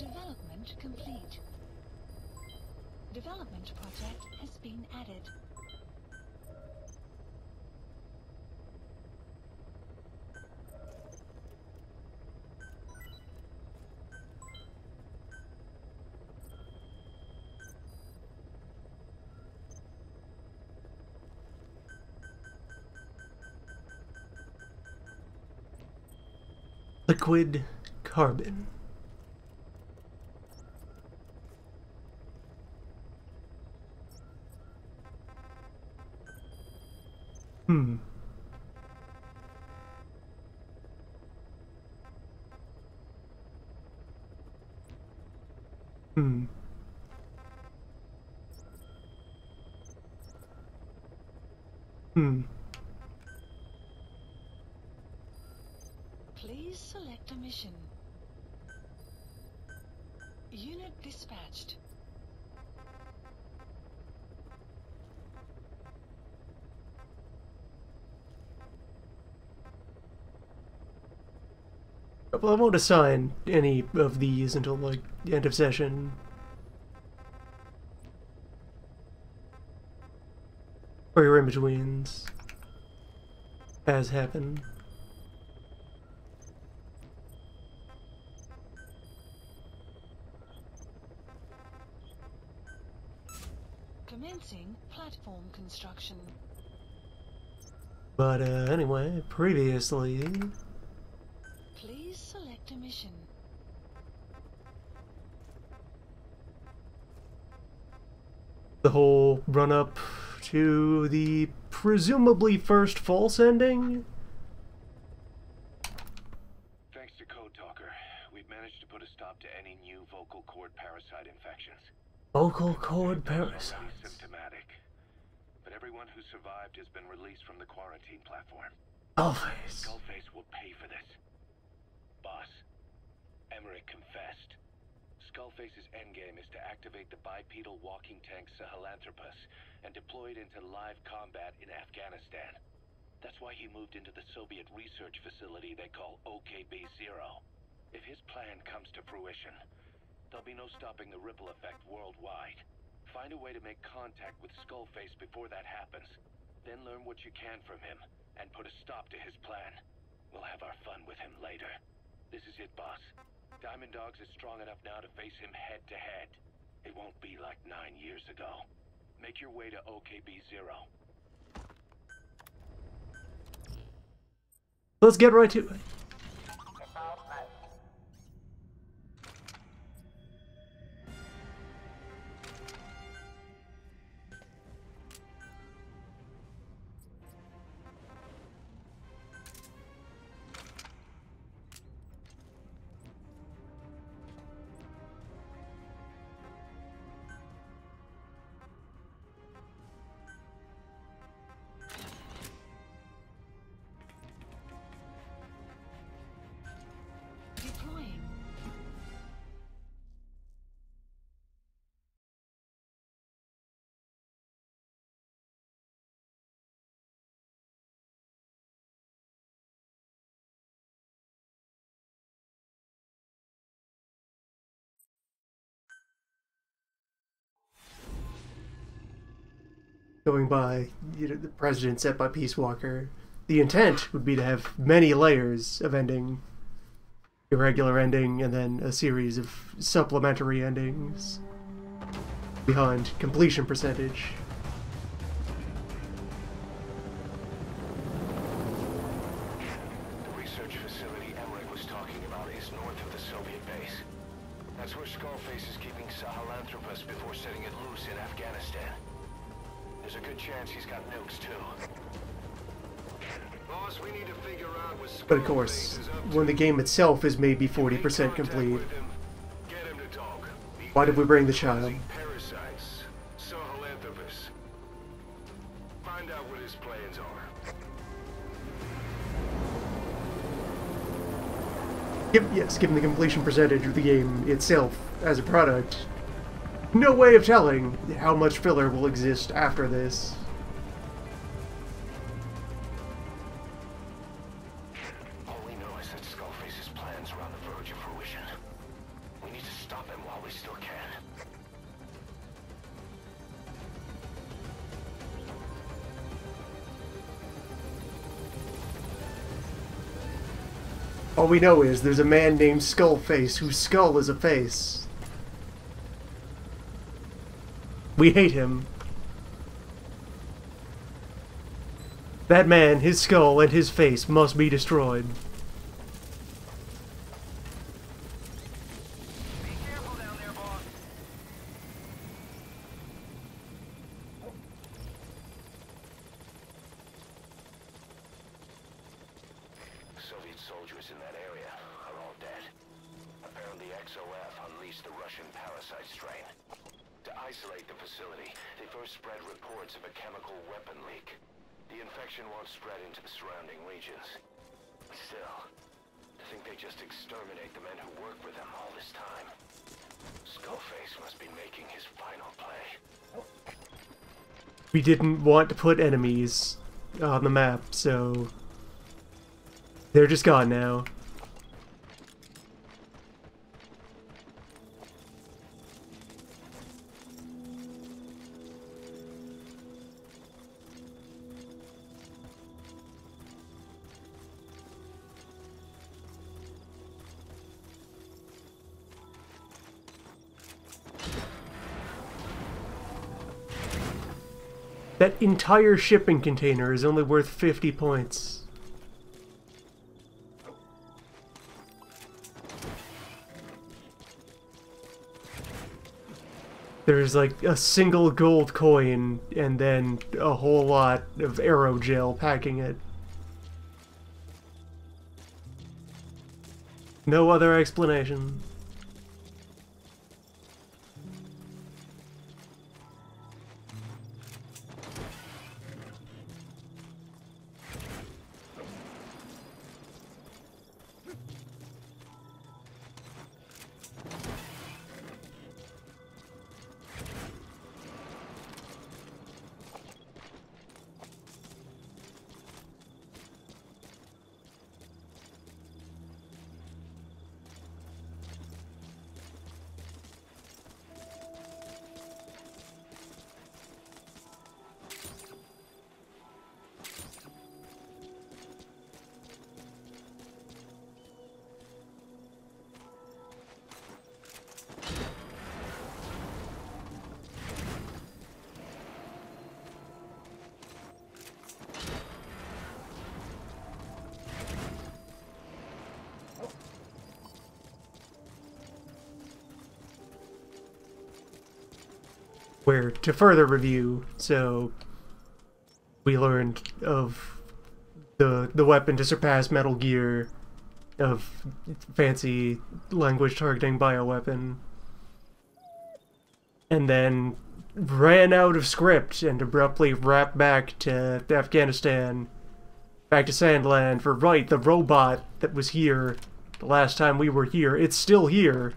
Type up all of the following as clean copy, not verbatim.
Development complete. Development project has been added. Liquid carbon. Hmm. Hmm. Hmm. Please select a mission. Unit dispatched. Well, I won't assign any of these until, like, the end of session. Or your in-betweens. As happened. Commencing platform construction. But, anyway, previously... Please select a mission. The whole run-up to the presumably first false ending? Thanks to Code Talker, we've managed to put a stop to any new vocal cord parasite infections. Vocal cord parasite. Already symptomatic, but everyone who survived has been released from the quarantine platform. Skullface. Skullface will pay for this. Boss, Emmerich confessed. Skullface's endgame is to activate the bipedal walking tank Sahelanthropus and deploy it into live combat in Afghanistan. That's why he moved into the Soviet research facility they call OKB-0. If his plan comes to fruition, there'll be no stopping the ripple effect worldwide. Find a way to make contact with Skullface before that happens. Then learn what you can from him and put a stop to his plan. We'll have our fun with him later. This is it, boss. Diamond Dogs is strong enough now to face him head to head. It won't be like 9 years ago. Make your way to OKB-0. Let's get right to it. Deploying. Going by, the precedent set by Peace Walker, the intent would be to have many layers of ending. Irregular ending, and then a series of supplementary endings behind completion percentage. The research facility Emmerich was talking about is north of the Soviet base. That's where Skullface is keeping Sahelanthropus before setting it loose in Afghanistan. There's a good chance he's got nukes, too. Boss, we need to figure out what But of course, when the game itself is maybe 40% complete, Get him to talk. why did we bring the child? Parasites. Sahelanthropus. Find out what his plans are. Given the completion percentage of the game itself as a product, no way of telling how much filler will exist after this. All we know is that Skullface's plans are on the verge of fruition. We need to stop All we know is there's a man named Skullface whose skull is a face. We hate him. That man, his skull, and his face must be destroyed. Be careful down there, boss. Soviet soldiers in that area are all dead. Apparently XOF unleashed the Russian parasite strain. To isolate the facility, they first spread reports of a chemical weapon leak. The infection won't spread into the surrounding regions. Still, I think they just exterminate the men who worked with them all this time. Skullface must be making his final play. We didn't want to put enemies on the map, so they're just gone now. That entire shipping container is only worth 50 points. There's like a single gold coin and then a whole lot of aerogel packing it. No other explanation. Where to further review, so we learned of the weapon to surpass Metal Gear, of fancy language targeting bioweapon, and then ran out of script and abruptly wrapped back to Afghanistan, back to Sandland for the robot that was here the last time we were here. It's still here.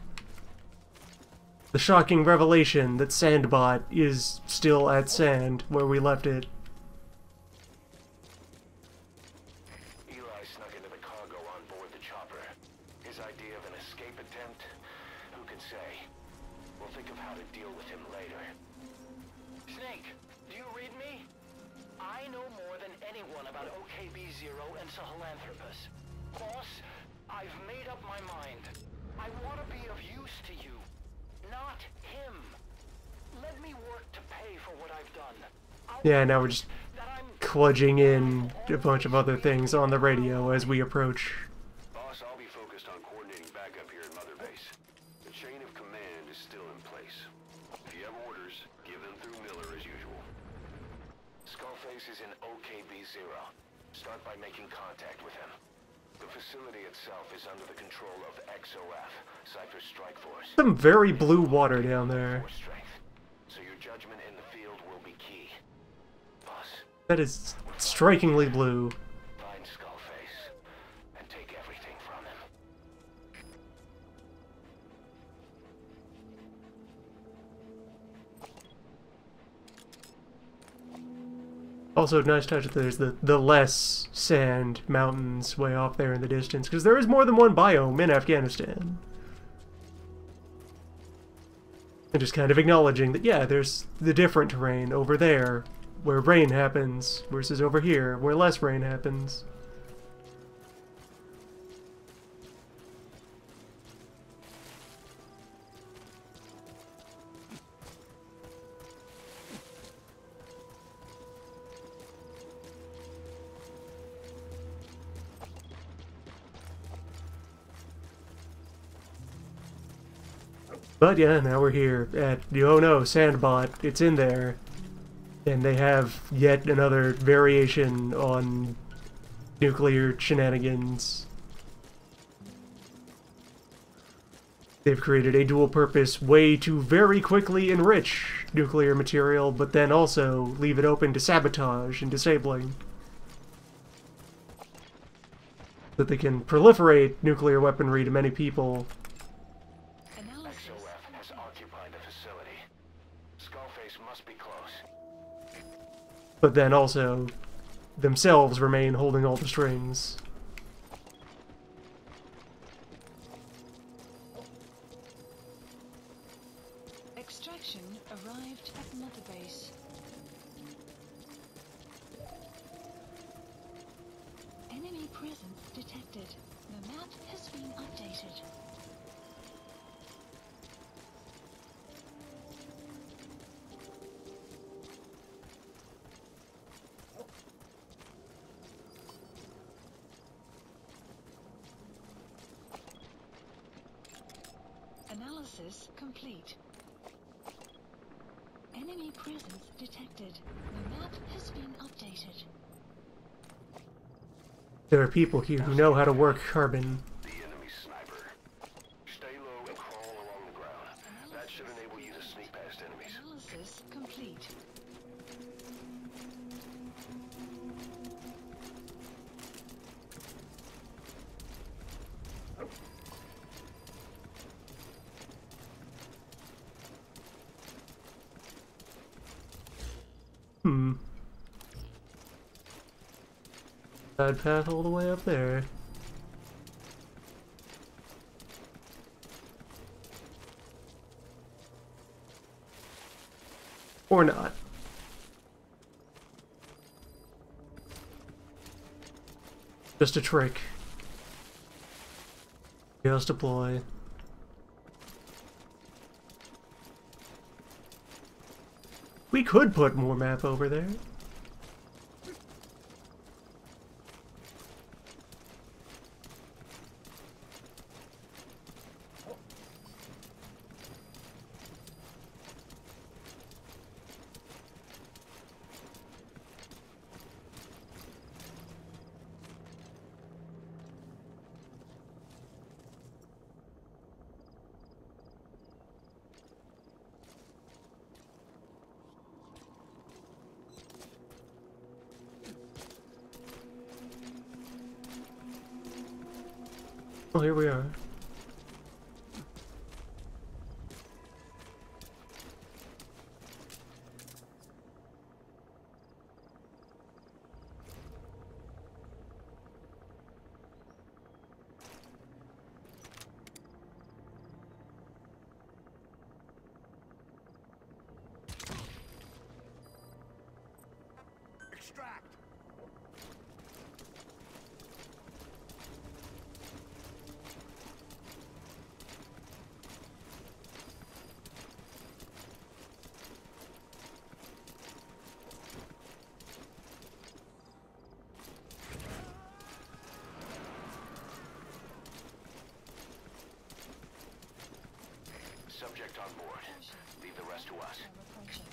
The shocking revelation that Sandbot is still at Sand, where we left it. Eli snuck into the cargo on board the chopper. His idea of an escape attempt? Who can say? We'll think of how to deal with him later. Snake, do you read me? I know more than anyone about OKB-0 and Sahelanthropus. Boss, I've made up my mind. I want to be of use to you. Not him. Let me work to pay for what I've done. Yeah, now we're just kludging in a bunch of other things on the radio as we approach. Boss, I'll be focused on coordinating backup here at Mother Base. The chain of command is still in place. If you have orders, give them through Miller as usual. Skullface is in OKB-0. Start by making contact with him. The facility itself is under the control of XOF, Cypher Strike Force. Some very blue water down there. Force strength. So your judgment in the field will be key. Boss, That is strikingly blue. find Skullface and take everything from him. Also, nice touch that there's the less sand mountains way off there in the distance, because there is more than one biome in Afghanistan. And just kind of acknowledging that, yeah, there's the different terrain over there, where rain happens, versus over here, where less rain happens. But yeah, now we're here at the oh no, Sandbot. It's in there. And they have yet another variation on nuclear shenanigans. They've created a dual-purpose way to very quickly enrich nuclear material, but then also leave it open to sabotage and disabling. That they can proliferate nuclear weaponry to many people. Analysis. XOF has occupied the facility. Skullface must be close. But then also themselves remain holding all the strings. Extraction arrived at Mother Base. Enemy presence detected. The map has been updated. Analysis complete. Enemy presence detected. The map has been updated. There are people here who know how to work carbon. The enemy sniper. Stay low and crawl along the ground. That should enable you to sneak past enemies. Analysis complete. Side path all the way up there. Or not. Just a trick. Just deploy. We could put more map over there. Oh, here we are. Extract! Subject on board. Leave the rest to us. Approaching.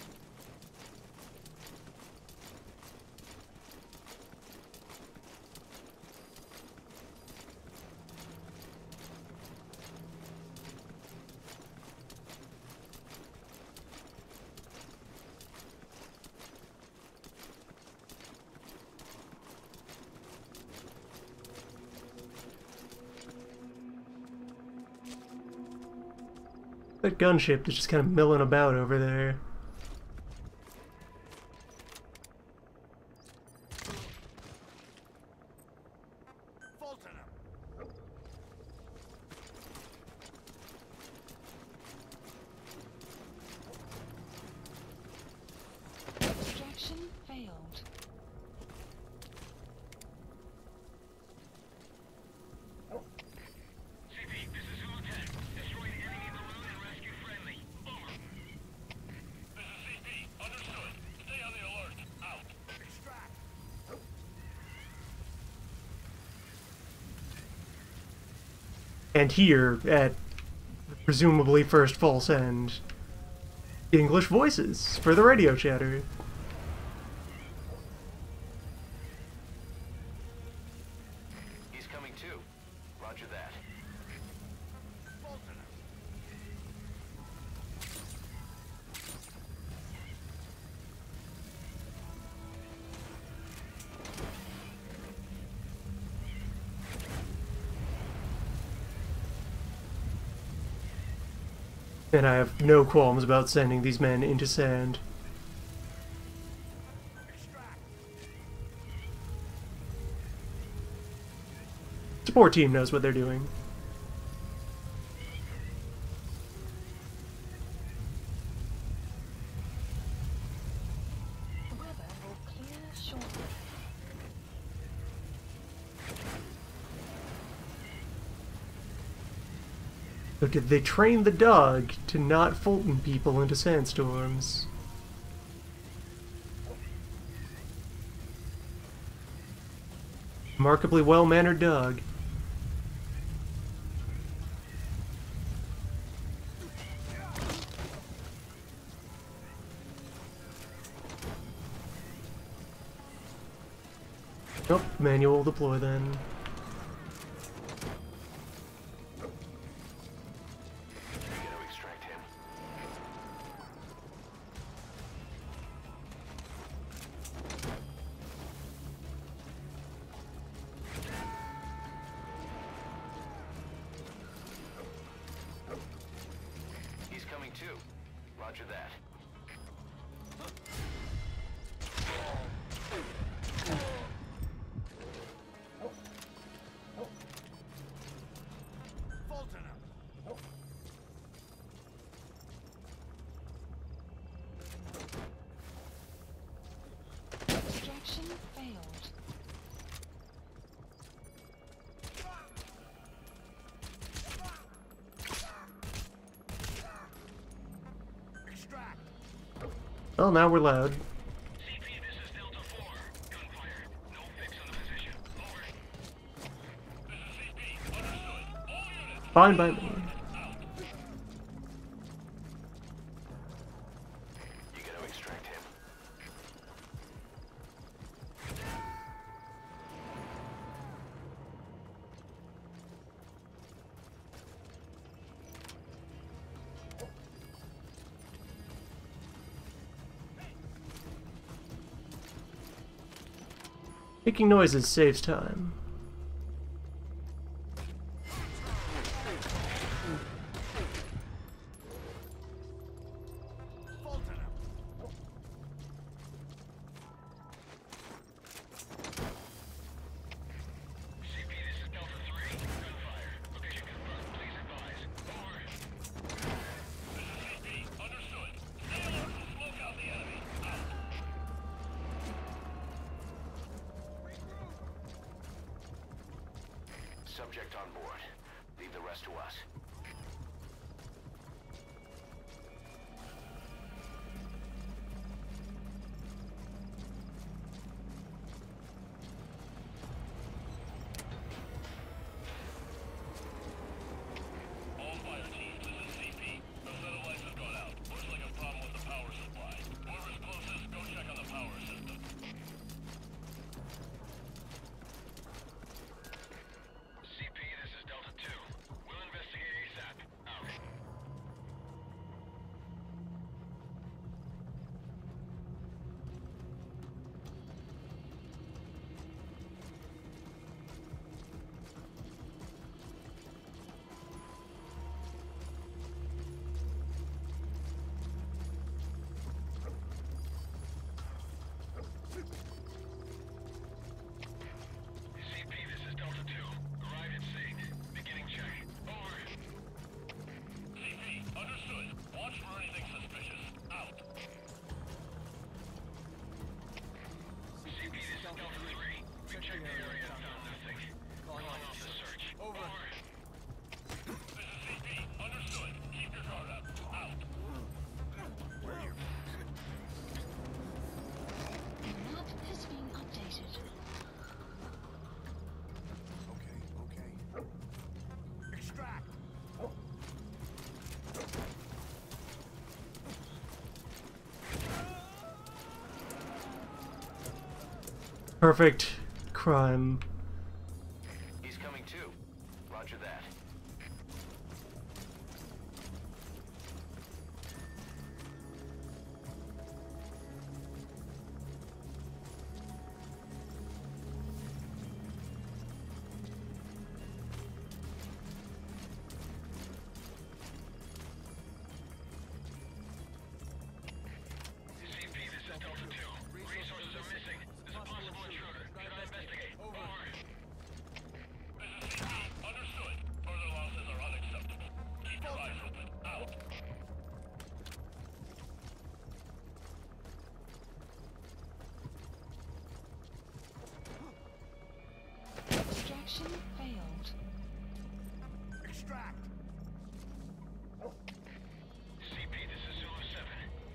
That gunship is just kind of milling about over there. Extraction failed. And here at presumably first full send English voices for the radio chatter. He's coming too. Roger that. And I have no qualms about sending these men into sand. Support team knows what they're doing. The weather will clear shortly. So did they train the dog to not Fulton people into sandstorms? Remarkably well-mannered dog. Nope, manual deploy then. He's coming too. Roger that. Extraction failed. Well, now we're loud. CP, this is Delta 4. Gunfire. No fix on the position. Over. This is CP. Understood. All units. Fine by me. You gotta extract him. Making noises saves time. CP, this is Delta 3. Gunfire. Location confirmed. Please advise. Over. This is CP. Understood. Stay alert and smoke out the enemy. Out. Subject on board. Leave the rest to us. All fire teams, this is CP. The satellites have gone out. Looks like a problem with the power supply. Whoever's closest, go check on the power system. CP, this is Delta 2. We'll investigate ASAP. Out. CP, this is Delta 2. Arrived at scene. Beginning check. Over. CP, understood. Watch for anything suspicious. Out. CP, this is Delta 3. We checked the area and found nothing. Calling off the search. Over. This is CP. Understood. Keep your guard up. Out. The map has been updated. Okay. Extract. Perfect crime. He's coming too. Roger that. Extraction failed. Extract! CP, this is Zulu 7.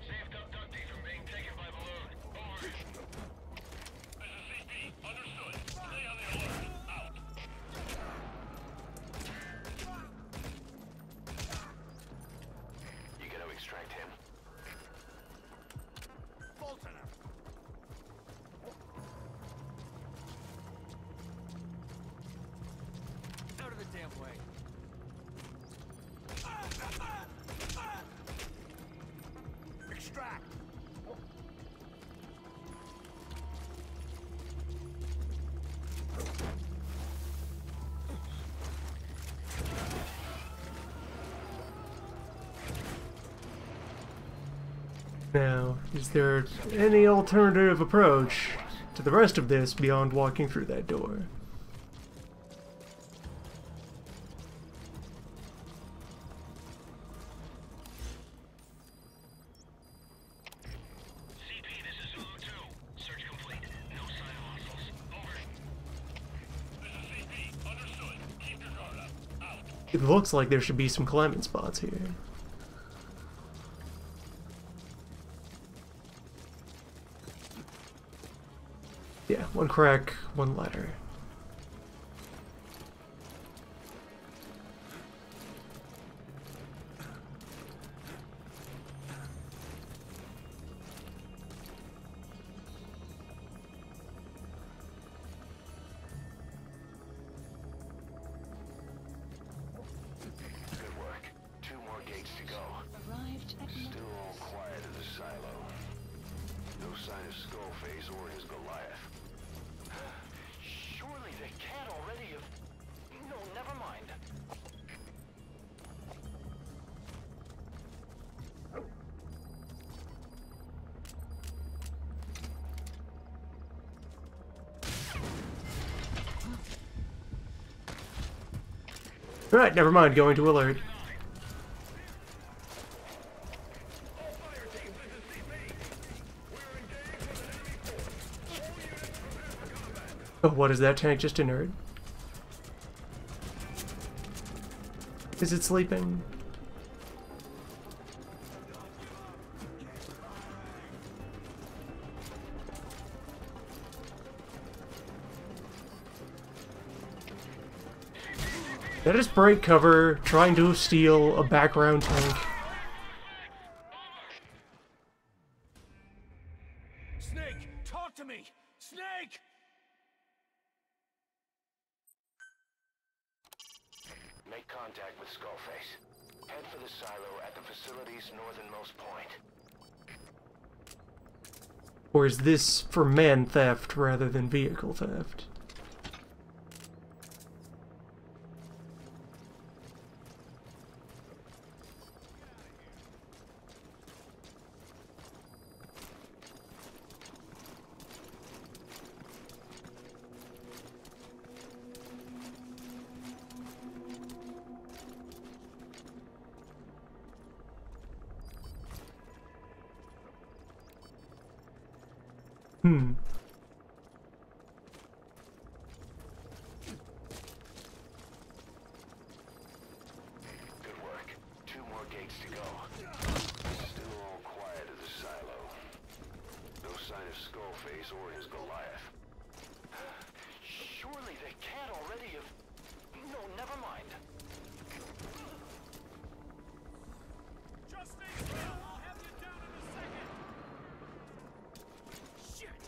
Saved Abductee from being taken by balloon. Over. This is CP. Understood. Stay on the alert. Out. You gotta extract him. Bolton. Out of the damn way. Extract! Now, is there any alternative approach to the rest of this beyond walking through that door? CP, this is Zulu 2. Search complete. No sign of hostiles. Over. This is CP. Understood. Keep your guard up. Out. It looks like there should be some climbing spots here. Yeah, one crack, one ladder. Good work. 2 more gates to go. Arrived at Still all quiet at the silo. No sign of Skullface or his Goliath. Surely they can't already have... No, never mind. Alright, never mind, going to alert. Oh, what is that tank just inert? Is it sleeping? That is break cover, trying to steal a background tank. Snake, talk to me! Snake! Make contact with Skullface. Head for the silo at the facility's northernmost point. Or is this for man theft rather than vehicle theft? Hmm. Good work. 2 more gates to go. Still all quiet at the silo. No sign of Skullface or his Goliath. Surely they can't already have... No, never mind. Just stay still! I'll have you down in a second! Shit!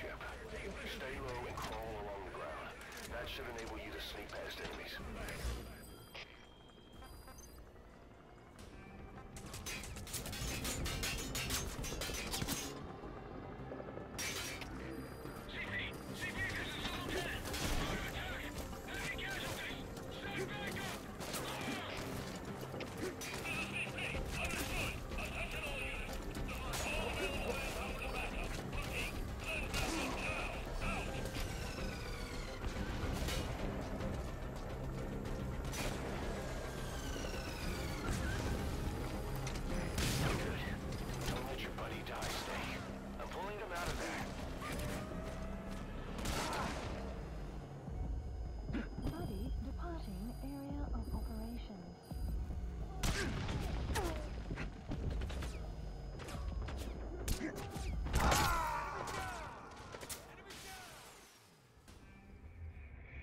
ship. Stay low and crawl along the ground. That should enable you to sneak past enemies. Buddy departing area of operations.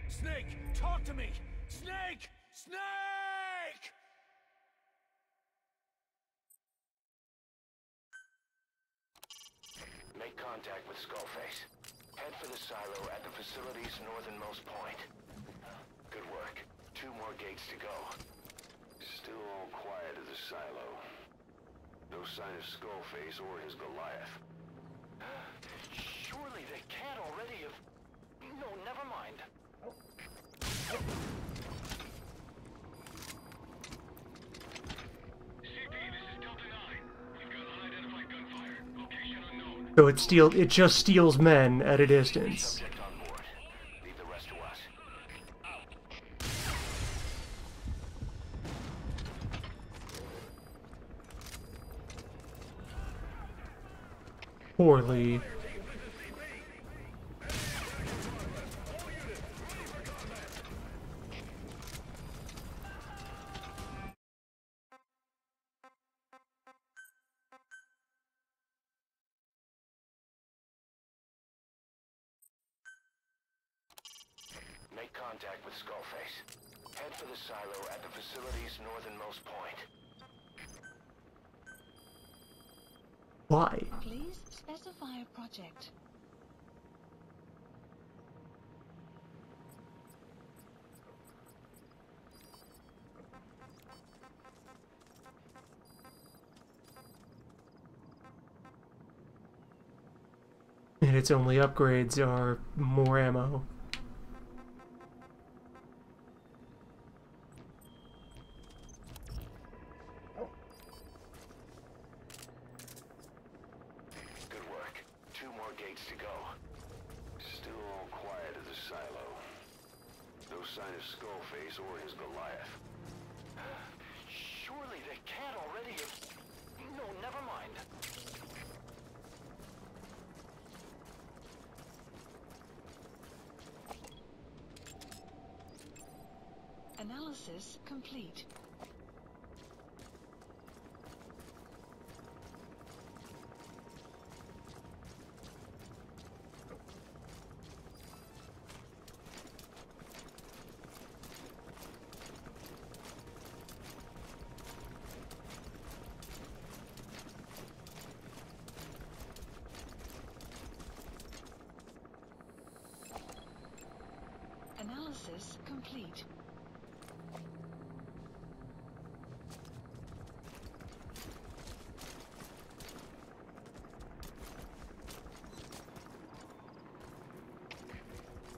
Snake, talk to me! Snake! Snake! Make contact with Skullface. Head for the silo at the facility's northernmost point. Good work. 2 more gates to go. Still all quiet at the silo. No sign of Skullface or his Goliath. Surely they can't already have... No, never mind. CP, this is Delta 9. We've got unidentified gunfire. Location unknown. So it just steals men at a distance. Subject on board. Leave the rest to us. Poorly. Make contact with Skullface. Head for the silo at the facility's northernmost point. Why? Please specify a project. And its only upgrades are more ammo. Good work. 2 more gates to go. Still all quiet at the silo. No sign of Skullface or his Goliath. Surely they can't already have... No, never mind. Analysis complete. Analysis complete.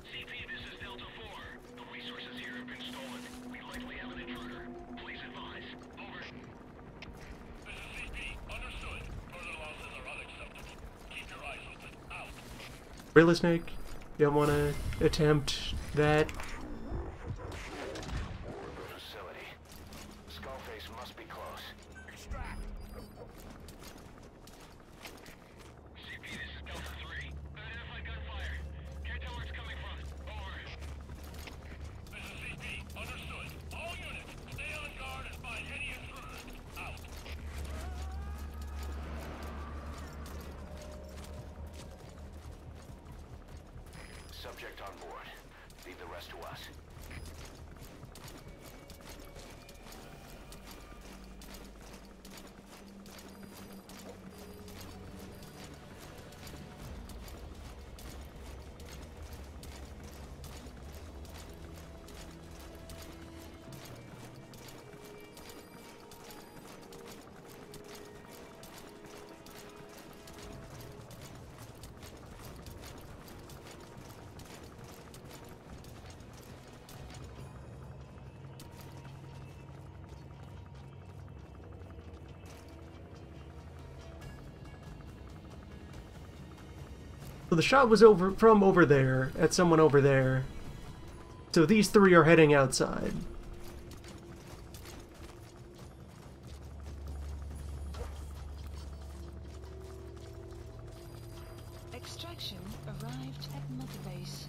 CP, this is Delta 4. The resources here have been stolen. We likely have an intruder. Please advise. Over. This is CP. Understood. Further losses are unacceptable. Keep your eyes open. Out. Really, Snake? You don't want to attempt that? The facility. Skullface must be close. Extract. CP, this is Delta 3. Unidentified gunfire. Can't tell where it's coming from. Over. This is CP. Understood. All units, stay on guard and find any intruders. Out. Subject on board. Leave the rest to us. So the shot was over there, at someone over there. So these three are heading outside. Extraction arrived at Mother Base.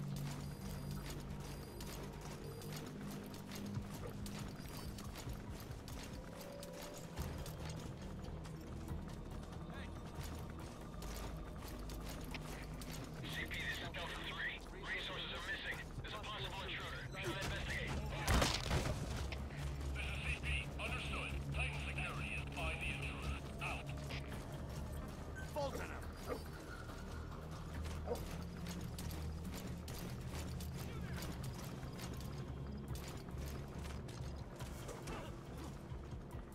CP, this is Delta 3. Resources are missing. There's a possible intruder. Should I investigate? This is CP. Understood. Titan security is find the intruder. Out. Full center.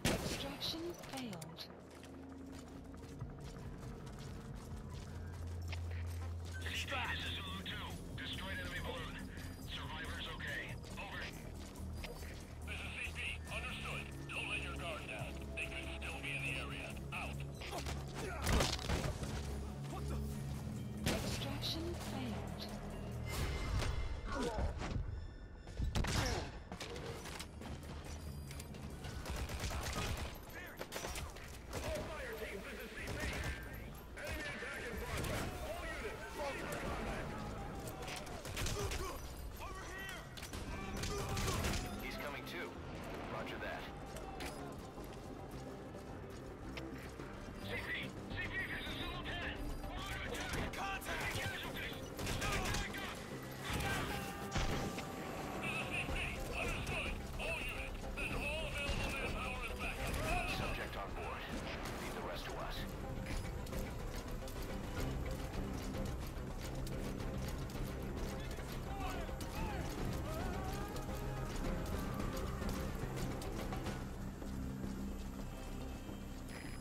Extraction failed. CP, this is Zulu 2. Destroyed enemy balloon. Survivors okay. Over. This is CP. Understood. Don't let your guard down. They could still be in the area. Out. Extraction failed. He's coming too. Roger that. CP, this is Zulu 10. We're under attack. Contact. Casualties. Stop back up. This is CP. Understood. All units. Send all available manpower as backup. Subject on board. Leave the rest to us.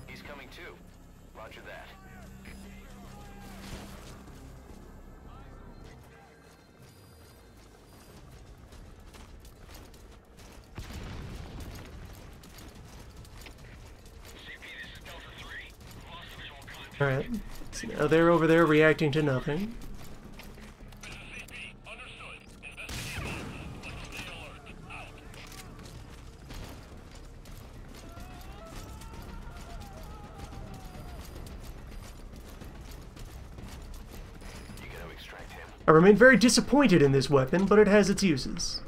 He's coming too. Roger that. CP, this is Delta 3. Lost visual contact. Alright. So now they're over there reacting to nothing. This is CP. Understood. Investigate. Let's stay alert. Out. You gotta extract him. I remain very disappointed in this weapon, but it has its uses.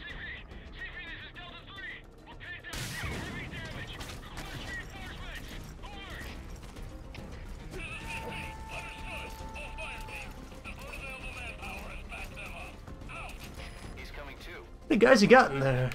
CP, this is Delta 3. We're pinned down here. Heavy damage. Request reinforcements. Over. This is CP. Understood. All fire teams. Divert available manpower and back them up. Out. He's coming too. How many guys you got in there?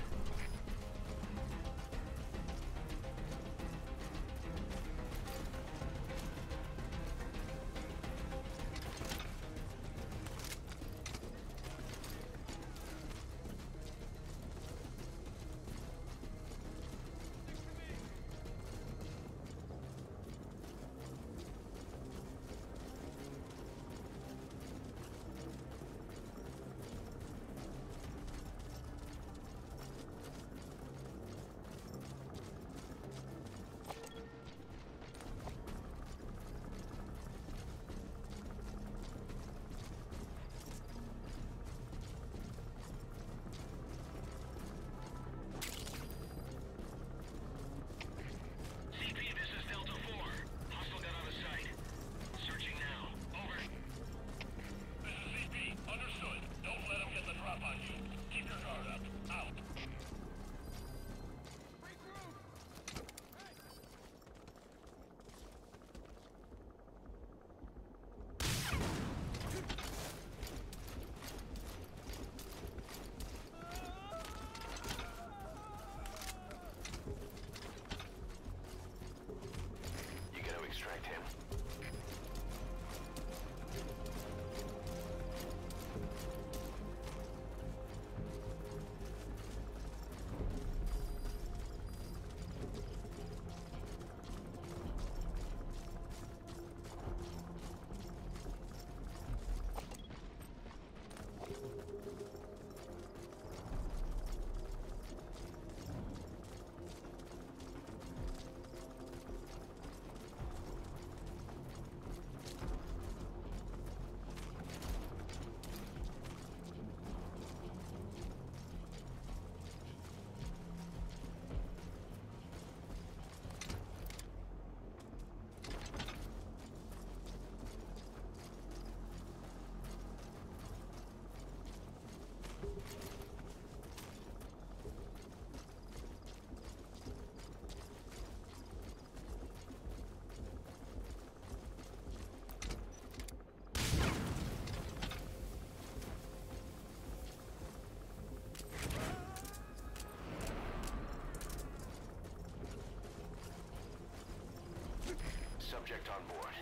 subject on board.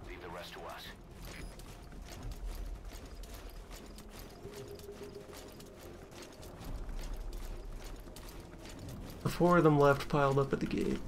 Leave the rest to us. The four of them left piled up at the gate.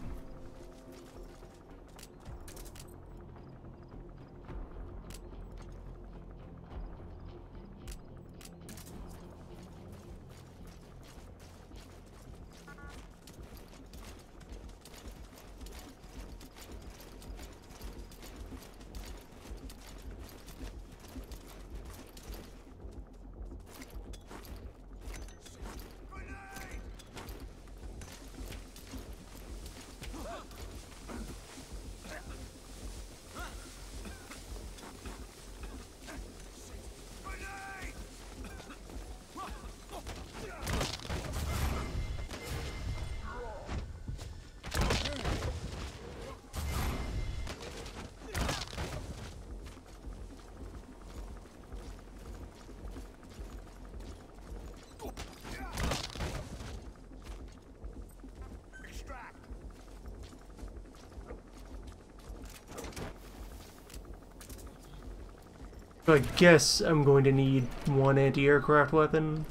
So I guess I'm going to need one anti-aircraft weapon.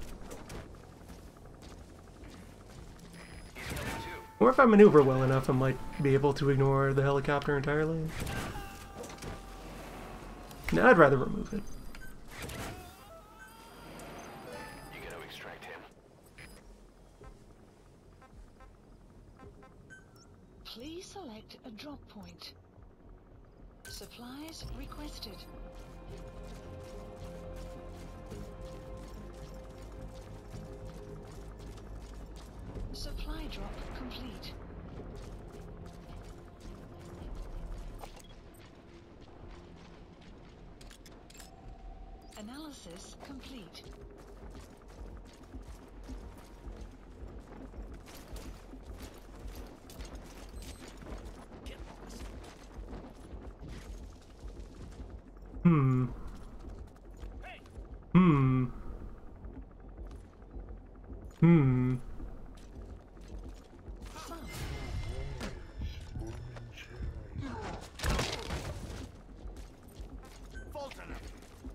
Or if I maneuver well enough, I might be able to ignore the helicopter entirely. No, I'd rather remove it. You gotta extract him. Please select a drop point. Supplies requested. Supply drop complete. Analysis complete. Hmm. Hmm. Hmm.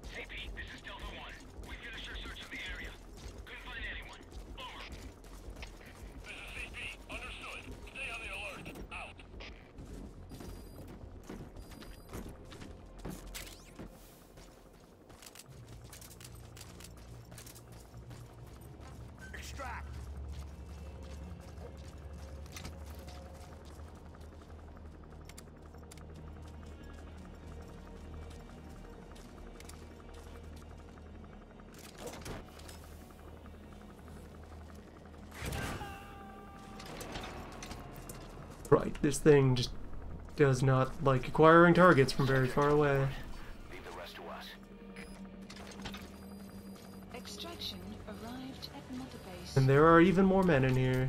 CP, this is Delta 1. We finished our search of the area. Couldn't find anyone. Over. This is CP. Understood. Stay on the alert. Out. Extract. Right, this thing just does not like acquiring targets from very far away. Leave the rest to us. Extraction arrived at Mother Base. And there are even more men in here.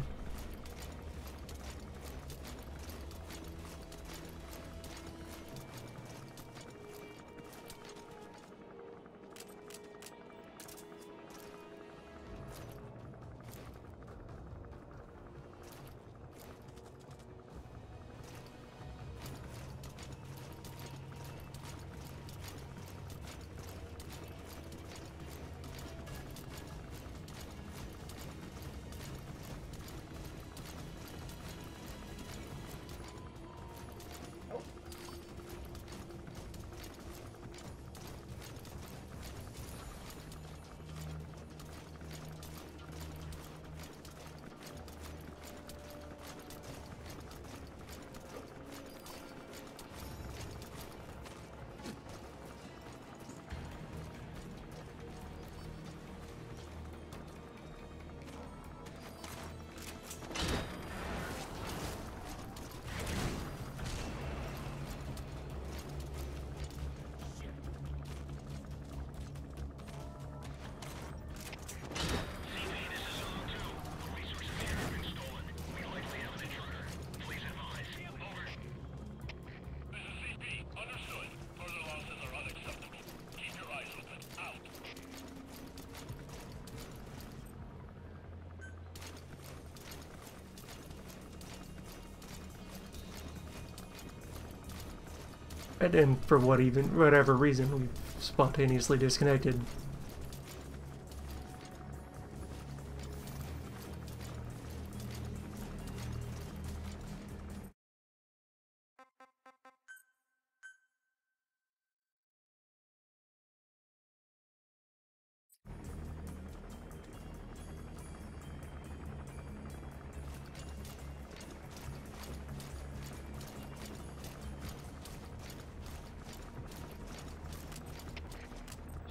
And for whatever reason, we spontaneously disconnected.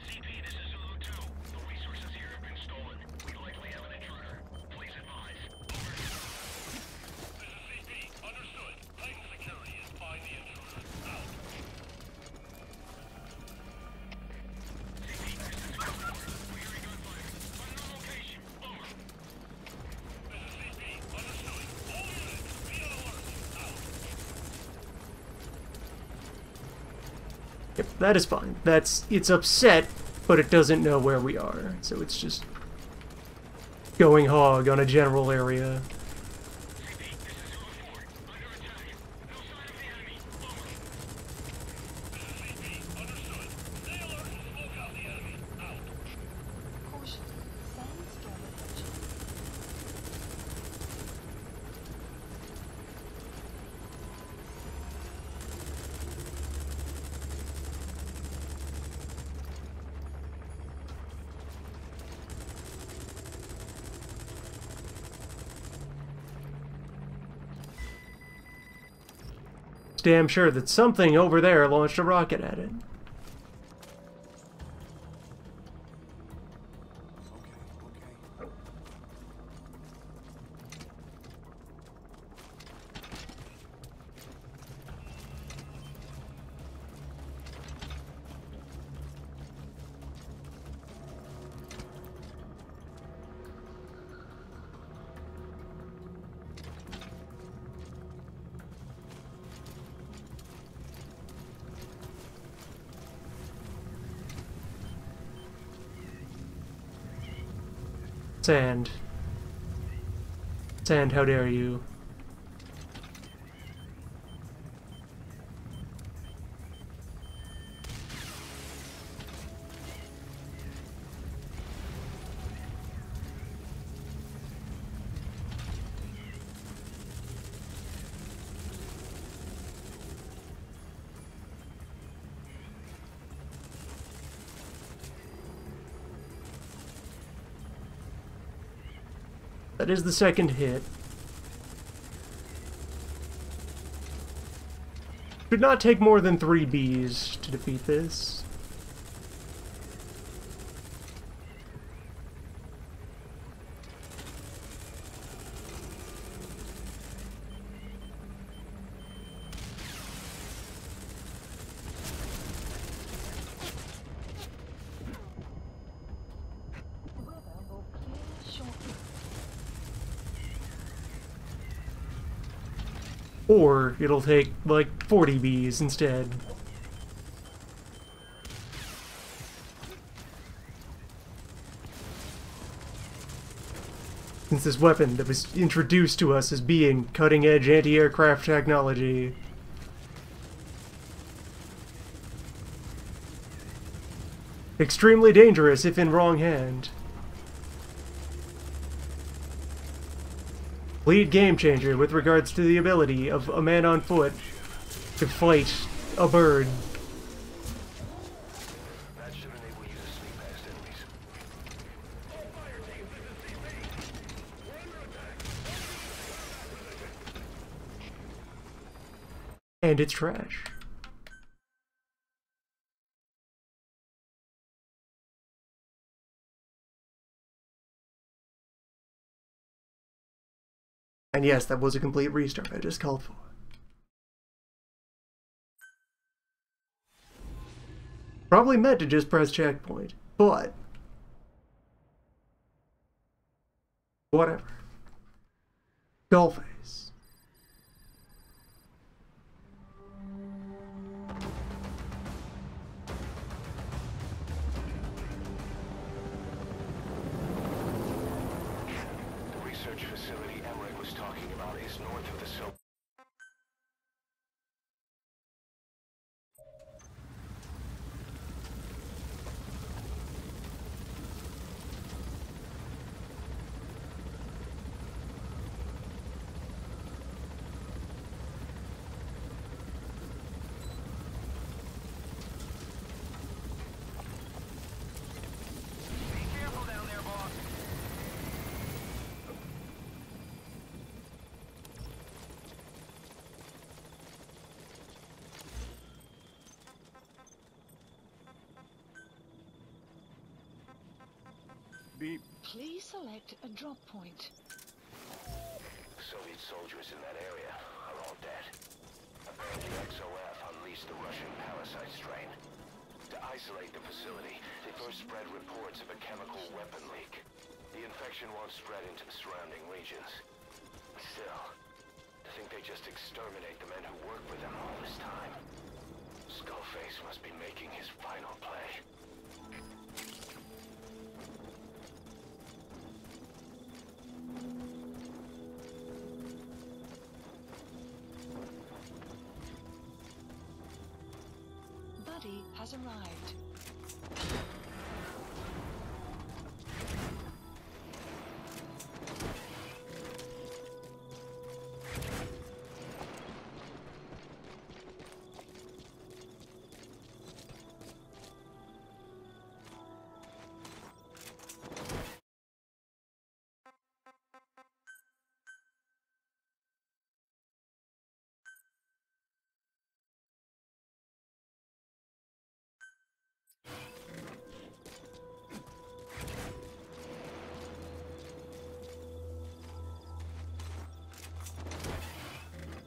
CP, this is Zulu 2. The resources here have been stolen. We likely have an intruder. Please advise. Over. This is CP. Understood. Titan security is find the intruder. Out. CP, this is Zulu 4. We're hearing gunfire. Find your location. Over. This is CP. Understood. All units, be on alert. Out. Yep, that is fine. It's upset, but it doesn't know where we are, so it's just going hog on a general area. CP, this is Zulu 4. Under attack. No sign of the enemy. Over. This is CP. Understood. Stay alert and smoke out the enemy. Out. Caution. Sandstorm approaching. It's damn sure that something over there launched a rocket at it. Sand. Sand, how dare you? That is the second hit. Should not take more than 3 Bs to defeat this. Weather will clear shortly. Or it'll take like 40 Bs instead. Since this weapon that was introduced to us as being cutting-edge anti-aircraft technology. Extremely dangerous if in wrong hand. Complete game changer with regards to the ability of a man on foot to fight a bird. That should enable you to sneak past enemies. And it's trash. And yes, that was a complete restart I just called for. Probably meant to just press checkpoint, but whatever. Skullface. The research facility Emmerich was talking about is north of the Beep. Please select a drop point. Soviet soldiers in that area are all dead. Apparently XOF unleashed the Russian parasite strain. To isolate the facility, they first spread reports of a chemical weapon leak. The infection won't spread into the surrounding regions. Still, I think they just exterminate the men who worked with them all this time. Skullface must be making his final play. Buddy has arrived.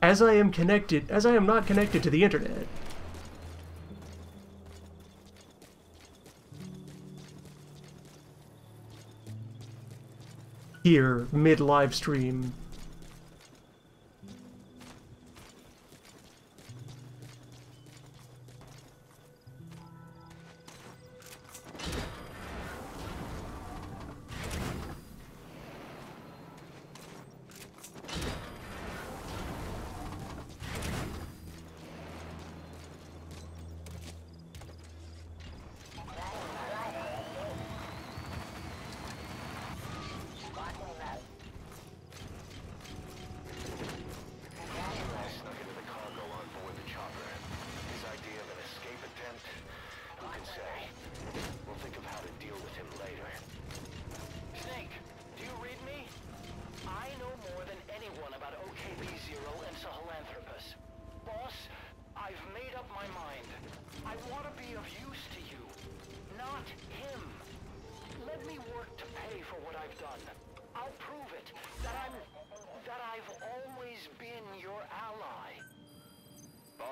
As I am not connected to the internet. Here, mid-live stream.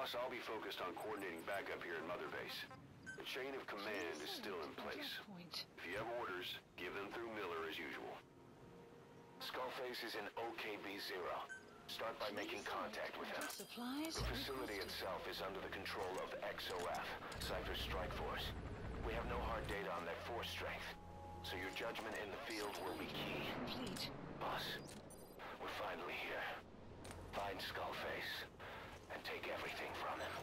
I'll be focused on coordinating backup here in Mother Base. The chain of command is still in place. If you have orders, give them through Miller as usual. Skullface is in OKB-0. Start by making contact with him. The facility itself is under the control of XOF, Cypher's strike force. We have no hard data on their force strength, so your judgment in the field will be key. Boss, we're finally here. Find Skullface and take everything from him.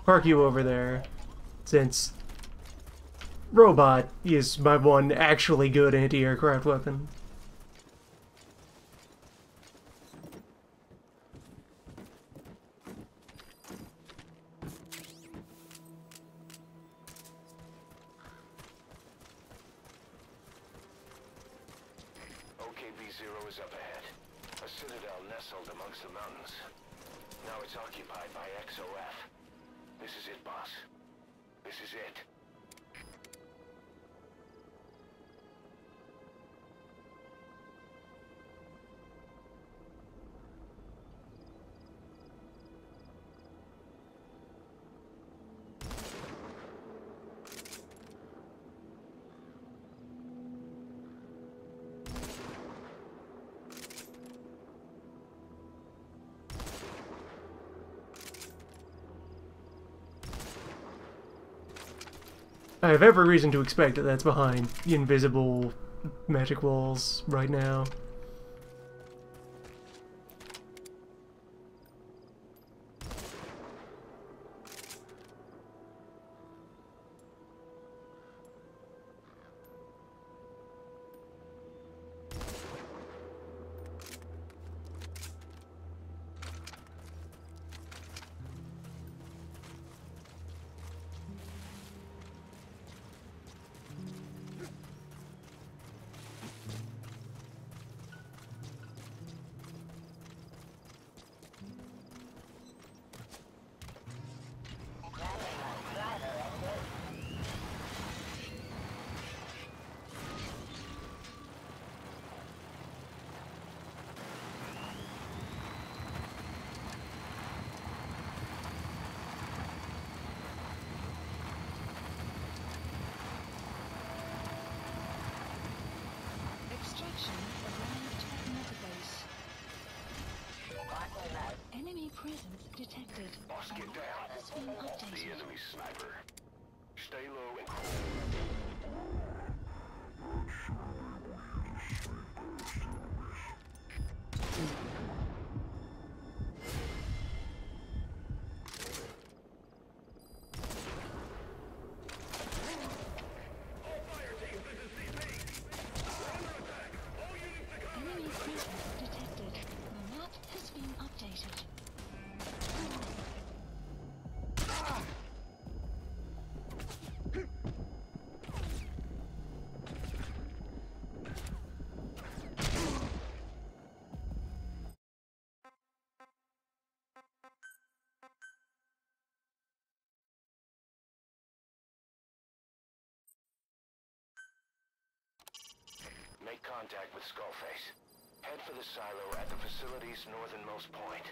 Park you over there, since Robot is my one actually good anti-aircraft weapon. OKB-0 is up ahead. A citadel nestled amongst the mountains. Now it's occupied by XOF. This is it, boss. This is it. I have every reason to expect that that's behind invisible magic walls right now. Enemy presence detected. Boss, get down. Has been The updated. enemy sniper. Stay low and cool. Enemy presence detected. The map has been updated. Make contact with Skullface. Head for the silo at the facility's northernmost point.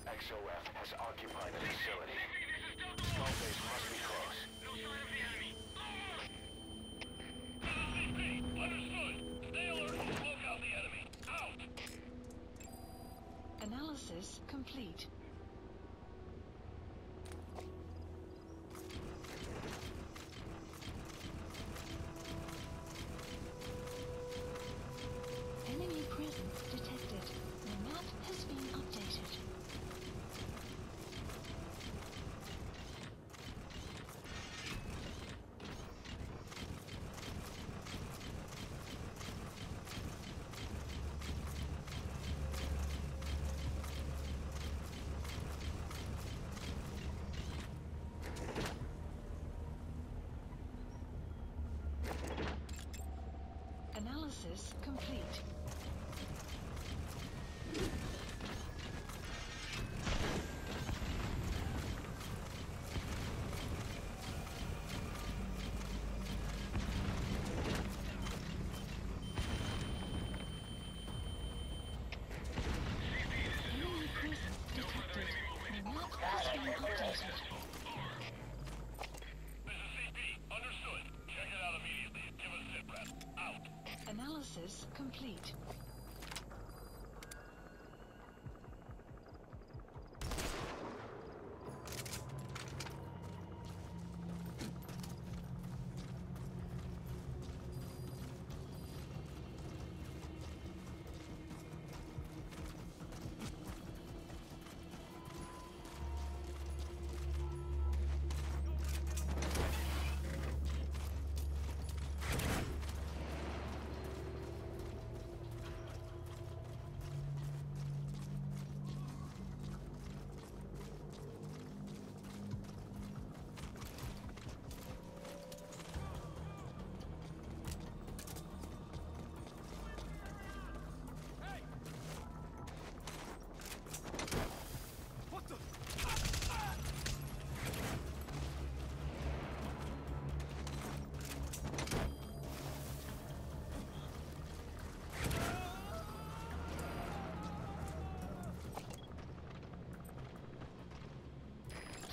XOF has occupied the facility. Skullface must be close. No sign of the enemy. Understood. Stay alert and smoke out the enemy. Out! Analysis complete. Enemy presence detected. The map has been updated. Analysis complete. Enemy presence detected. The map has been updated. This is CP. Understood. Check it out immediately and give us sit rep. Out. Analysis complete.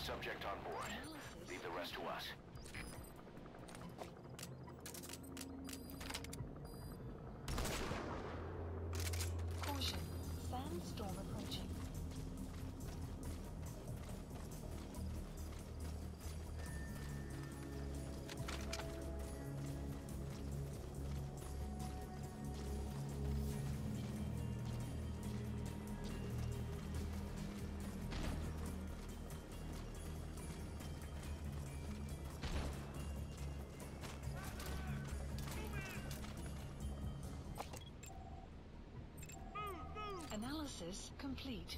Subject on board. Leave the rest to us. Caution. Sandstorm approaching. Analysis complete.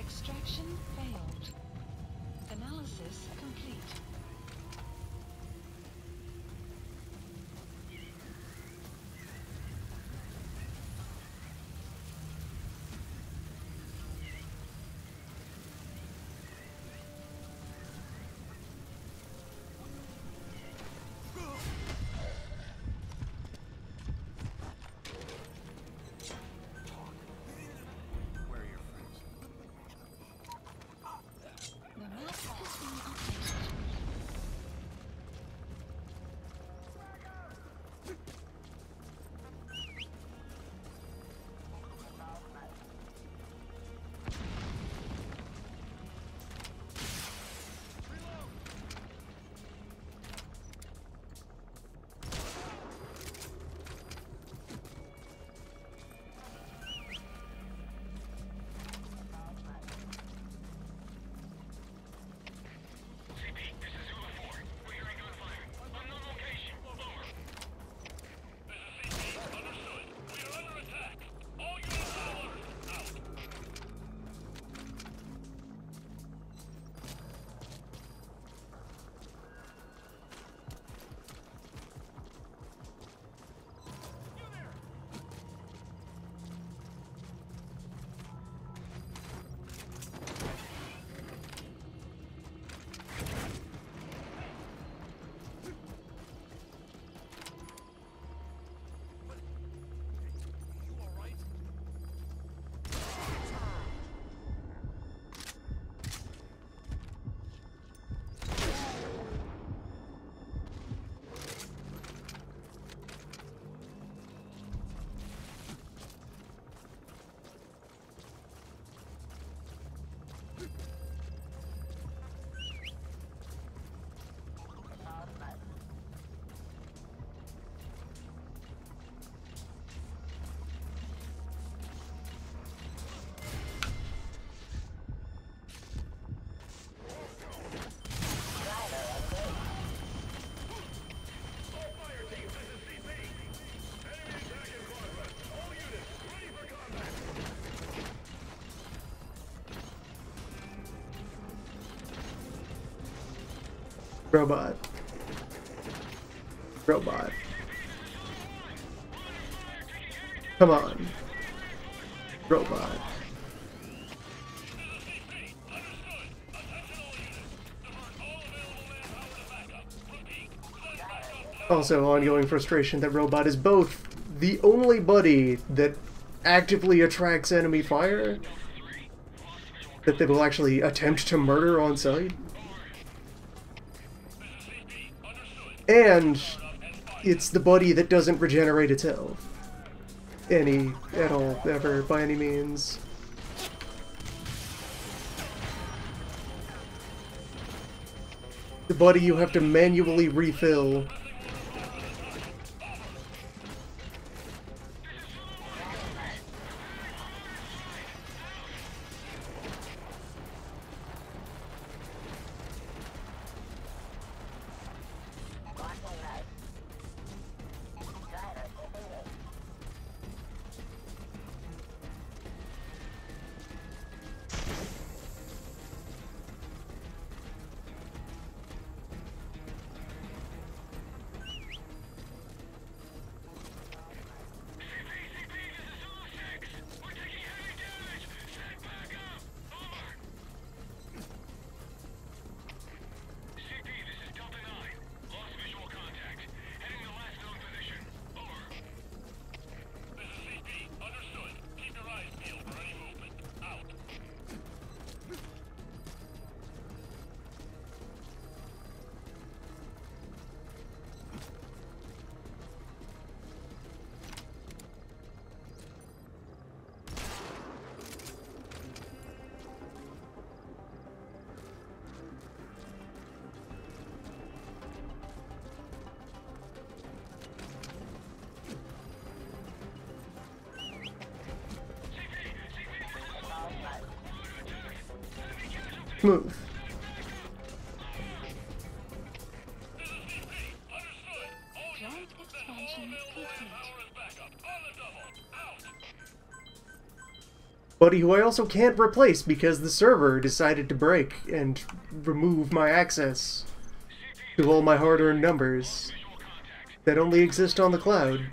Extraction failed. Analysis complete. The map has been updated. CP, this is Zulu 4. We're hearing gunfire. Unknown location. Over. This is CP. Understood. We are under attack. All units on alert. Out. You all right? Fire team, this is CP. Enemy attack in progress. All units, ready for combat. Robot. Robot. Come on. Robot. CP, understood. Attention all units. Divert all available manpower to backup. Repeat. Send backup. Also, ongoing frustration that Robot is both the only buddy that actively attracts enemy fire that they will actually attempt to murder on sight, and it's the buddy that doesn't regenerate itself at all, ever, by any means. The buddy you have to manually refill. Smooth. Plant expansion complete. Buddy who I also can't replace because the server decided to break and remove my access to all my hard-earned numbers that only exist on the cloud.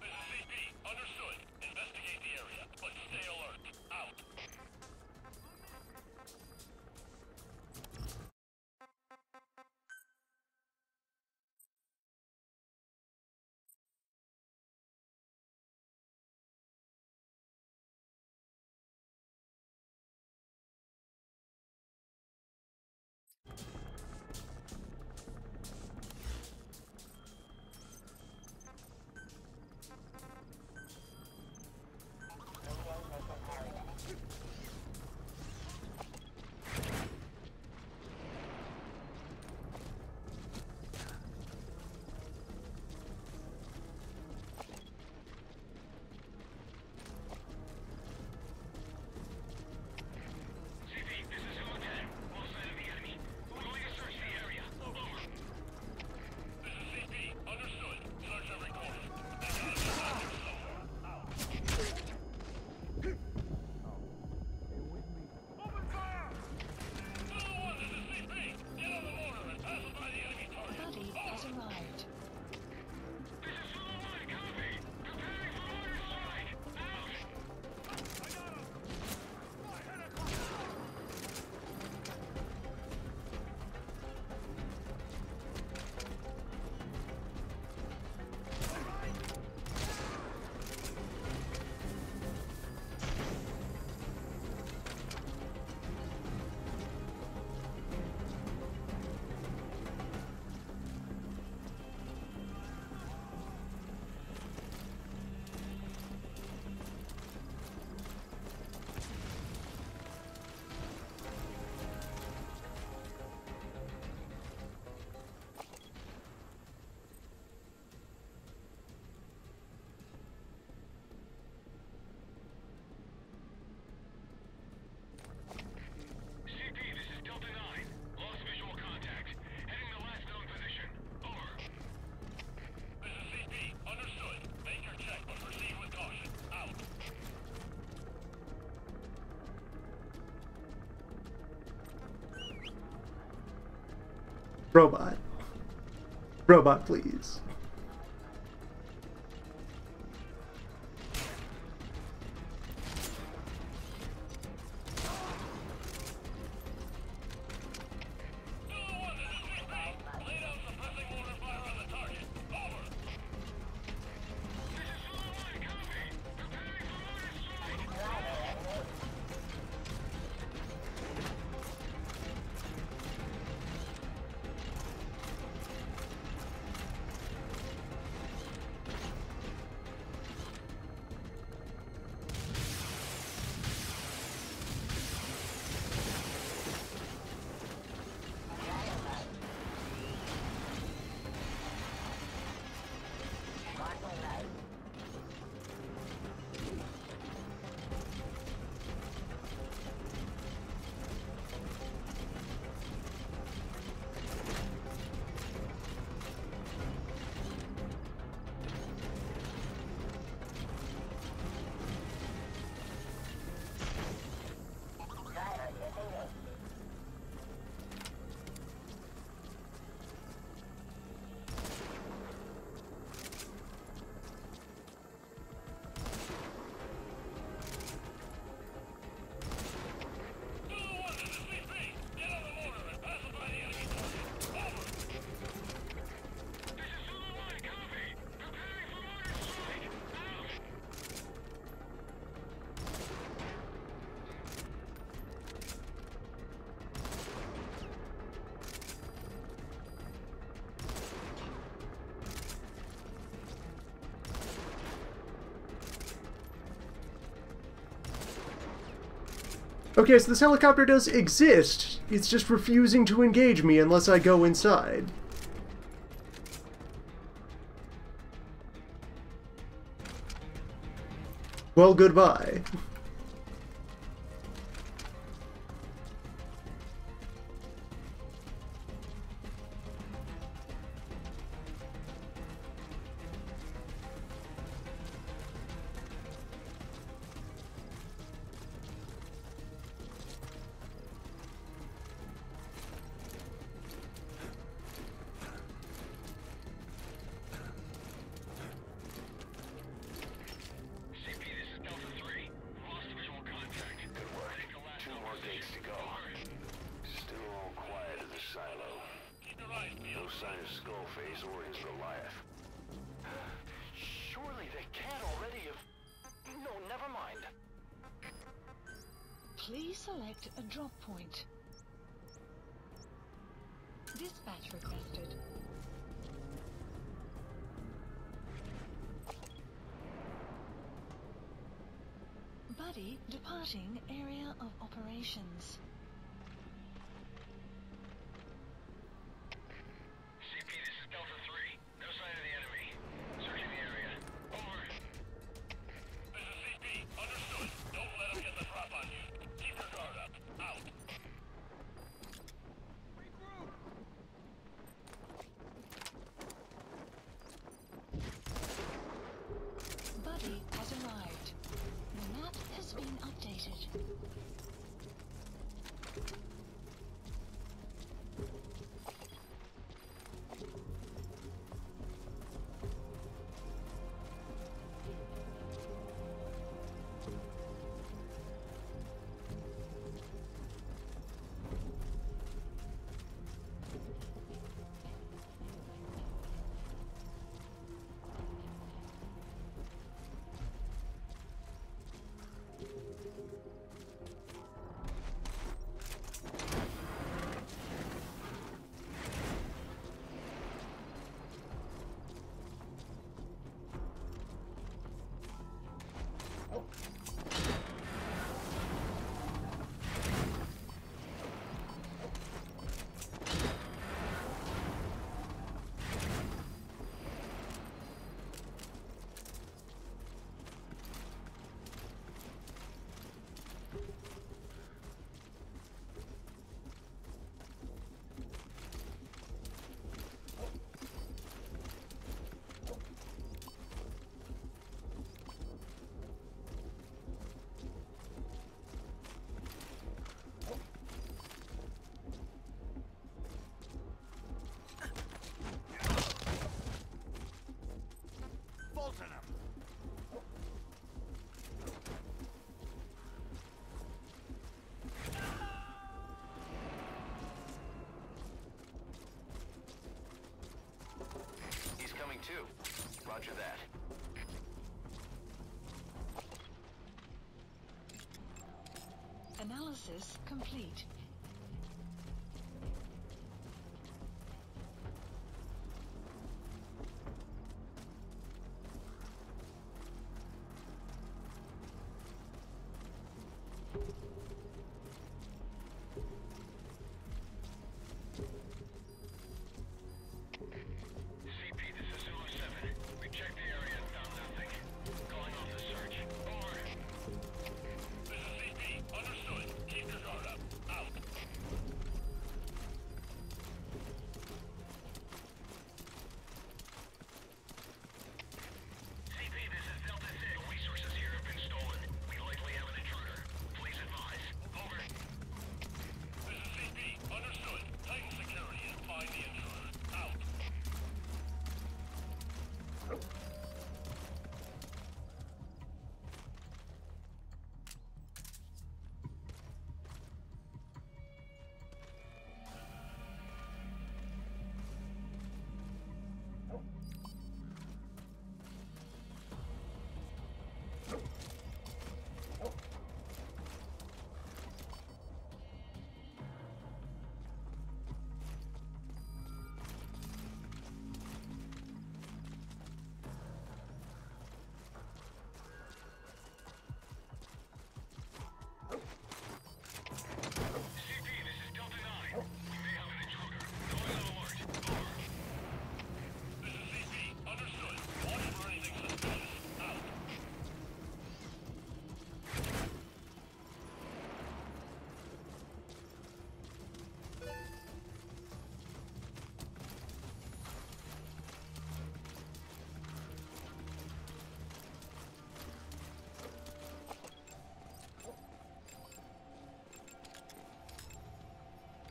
This is CP. Understood. Investigate the area, but stay alert. Out. CP, this is Zulu 10. Lost sight of the enemy. We're going to search the area. Over. This is CP. Understood. Search every corner. They gotta be back here somewhere. Out. Open fire! Zulu 1, this is CP. Get on the mortar and pass it by the enemy target. Buddy has arrived. This is Zulu 1. Copy. Preparing for mortar strike. Out. I got him. My head across. CP, this is Delta 9. Lost visual contact. Heading the last known position. Over. This is CP. Understood. Make your check, but proceed with caution. Out. Robot. Robot, please. Zulu 1, this is CP. Lay down suppressing mortar fire on the target. Over. This is Zulu 1. Copy. Preparing for mortar strike. Okay, so this helicopter does exist. It's just refusing to engage me unless I go inside. Well, goodbye. Goliath. Surely they can't already have... No, never mind. Please select a drop point. Dispatch requested. Buddy departing area of operations. CP, this is Delta 3. No sign of the enemy. Searching the area. Over. This is CP. Understood. Don't let them get the drop on you. Keep your guard up. Out. Buddy has arrived. The map has been updated. He's coming too. Roger that. Analysis complete. CP, this is Zulu 7. We checked the area and found nothing. Calling off the search. Over. This is CP. Understood. Keep your guard up. Out. CP, this is Delta 6. The resources here have been stolen. We likely have an intruder. Please advise. Over. This is CP. Understood. Tighten security and find the intruder. Out. CP, this is Delta 9. We may have an intruder. Going on alert. Over. This is CP. Understood. Watch for anything suspicious. Out.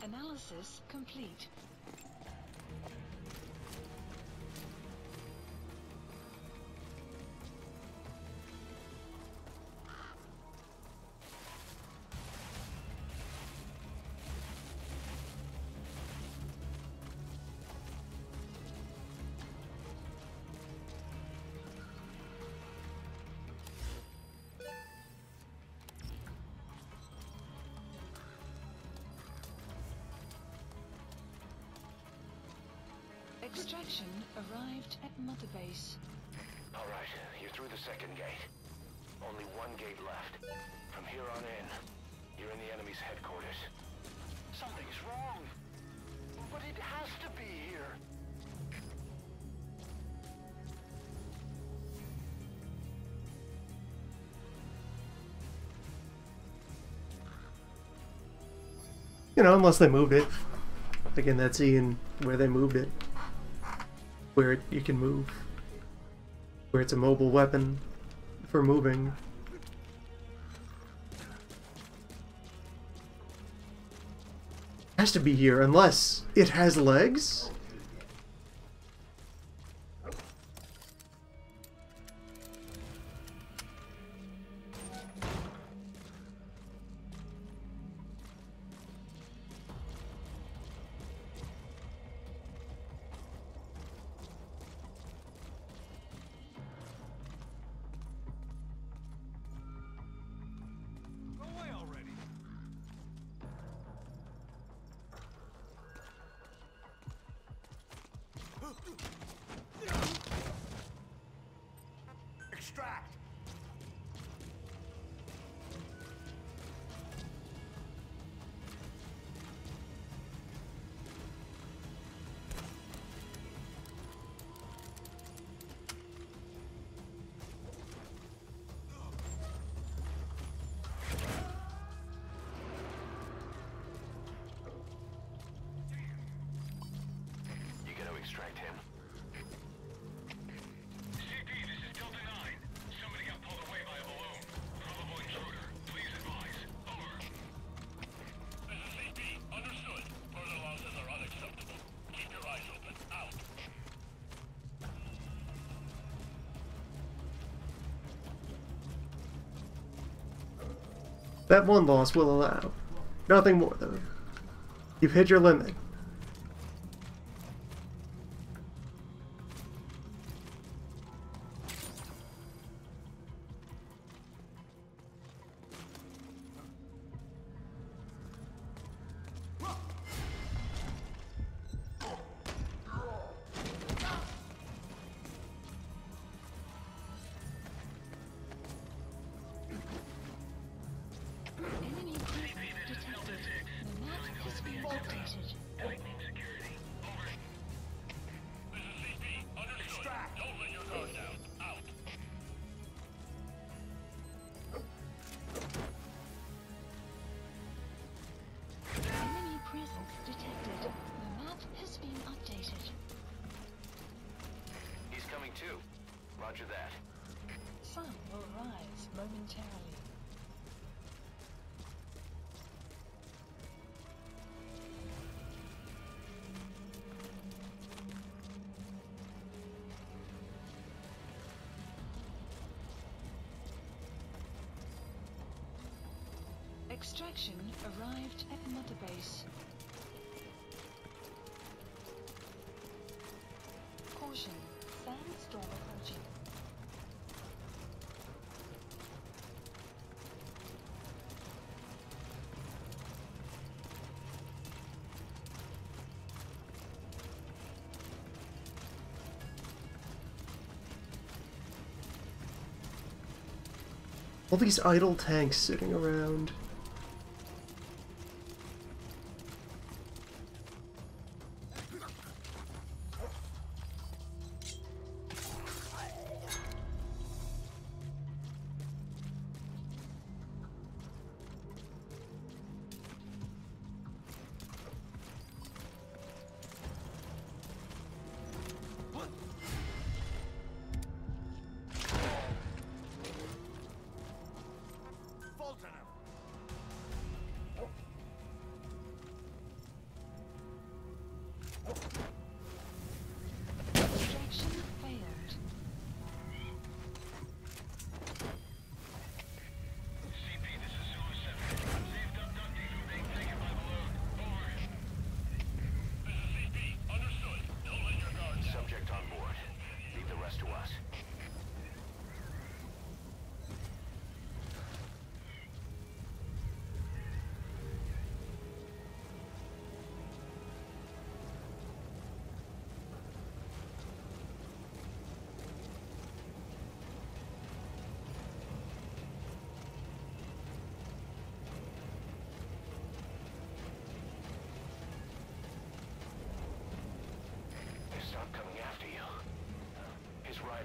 Analysis complete. Extraction arrived at Mother Base. All right, you're through the second gate. Only one gate left. From here on in, you're in the enemy's headquarters. Something's wrong. But it has to be here. You know, unless they moved it. Like in that scene where they moved it. Where you can move. Where it's a mobile weapon for moving. It has to be here, unless it has legs? Go away already. Extract. You gotta extract him. CP, this is Delta 9. Somebody got pulled away by a balloon. Probable intruder. Please advise. Over. This is CP. Understood. Further losses are unacceptable. Keep your eyes open. Out. That one loss will allow. Nothing more, though. You've hit your limit. Enemy presence detected. The map has been updated. Tightening security. Over. This is CP. Understood. Don't let your guard down. Out. Enemy presence detected. The map has been updated. He's coming too. Roger that. Sun will rise momentarily. Extraction arrived at Mother Base. Caution, sandstorm approaching. All these idle tanks sitting around. Fulton.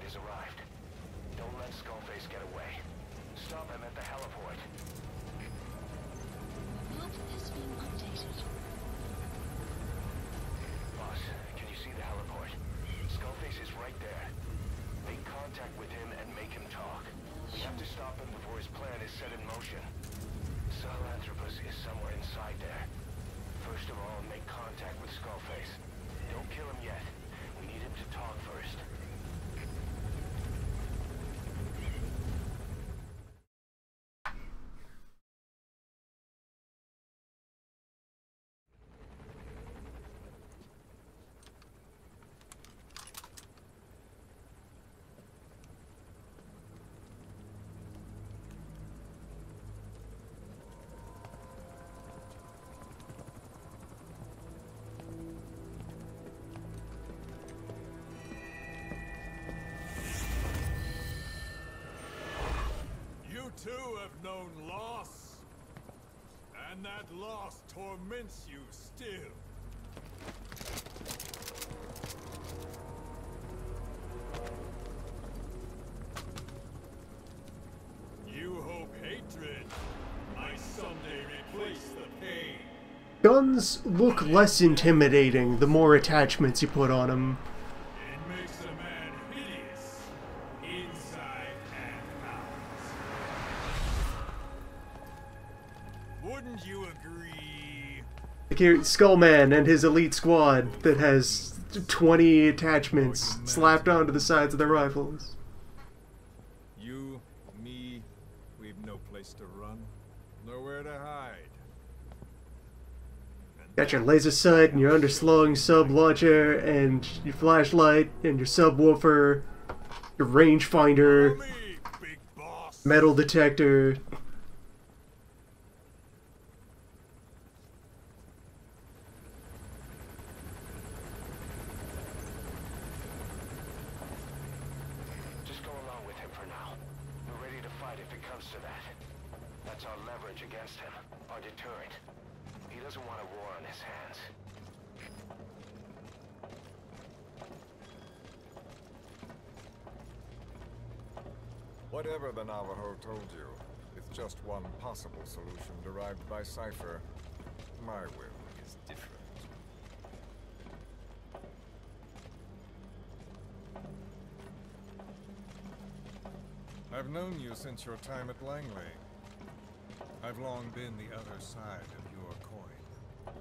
has arrived. Don't let Skullface get away. Stop him at the heliport. The map has been updated. Boss, can you see the heliport? Skullface is right there. Make contact with him and make him talk. We have to stop him before his plan is set in motion. Sahelanthropus is somewhere inside there. First of all, make contact with Skullface. Don't kill him yet. We need him to talk first. You too have known loss, and that loss torments you still. You hope hatred might someday replace the pain. Guns look less intimidating the more attachments you put on them. It makes a man hideous, inside and out. Wouldn't you agree? Like here, Skullman and his elite squad that has 20 attachments slapped onto the sides of their rifles. You, me, we've no place to run, nowhere to hide. And Got your laser sight and your underslung sub launcher and your flashlight and your subwoofer, your rangefinder, follow me, big boss. metal detector. Just go along with him for now. We're ready to fight if it comes to that. That's our leverage against him, our deterrent. He doesn't want a war on his hands. Whatever the Navajo told you, it's just one possible solution derived by Cypher. My will is different. I've known you since your time at Langley. I've long been the other side of your coin.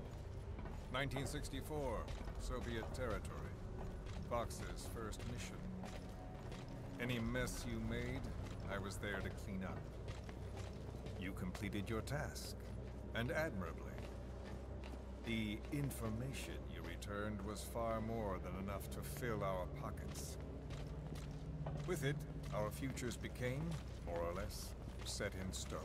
1964, Soviet territory. Fox's first mission. Any mess you made, I was there to clean up. You completed your task, and admirably. The information you returned was far more than enough to fill our pockets. With it, our futures became, more or less, set in stone.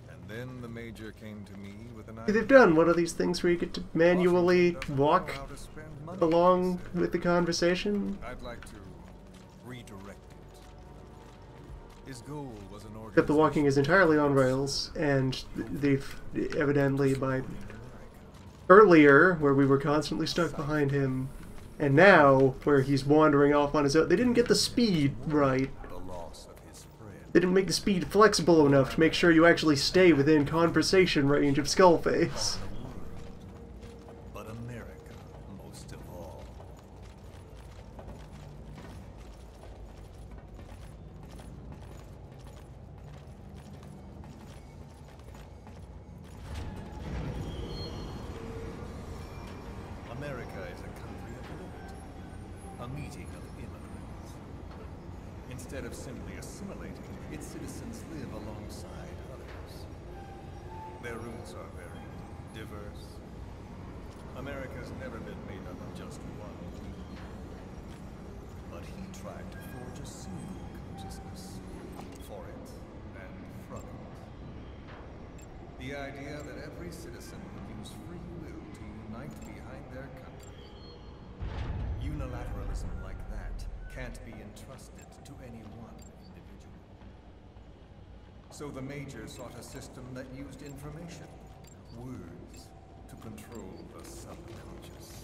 And then the Major came to me with an idea. They've done one of these things where you get to manually walk How to spend money, along he said. with the conversation. I'd like to redirect it. His goal was an organization. Except the walking is entirely on rails, and they've evidently by earlier, where we were constantly stuck behind him, and now, where he's wandering off on his own, they didn't get the speed right. The loss of his friend. They didn't make the speed flexible enough to make sure you actually stay within conversation range of Skullface. But America, most of all. America is a country of liberty, a meeting of immigrants. Instead of simply assimilating, its citizens live alongside others. Their roots are very diverse. America's never been made up of just one people. But he tried to forge a single consciousness for it and from it. The idea that every citizen would use free will to unite behind their country. Unilateralism like that can't be entrusted to any one individual. So the Major sought a system that used information, words, to control the subconscious.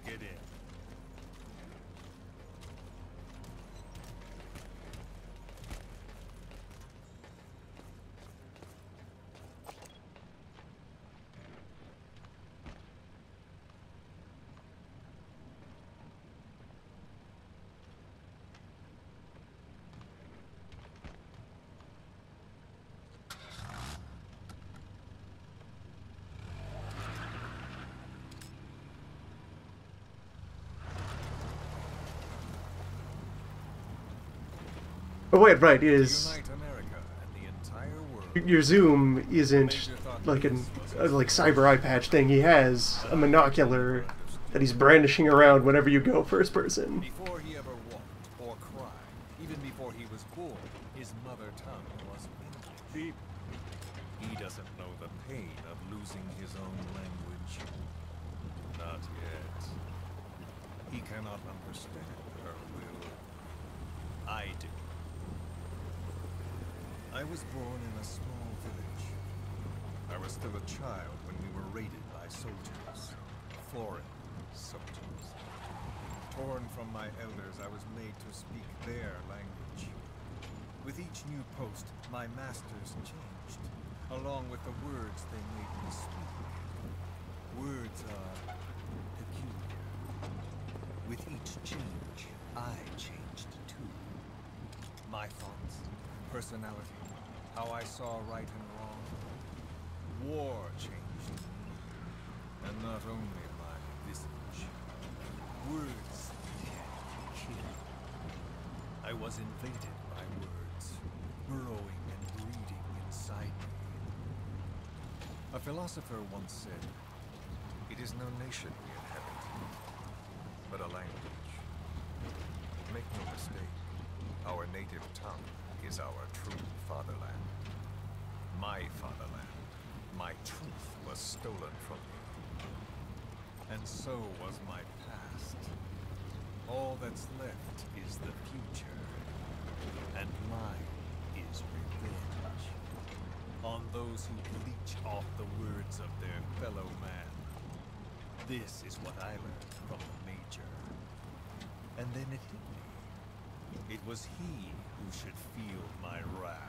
Get in. Oh wait, right, is Unite America and the entire world. your zoom isn't like an like cyber eye patch thing. He has a monocular that he's brandishing around whenever you go first person. Before he ever walked or cried, even before he was born, his mother tongue was English. He doesn't know the pain of losing his own language. Not yet. He cannot understand her will. I do. I was born in a small village. I was still a child when we were raided by soldiers. Foreign soldiers. Torn from my elders, I was made to speak their language. With each new post, my masters changed, along with the words they made me speak. Words are peculiar. With each change, I changed too. My thoughts, personality, how I saw right and wrong. War changed me, and not only my visage. Words can kill. I was invaded by words, burrowing and breeding inside me. A philosopher once said, "It is no nation we inhabit, but a language." Make no mistake, our native tongue is our true fatherland. My fatherland. My truth was stolen from me. And so was my past. All that's left is the future. And mine is revenge. On those who leech off the words of their fellow man. This is what I learned from the Major. And then it hit me. It was he who should feel my wrath.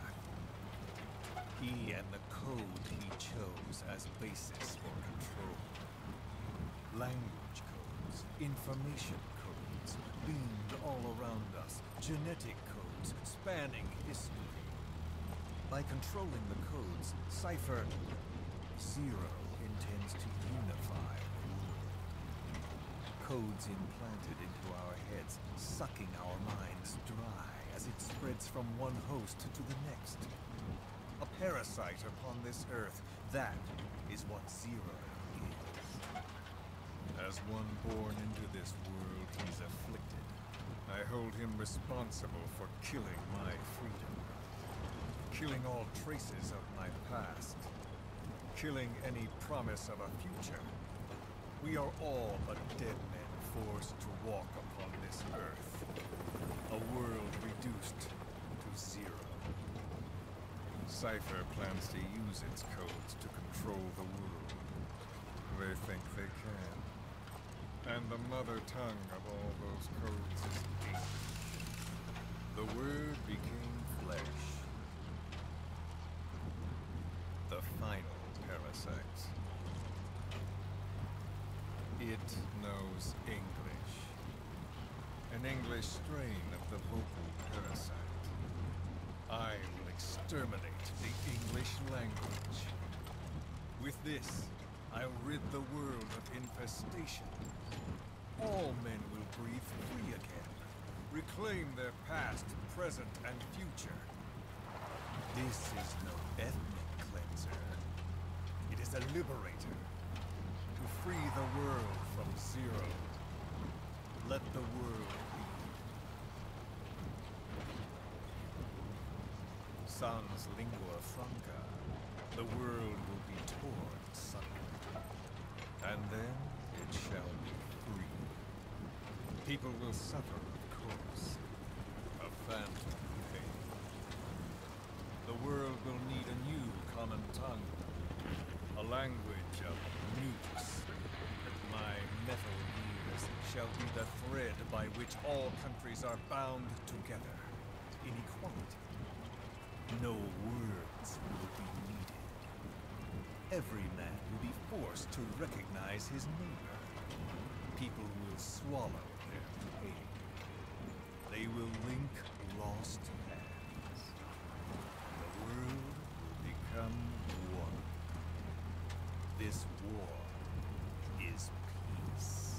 He and the code he chose as basis for control. Language codes, information codes, beamed all around us. Genetic codes spanning history. By controlling the codes, Cypher Zero intends to unify the world. Codes implanted into our heads, sucking our minds dry as it spreads from one host to the next. A parasite upon this earth, that is what Zero is. As one born into this world, he's afflicted. I hold him responsible for killing my freedom. Killing all traces of my past. Killing any promise of a future. We are all but dead men forced to walk upon this earth. A world reduced to zero. Cypher plans to use its codes to control the world. They think they can. And the mother tongue of all those codes is English. The word became flesh. The final parasite. It knows English. An English strain of the vocal parasite. I will exterminate the English language. With this, I'll rid the world of infestation. All men will breathe free again, reclaim their past, present, and future. This is no ethnic cleanser. It is a liberator. To free the world from Zero. Let the world sans lingua franca, the world will be torn asunder. And then it shall be free. People will suffer, of course. A phantom pain. The world will need a new common tongue. A language of nukes. My metal gears shall be the thread by which all countries are bound together. In equality. No words will be needed. Every man will be forced to recognize his neighbor. People will swallow their pain. They will link lost hands. The world will become one. This war is peace.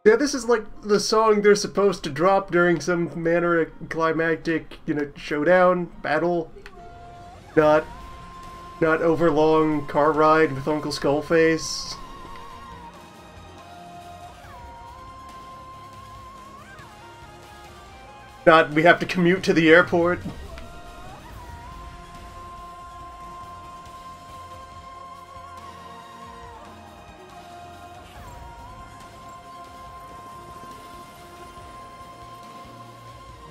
Yeah, this is like the song they're supposed to drop during some manner of climactic, showdown, battle. Not overlong car ride with Uncle Skullface. Not we have to commute to the airport.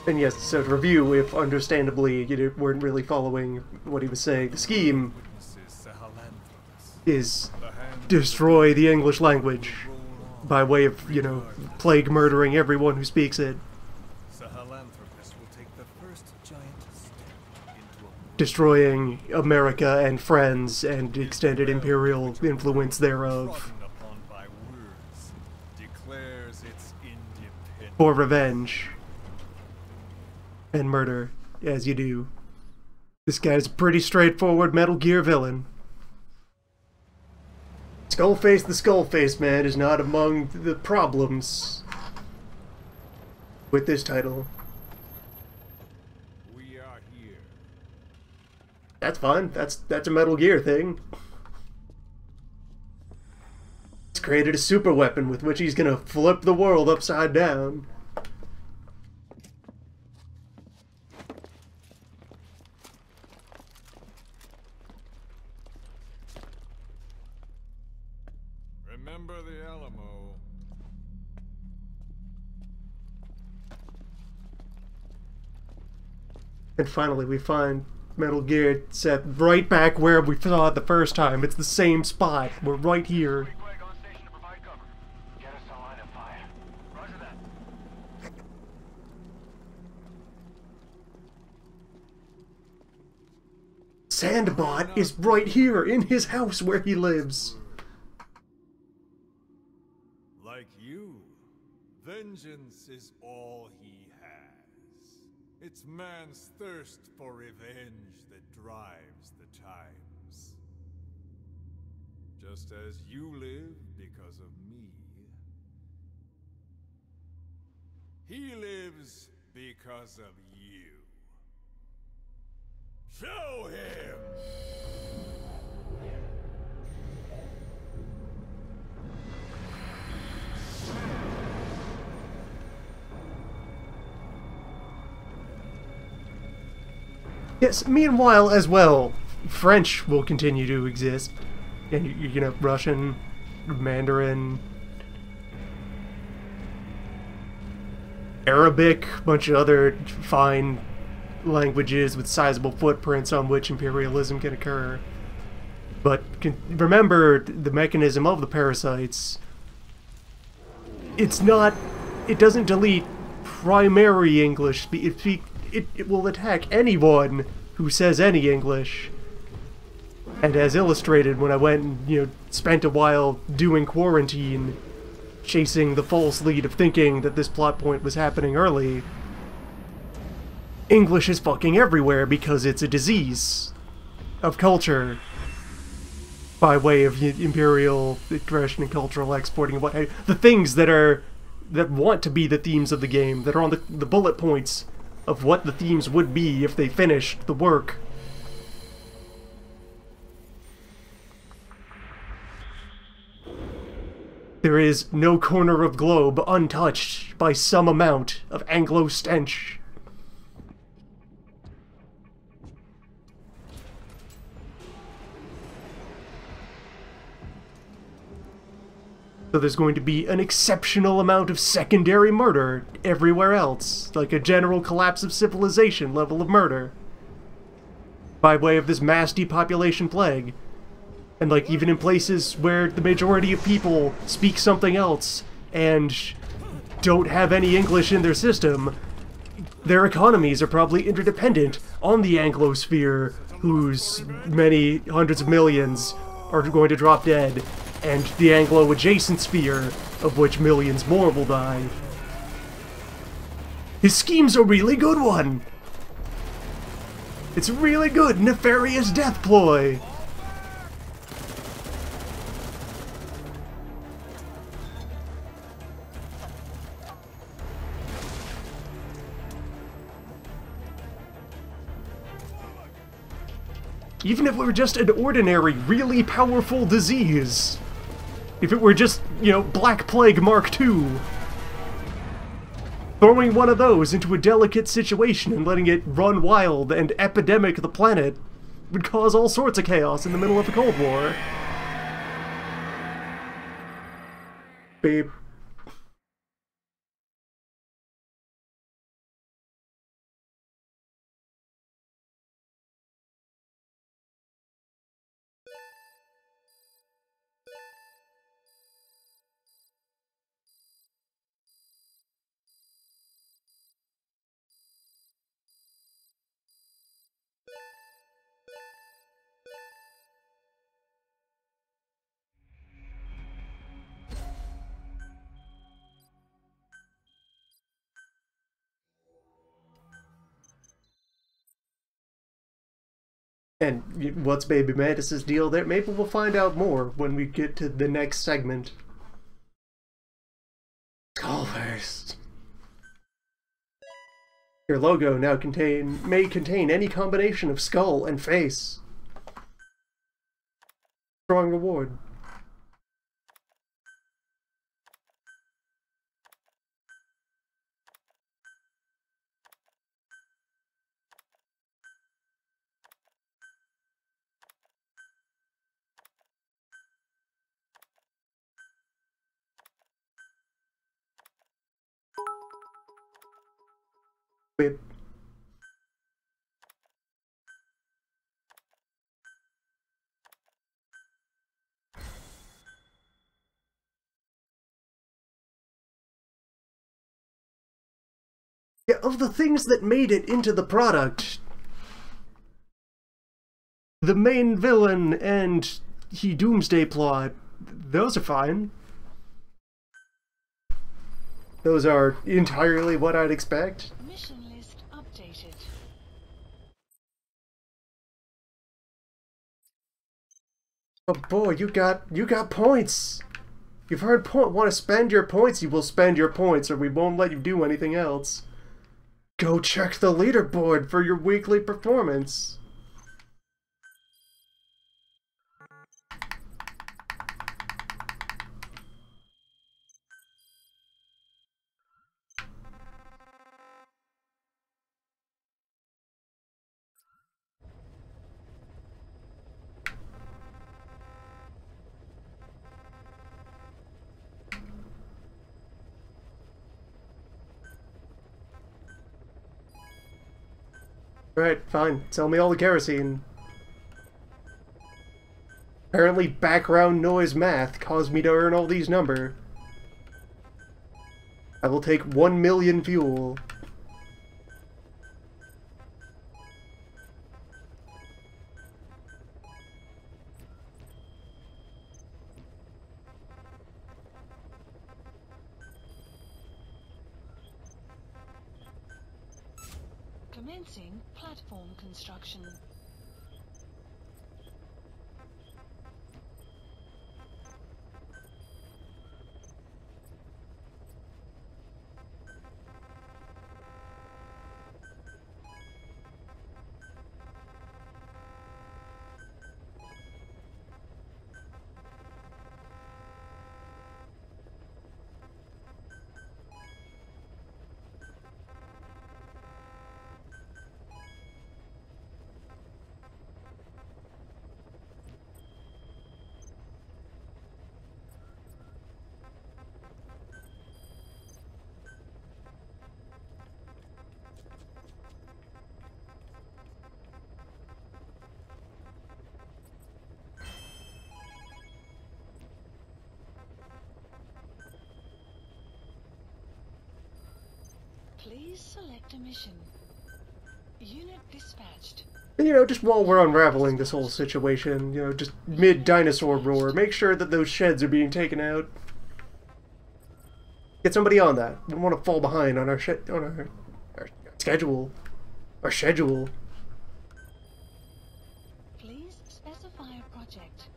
And yes, so to review, if understandably you weren't really following what he was saying, the scheme is destroy the English language by way of, plague murdering everyone who speaks it. Destroying America and friends and extended imperial influence thereof. For revenge. And murder, as you do. This guy's a pretty straightforward Metal Gear villain. Skullface the Skullface Man is not among the problems with this title. We are here. That's fine. That's a Metal Gear thing. He's created a super weapon with which he's gonna flip the world upside down. Remember the Alamo. And finally we find Metal Gear set right back where we saw it the first time. It's the same spot. We're right here. Sandbot is right here in his house where he lives. Like you, vengeance is all he has. It's man's thirst for revenge that drives the times. Just as you live because of me, he lives because of you. Show him! Yes, meanwhile, as well, French will continue to exist. And you know, Russian, Mandarin, Arabic, a bunch of other fine languages with sizable footprints on which imperialism can occur. But remember the mechanism of the parasites. It doesn't delete primary English. It will attack anyone who says any English. And as illustrated when I went and, you know, spent a while doing quarantine, chasing the false lead of thinking that this plot point was happening early, English is fucking everywhere because it's a disease of culture by way of imperial aggression and cultural exporting and what the things that want to be the themes of the game, that are on the bullet points of what the themes would be if they finished the work. There is no corner of globe untouched by some amount of Anglo stench. So there's going to be an exceptional amount of secondary murder everywhere else, like a general collapse of civilization level of murder, by way of this mass depopulation plague. And like even in places where the majority of people speak something else and don't have any English in their system, their economies are probably interdependent on the Anglosphere, whose many hundreds of millions are going to drop dead, and the Anglo-adjacent sphere, of which millions more will die. His scheme's a really good one! It's a really good, nefarious death ploy! Even if it were just an ordinary, really powerful disease. If it were just, you know, Black Plague Mark II. Throwing one of those into a delicate situation and letting it run wild and epidemic the planet would cause all sorts of chaos in the middle of a Cold War. Babe. And what's Baby Mantis's deal there? Maybe we'll find out more when we get to the next segment. Skullburst. Your logo now may contain any combination of skull and face. Strong reward. Whip. Yeah, of the things that made it into the product, the main villain and the Doomsday plot, those are fine. Those are entirely what I'd expect. Mission list updated. Oh boy, you got points. You've heard want to spend your points, you will spend your points, or we won't let you do anything else. Go check the leaderboard for your weekly performance. Alright, fine. Sell me all the kerosene. Apparently background noise math caused me to earn all these number. I will take 1 million fuel. Commencing platform construction. Please select a mission. Unit dispatched. And, you know, just while we're unraveling this whole situation, you know, just mid-dinosaur roar, make sure that those sheds are being taken out. Get somebody on that. We don't want to fall behind on our schedule. Our schedule. Please specify a project.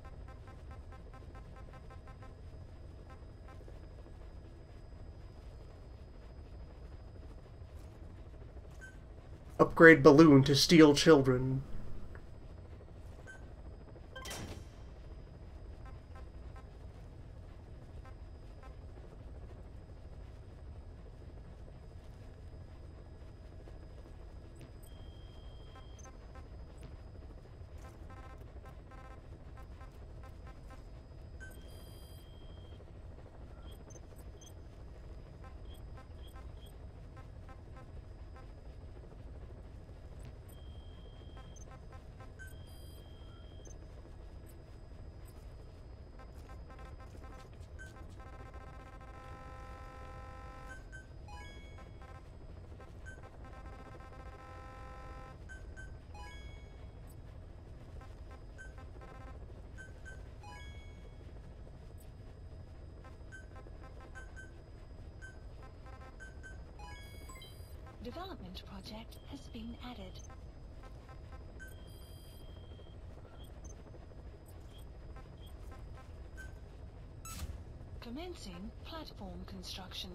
Upgrade balloon to steal children. Development project has been added. Commencing platform construction.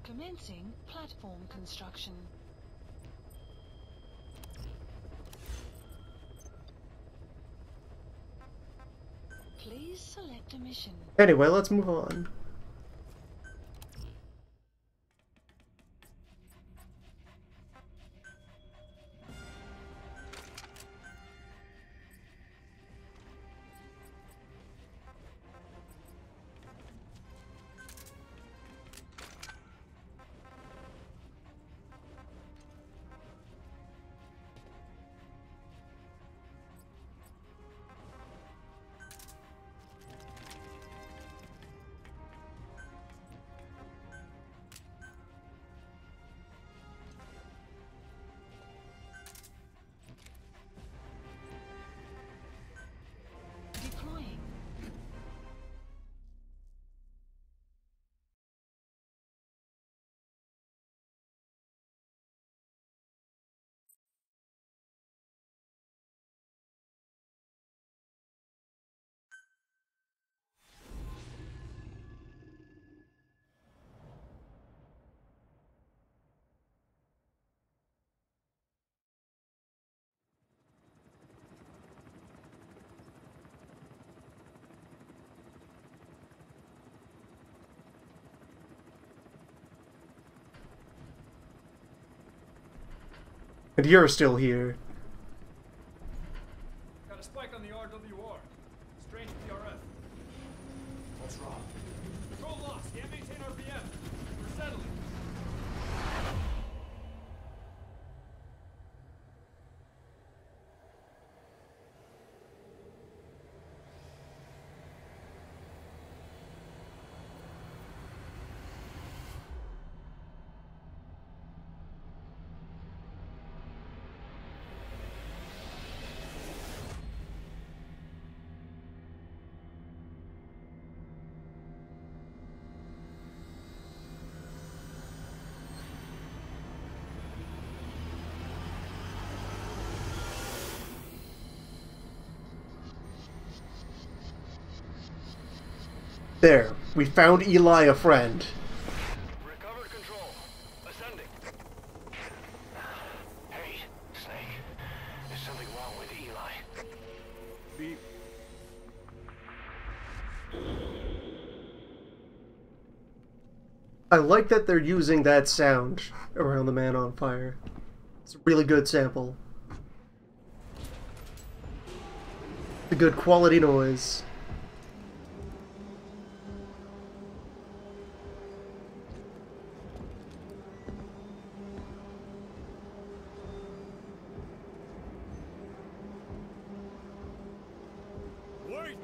Commencing platform construction. Please select a mission. Anyway, let's move on. Deploying. And you're still here. Got a spike on the RWR. Strange PRF. What's wrong? Control lost. Can't maintain RPM. We're settling. There, we found Eli a friend. Recovered control. Ascending. Hey, Snake. There's something wrong with Eli. Beep. I like that they're using that sound around the man on fire. It's a really good sample. A good quality noise. Wait!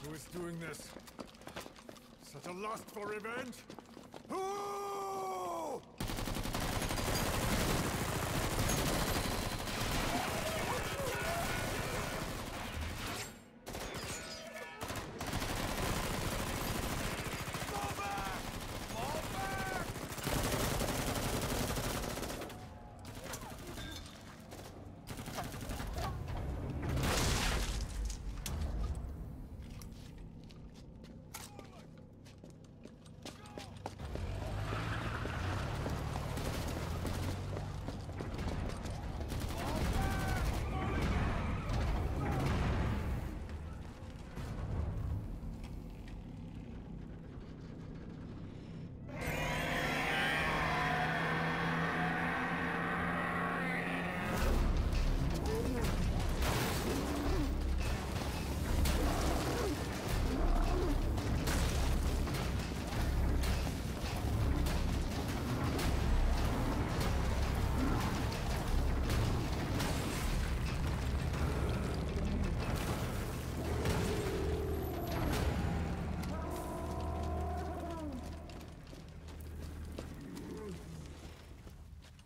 Who is doing this? Such a lust for revenge? Who?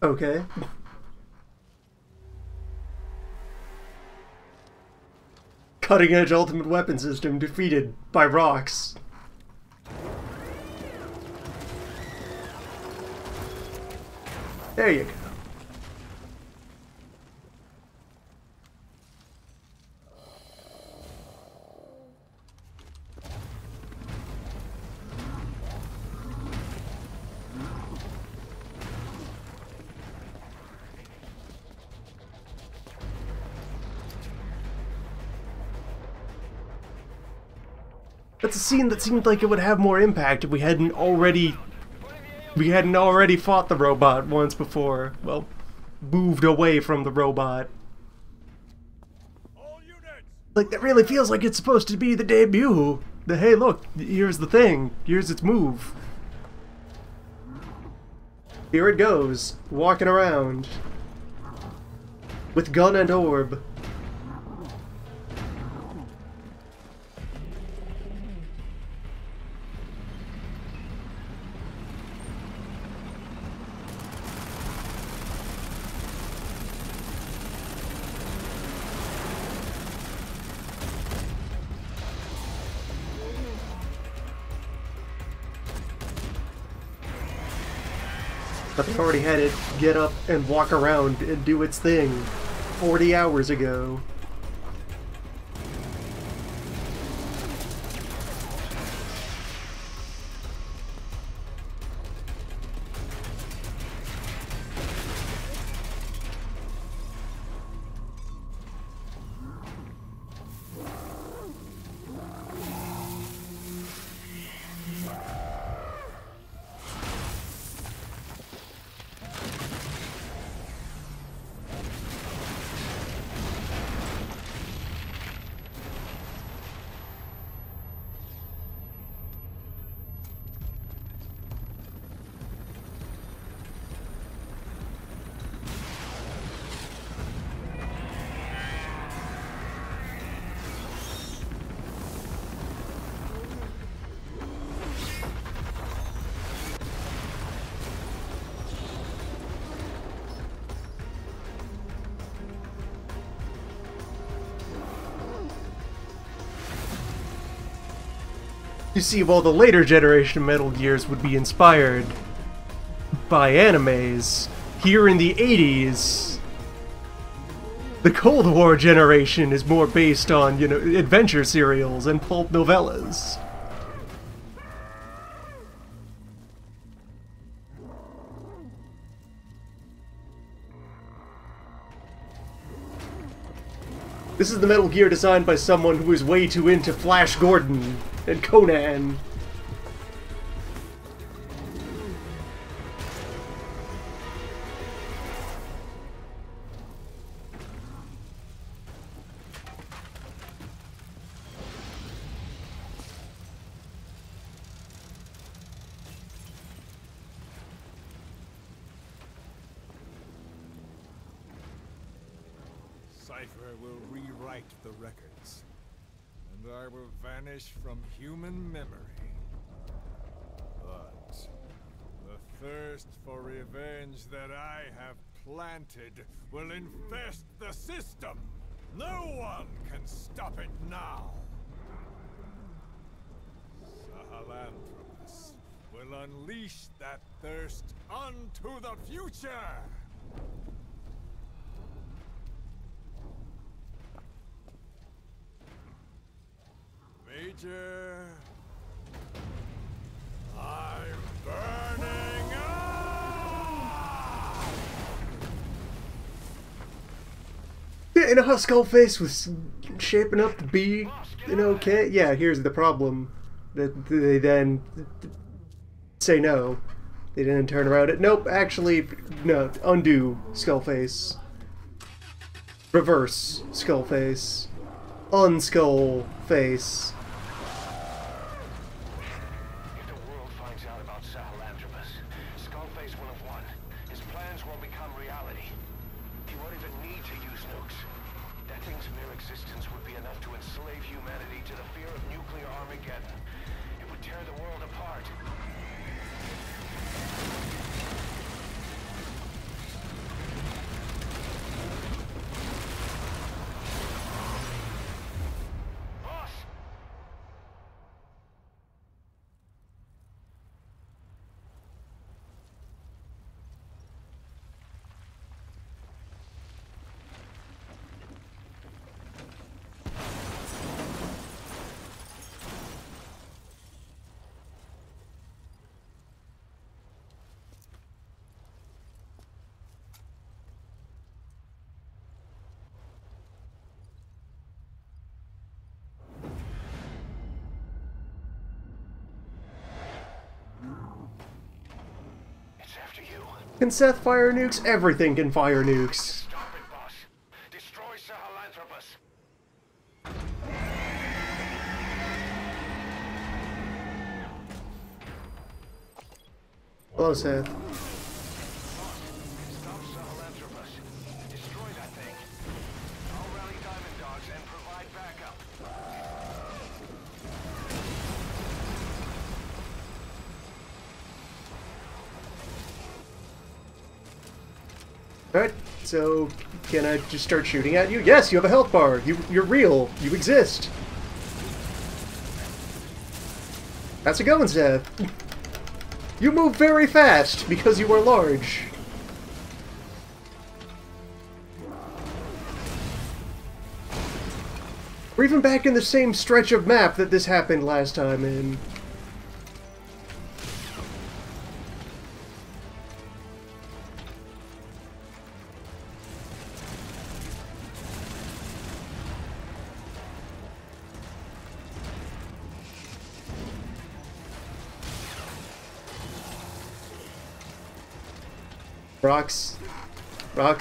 Okay. Cutting edge ultimate weapon system defeated by rocks. There you go. That's a scene that seemed like it would have more impact if we hadn't already fought the robot once before. Well, moved away from the robot. All units! Like, that really feels like it's supposed to be the debut. The, hey, look, here's the thing. Here's its move. Here it goes, walking around. With gun and orb. But they already had it get up and walk around and do its thing 40 hours ago. You see, while the later generation of Metal Gears would be inspired by animes, here in the 80s, the Cold War generation is more based on, you know, adventure serials and pulp novellas. This is the Metal Gear designed by someone who is way too into Flash Gordon and Conan. Cypher will rewrite the records, and I will vanish from human memory. But the thirst for revenge that I have planted will infest the system. No one can stop it now. Sahelanthropus will unleash that thirst unto the future. Major, I'm burning up! Yeah, you know how Skullface was shaping up to be, you know, okay? Yeah, here's the problem. That they then say no. They didn't turn around it. Nope, actually, no. Undo Skullface. Reverse Skullface. Unskull face. If the world finds out about Sahelanthropus, Skullface will have won. His plans will become reality. He won't even need to use nukes. That thing's mere existence would be enough to enslave humanity to the fear of nuclear Armageddon. It would tear the world apart. Boss! It's after you. Can Seth fire nukes? Everything can fire nukes. Stop it, boss. Destroy Sahelanthropus. Hello, Seth. Stop Sahelanthropus. Destroy that thing. I'll rally Diamond Dogs and provide backup. Alright, so can I just start shooting at you? Yes, you have a health bar. You're real. You exist. How's it going, Seth? You move very fast because you are large. We're even back in the same stretch of map that this happened last time in. Rox,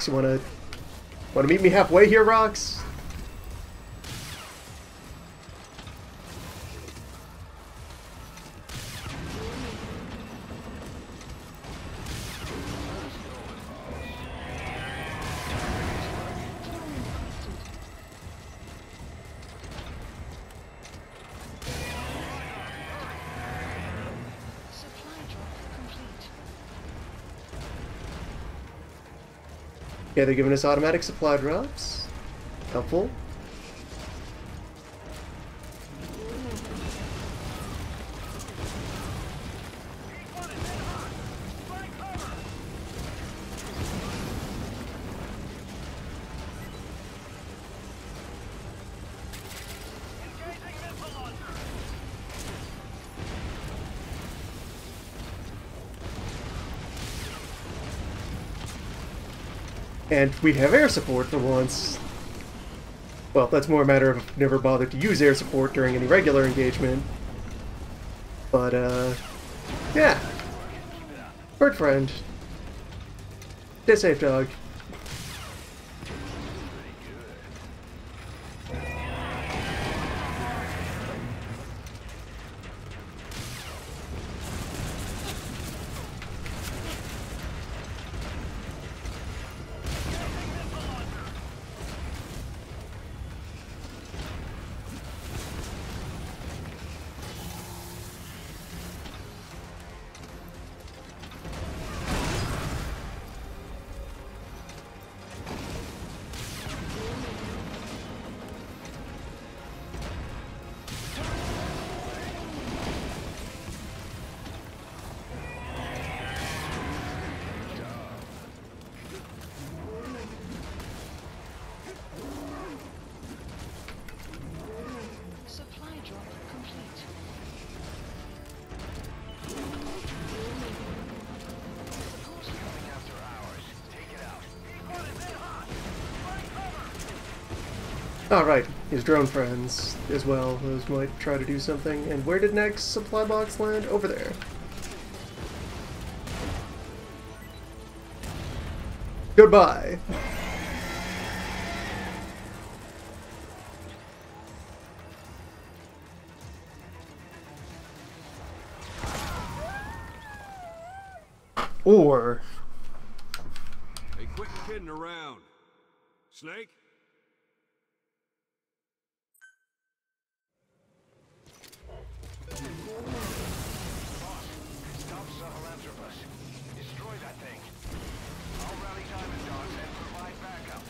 you wanna meet me halfway here, Rox? Supply drop complete. Yeah, they're giving us automatic supply drops. Helpful. And we have air support for once. Well, that's more a matter of I've never bothered to use air support during any regular engagement. But, yeah. Bird friend. Stay safe, dog. Supply drop complete. Alright, his drone friends as well. Those might try to do something. And where did next supply box land? Over there. Goodbye. Or Hey, quit kidding around. Snake? Stop Sahelanthropus. Destroy that thing. I'll rally Diamond Dogs and provide backup.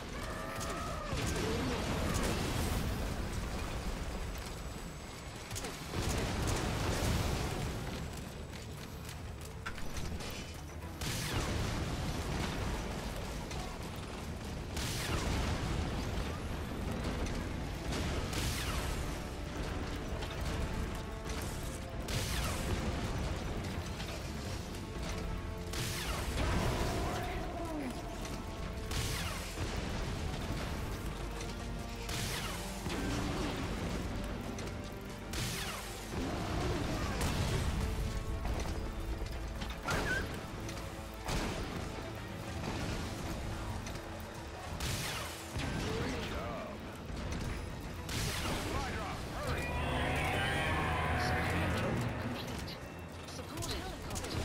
Support helicopter.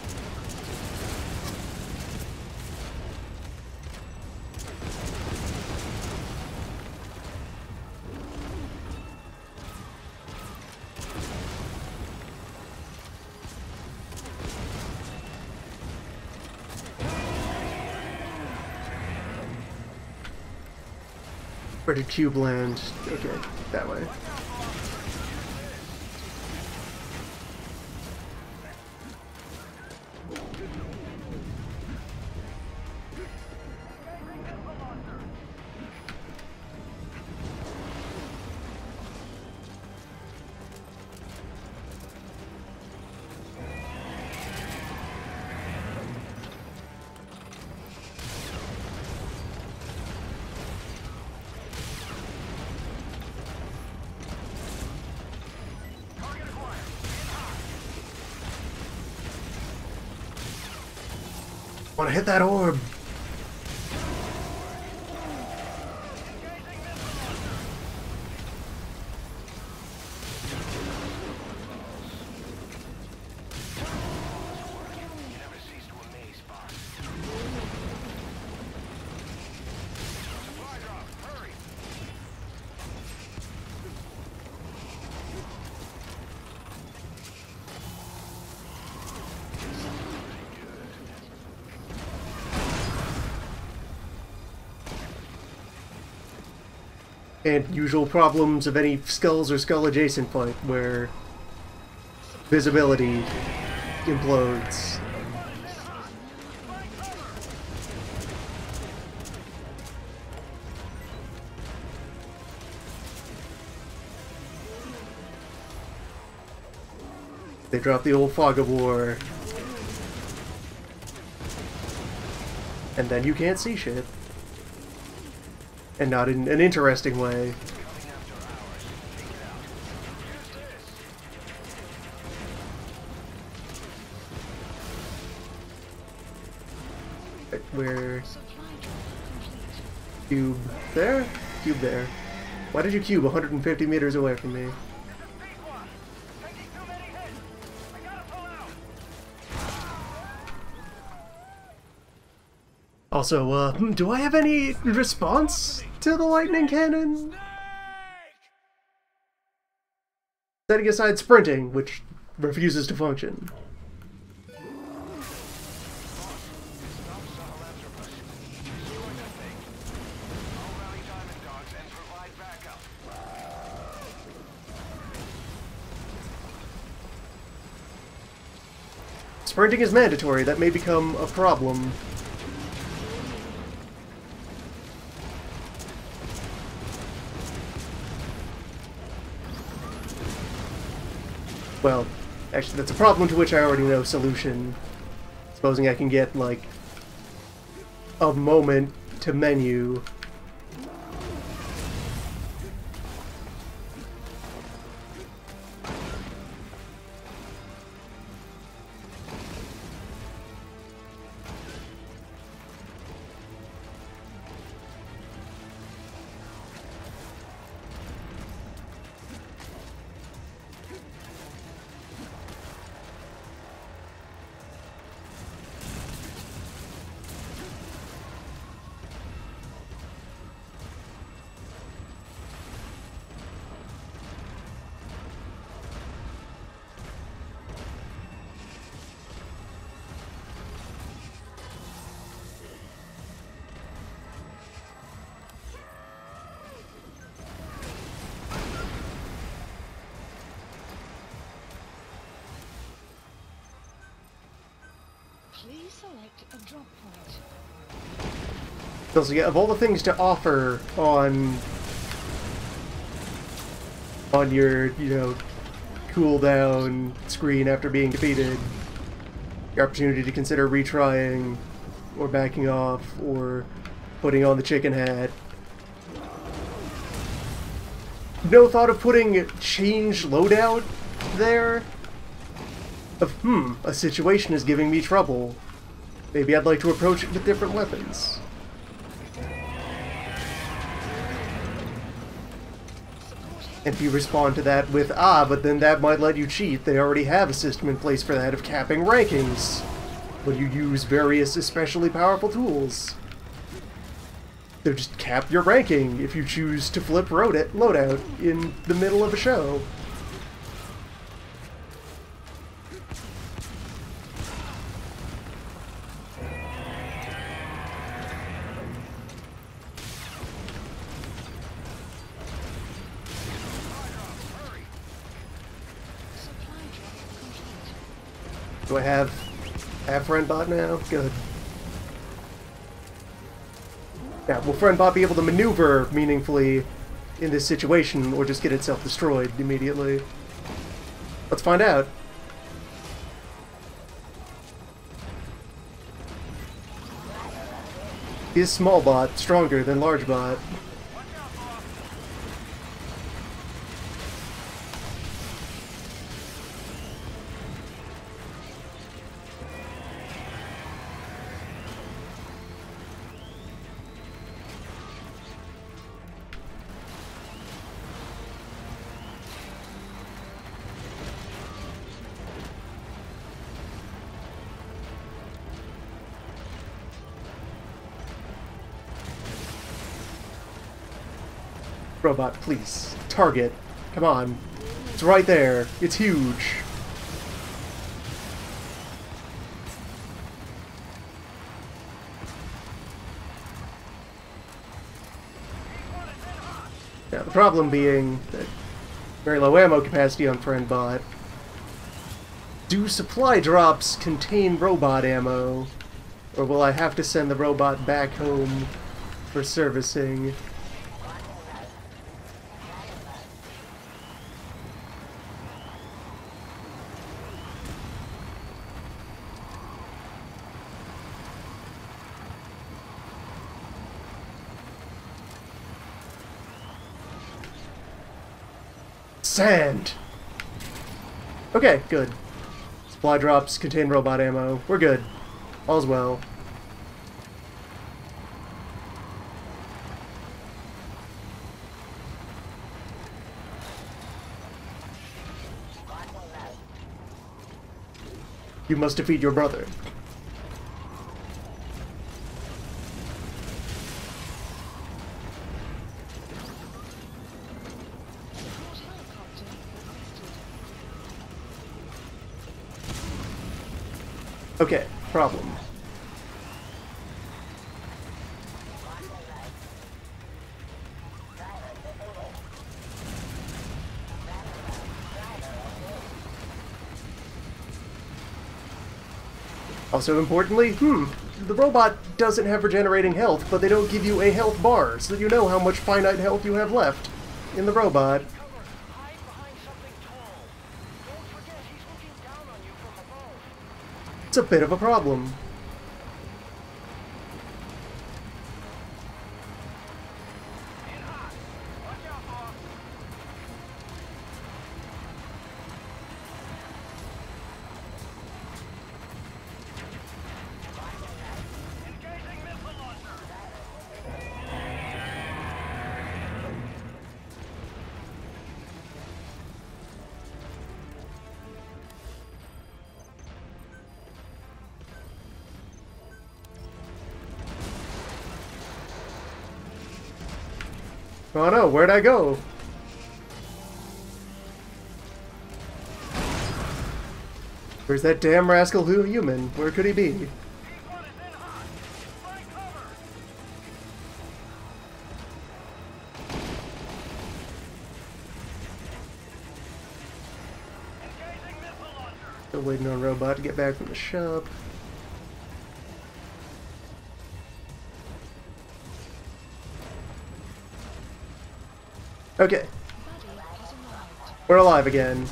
where did Cube land? Okay, that way. Want to hit that orb? You never cease to amaze, boss. Supply drop, hurry! And usual problems of any skulls or skull adjacent fight where visibility implodes. They drop the old fog of war. And then you can't see shit. And not in an interesting way. Where... Supply drop complete. Cube there? Cube there. Why did you cube 150 meters away from me? Also, do I have any response to the lightning cannon? Setting aside sprinting, which refuses to function. Sprinting is mandatory. That may become a problem. Well, actually, that's a problem to which I already know a solution. Supposing I can get, like, a moment to menu. Please select a drop point. So yeah, of all the things to offer on your, you know, cooldown screen after being defeated, the opportunity to consider retrying, or backing off, or putting on the chicken hat. No thought of putting change loadout there? Of, a situation is giving me trouble. Maybe I'd like to approach it with different weapons. And if you respond to that with, but then that might let you cheat, they already have a system in place for that of capping rankings, when you use various especially powerful tools. So just cap your ranking if you choose to flip loadout in the middle of a show. Supply drop complete. Do I have Friendbot now? Good. Yeah, will Friendbot be able to maneuver meaningfully in this situation, or just get itself destroyed immediately? Let's find out. Is small bot stronger than large bot? Robot, please. Target. Come on. It's right there. It's huge. Now, the problem being that very low ammo capacity on Friendbot. Do supply drops contain robot ammo? Or will I have to send the robot back home for servicing? Sand! Okay, good. Supply drops contain robot ammo. We're good. All's well. You must defeat your brother. Support helicopter requested. Okay, problem. Also importantly, the robot doesn't have regenerating health, but they don't give you a health bar, so that you know how much finite health you have left in the robot. Hide behind something tall. Don't forget, he's looking down on you from above. It's a bit of a problem. In hot. Watch out, boss. Engaging missile launcher. Oh no, where'd I go? Where's that damn rascal human? Where could he be? P1 is in hot. Find cover. Engaging missile launcher. Still waiting on Robot to get back from the shop. Okay, Buddy has arrived. we're alive again.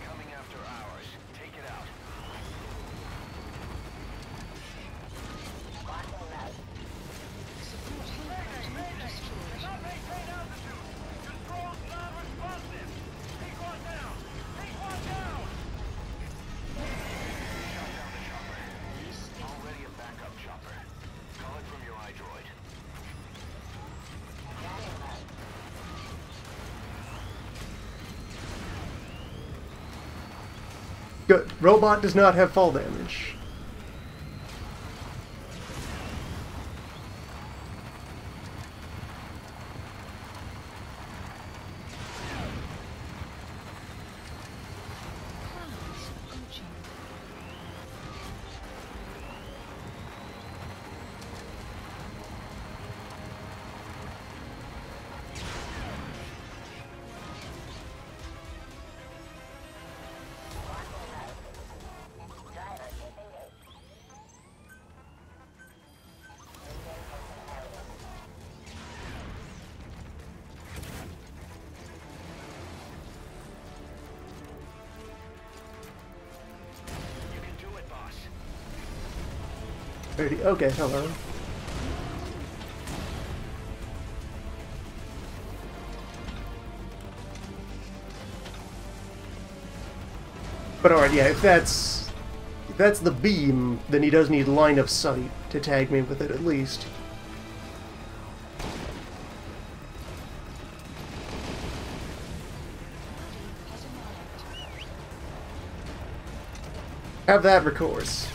Coming after ours. Take it out. Support helicopter destroyed. Not maintain altitude. Control's non-responsive. P1 down. P1 down. Shut down the chopper. This is Already a backup chopper. Call it from your iDroid. Good. Robot does not have fall damage. clouds approaching. You can do it, boss. Okay, hello. But alright, yeah, if that's the beam, then he does need line of sight to tag me with it at least. Has arrived. Have that recourse.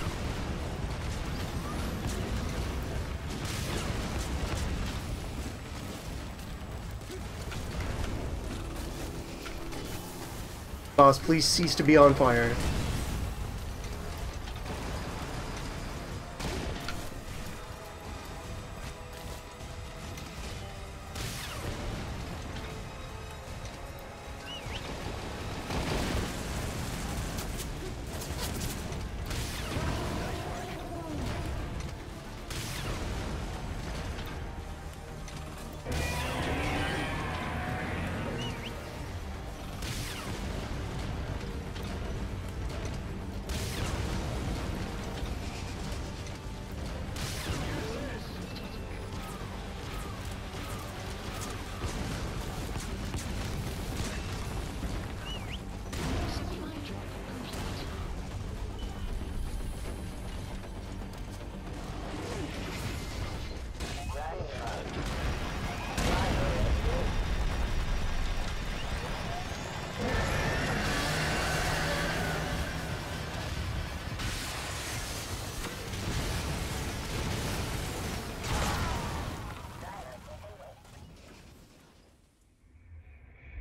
Boss, please cease to be on fire. Supply drop complete.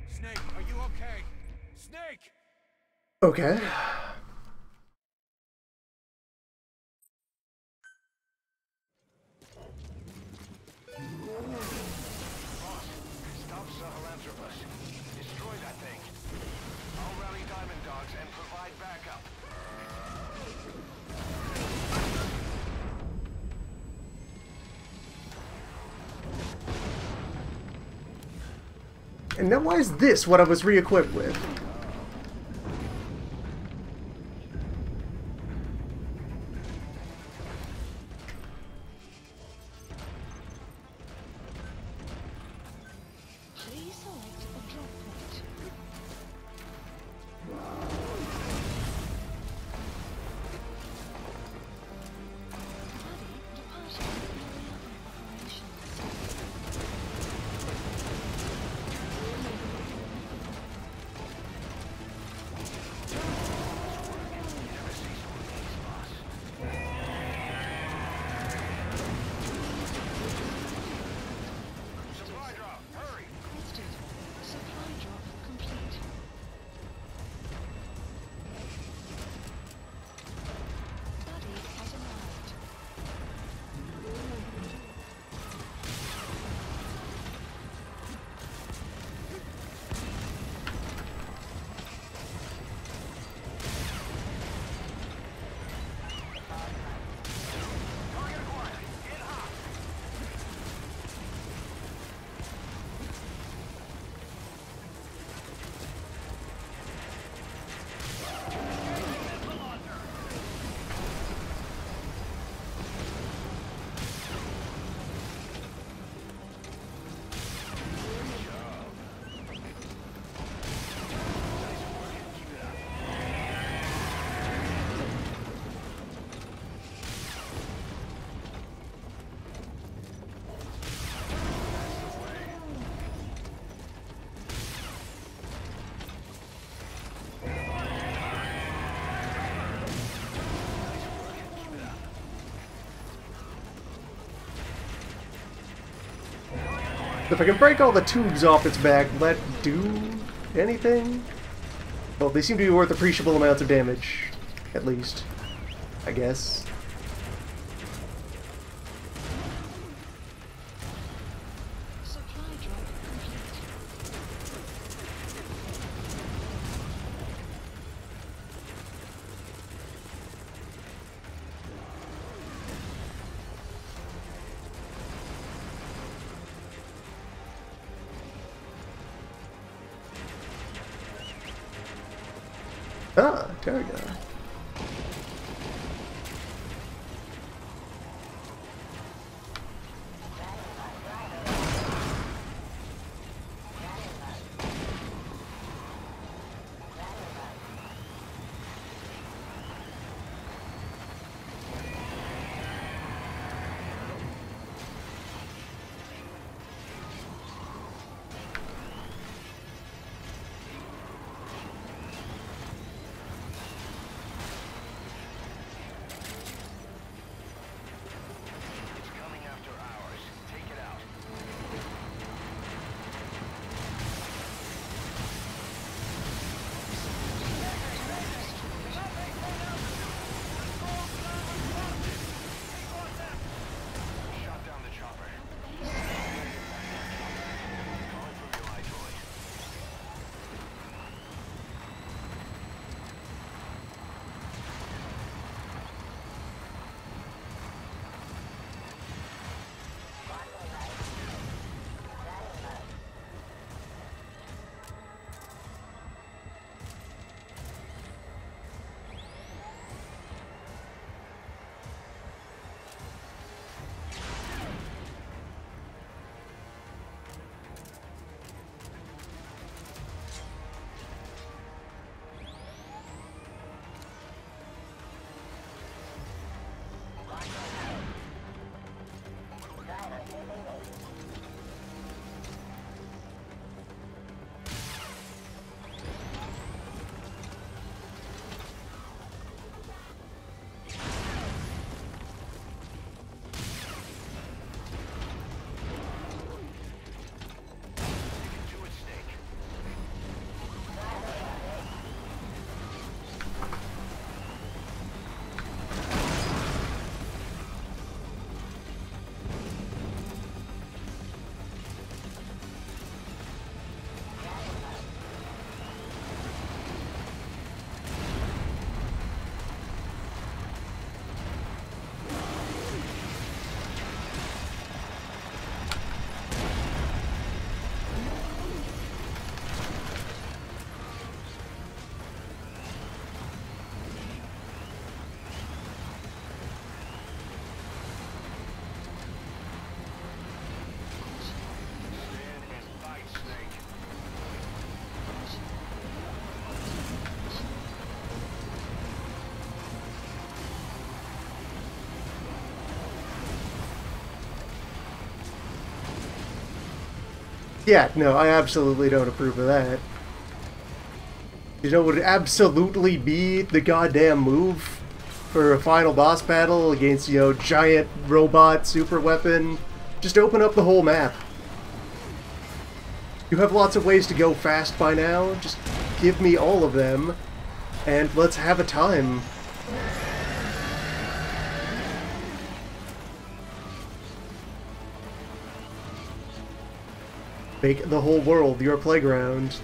Snake, are you okay? Snake! Okay. Stop Sahelanthropus. Destroy that thing. I'll rally Diamond Dogs and provide backup. And now why is this what I was re-equipped with? Please select a drop point. Buddy departing area of operations. Supply drop, hurry! Requested. Supply drop complete. Buddy has arrived. Target acquired. Get hot! If I can break all the tubes off its back, will that do anything? Well, they seem to be worth appreciable amounts of damage. At least. I guess. Supply drop complete. Ah, there we go. Yeah, no, I absolutely don't approve of that. You know what would absolutely be the goddamn move for a final boss battle against, you know, giant robot super weapon? Just open up the whole map. You have lots of ways to go fast by now. Just give me all of them, and let's have a time. Make the whole world your playground.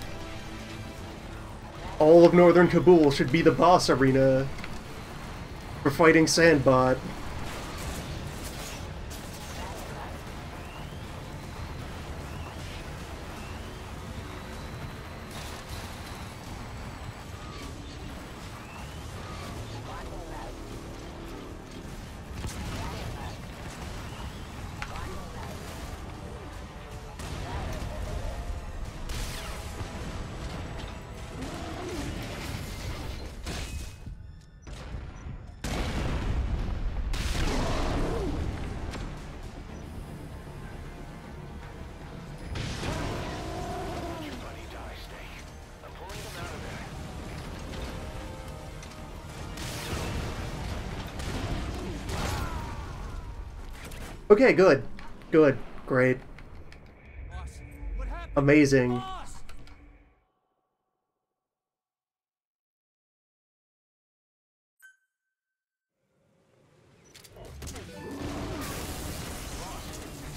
All of northern Kabul should be the boss arena for fighting Sandbot. Your buddy die, Snake. I'm pulling them out of there. Okay, good. Good. Great. Boss, what happened? Amazing. Boss!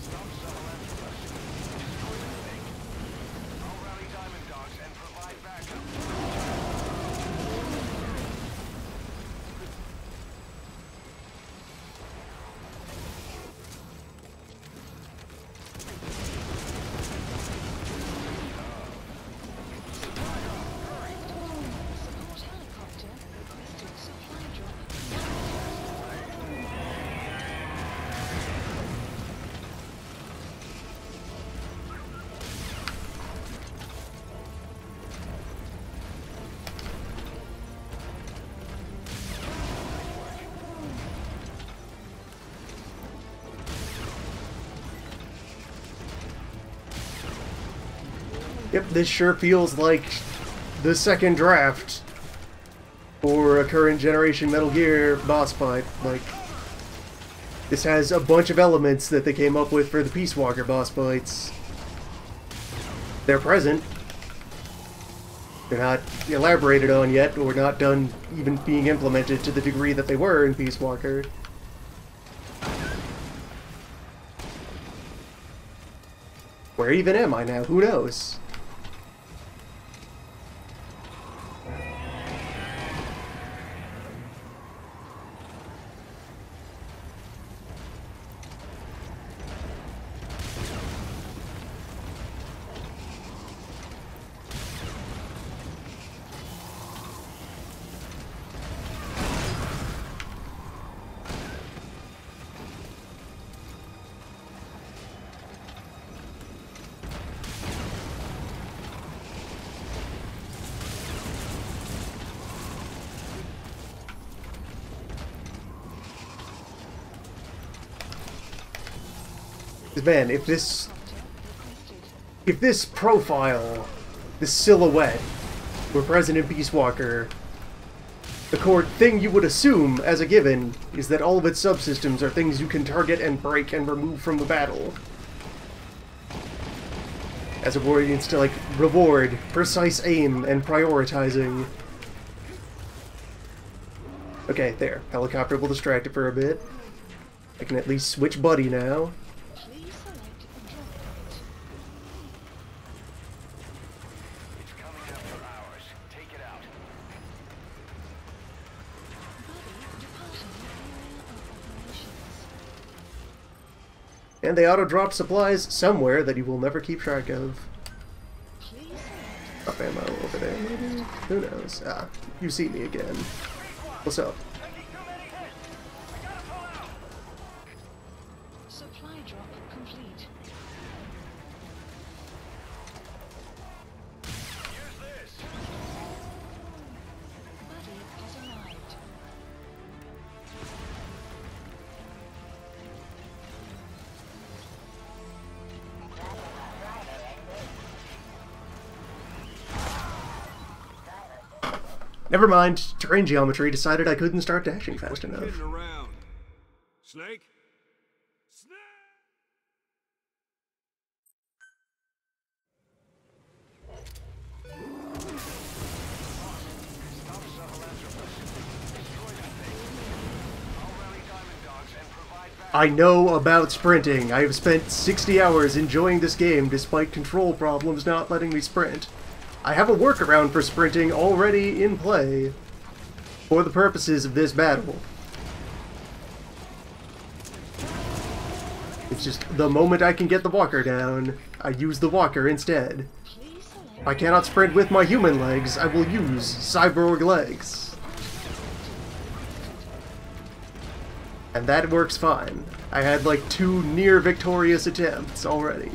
Stop Sahelanthropus. Destroy the Snake. I'll rally Diamond Dogs and provide backup. Support helicopter requested supply drop. Yep, this sure feels like the second draft for a current generation Metal Gear boss fight. Like, this has a bunch of elements that they came up with for the Peace Walker boss fights. They're present. They're not elaborated on yet, or not done even being implemented to the degree that they were in Peace Walker. Where even am I now? Who knows? Man, if this profile, this silhouette, were present in Peace Walker, the thing you would assume as a given is that all of its subsystems are things you can target and break and remove from the battle. As a avoidance to, like, reward, precise aim, and prioritizing. Okay, there. Helicopter will distract it for a bit. I can at least switch buddy now. Please select a drop point. It's coming after ours. Take it out. Buddy departing area of operations. And they auto-drop supplies somewhere that you will never keep track of. Please select Up ammo over there, maybe? Who knows? Ah, you see me again. What's up? supply drop complete. Use this. Buddy has arrived. Never mind, terrain geometry decided I couldn't start dashing fast enough. Kidding around. Snake? Snake! I know about sprinting. I have spent 60 hours enjoying this game despite control problems not letting me sprint. I have a workaround for sprinting already in play for the purposes of this battle. It's just the moment I can get the walker down, I use the walker instead. If I cannot sprint with my human legs, I will use cyborg legs. And that works fine. I had like 2 near victorious attempts already.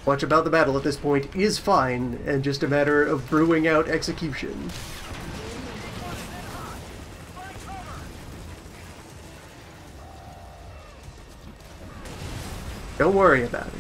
Much about the battle at this point is fine, and just a matter of brewing out execution. Don't worry about it.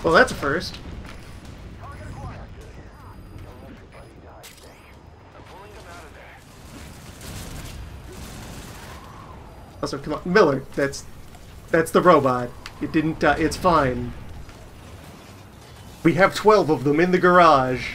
Well, that's a first. Also, come on, Miller. That's the robot. It didn't. It's fine. We have 12 of them in the garage.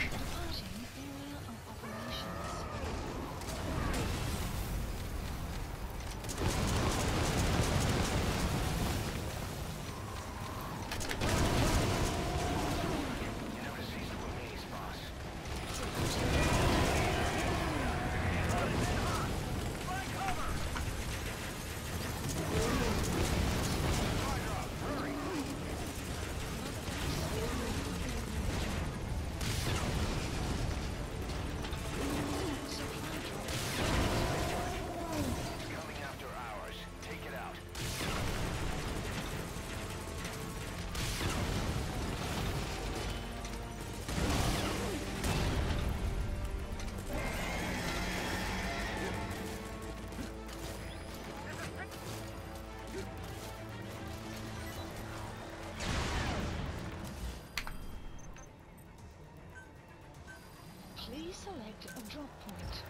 Please select a drop point.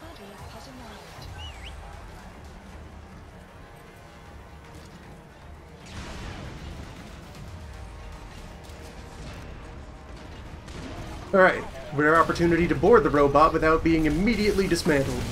Buddy has arrived. Alright, rare opportunity to board the robot without being immediately dismantled.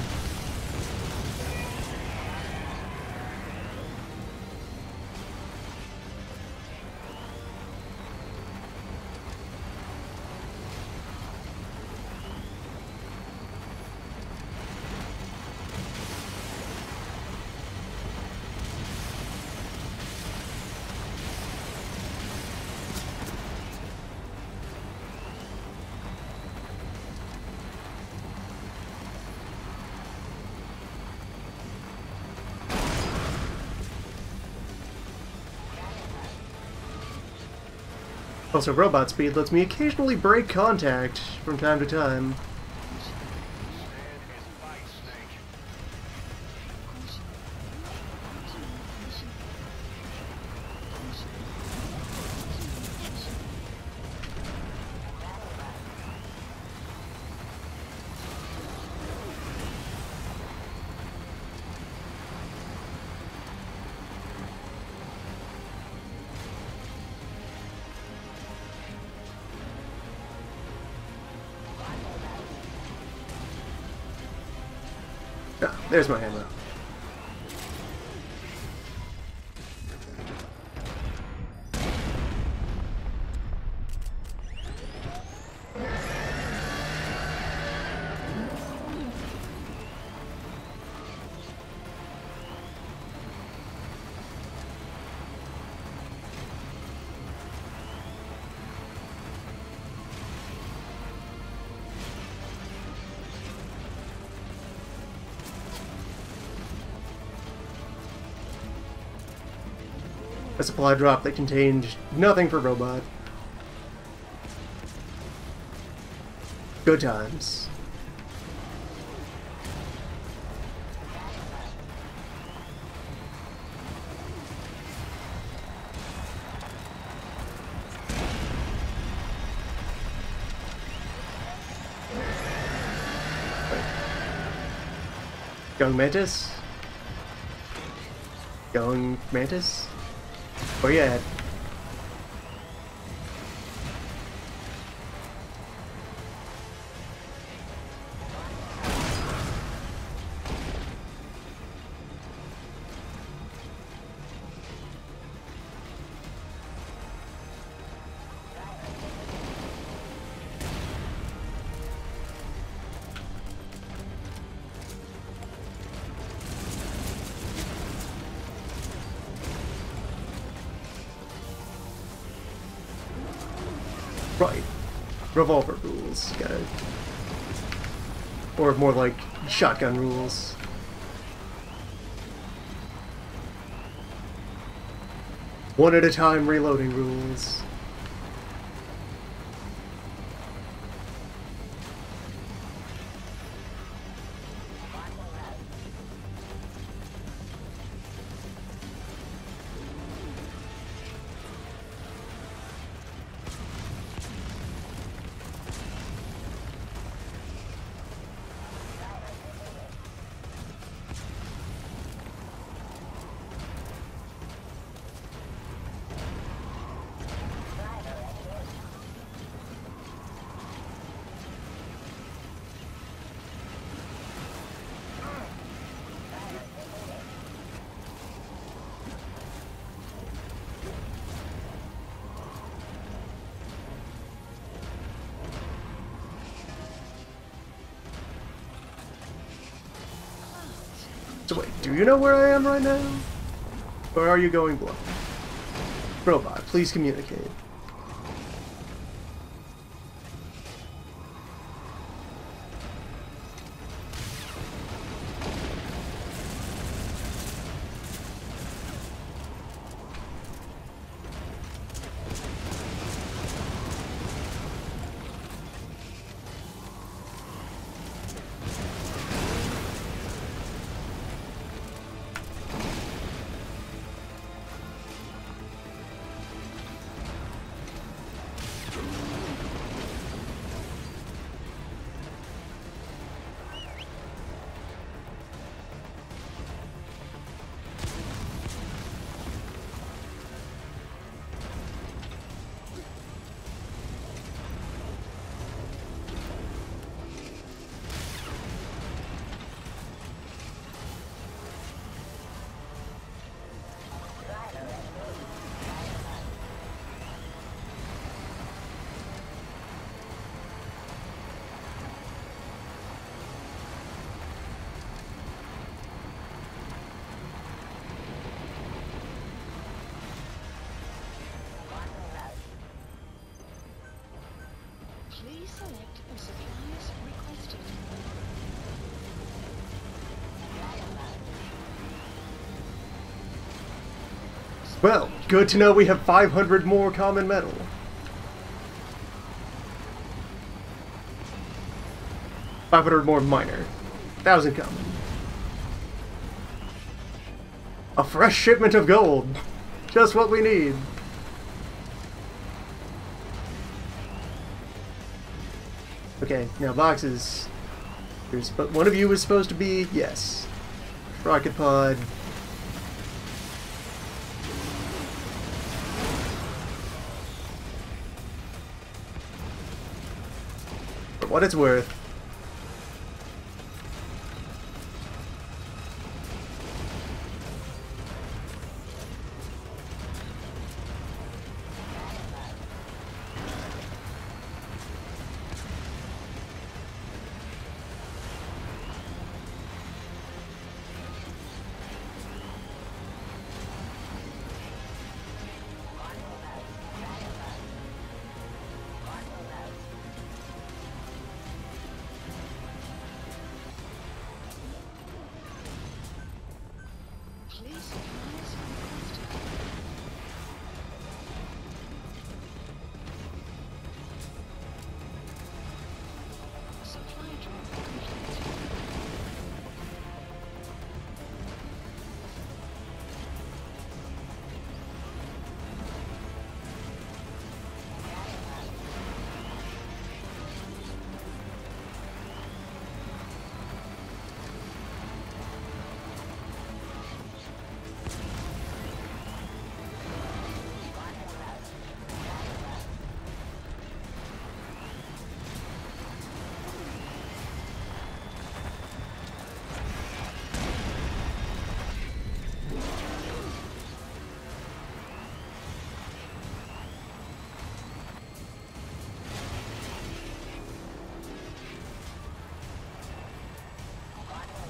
Also, robot speed lets me occasionally break contact from time to time. Ah, there's my hammer. A supply drop that contained nothing for robot. Good times. Young Mantis? Young Mantis? Where you at? Right. Revolver rules. Gotta... Or more like shotgun rules. One at a time reloading rules. So wait, do you know where I am right now? Or are you going blind? Robot, please communicate. Please select the supplies requested. Well, good to know we have 500 more common metal. 500 more minor. 1,000 common. A fresh shipment of gold. Just what we need. Okay, now boxes. But one of you is supposed to be, yes. Rocket pod. For what it's worth. Please supplies requested. Supply drop complete.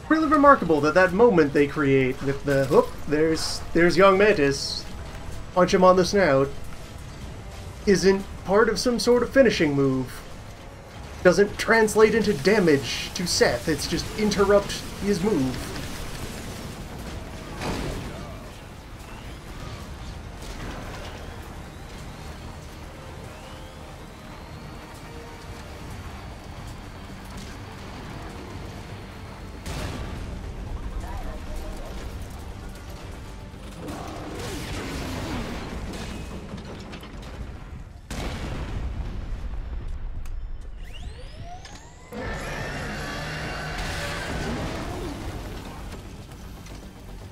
Really remarkable that moment they create with the whoop, there's young Mantis, punch him on the snout, isn't part of some sort of finishing move. Doesn't translate into damage to Seth, it's just interrupt his move.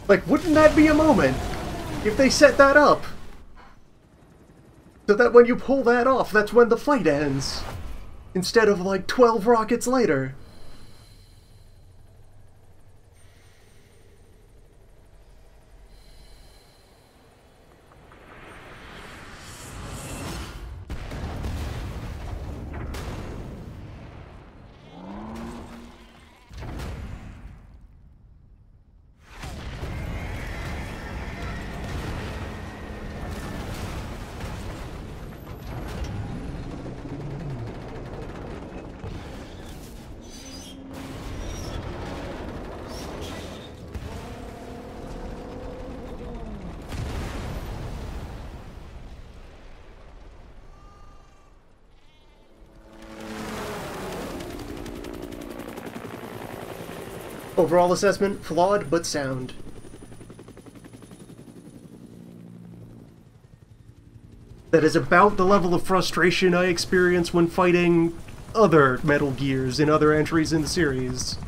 Like, wouldn't that be a moment if they set that up? So that when you pull that off, that's when the fight ends. Instead of like 12 rockets later. Overall assessment, flawed but sound. That is about the level of frustration I experience when fighting other Metal Gears in other entries in the series.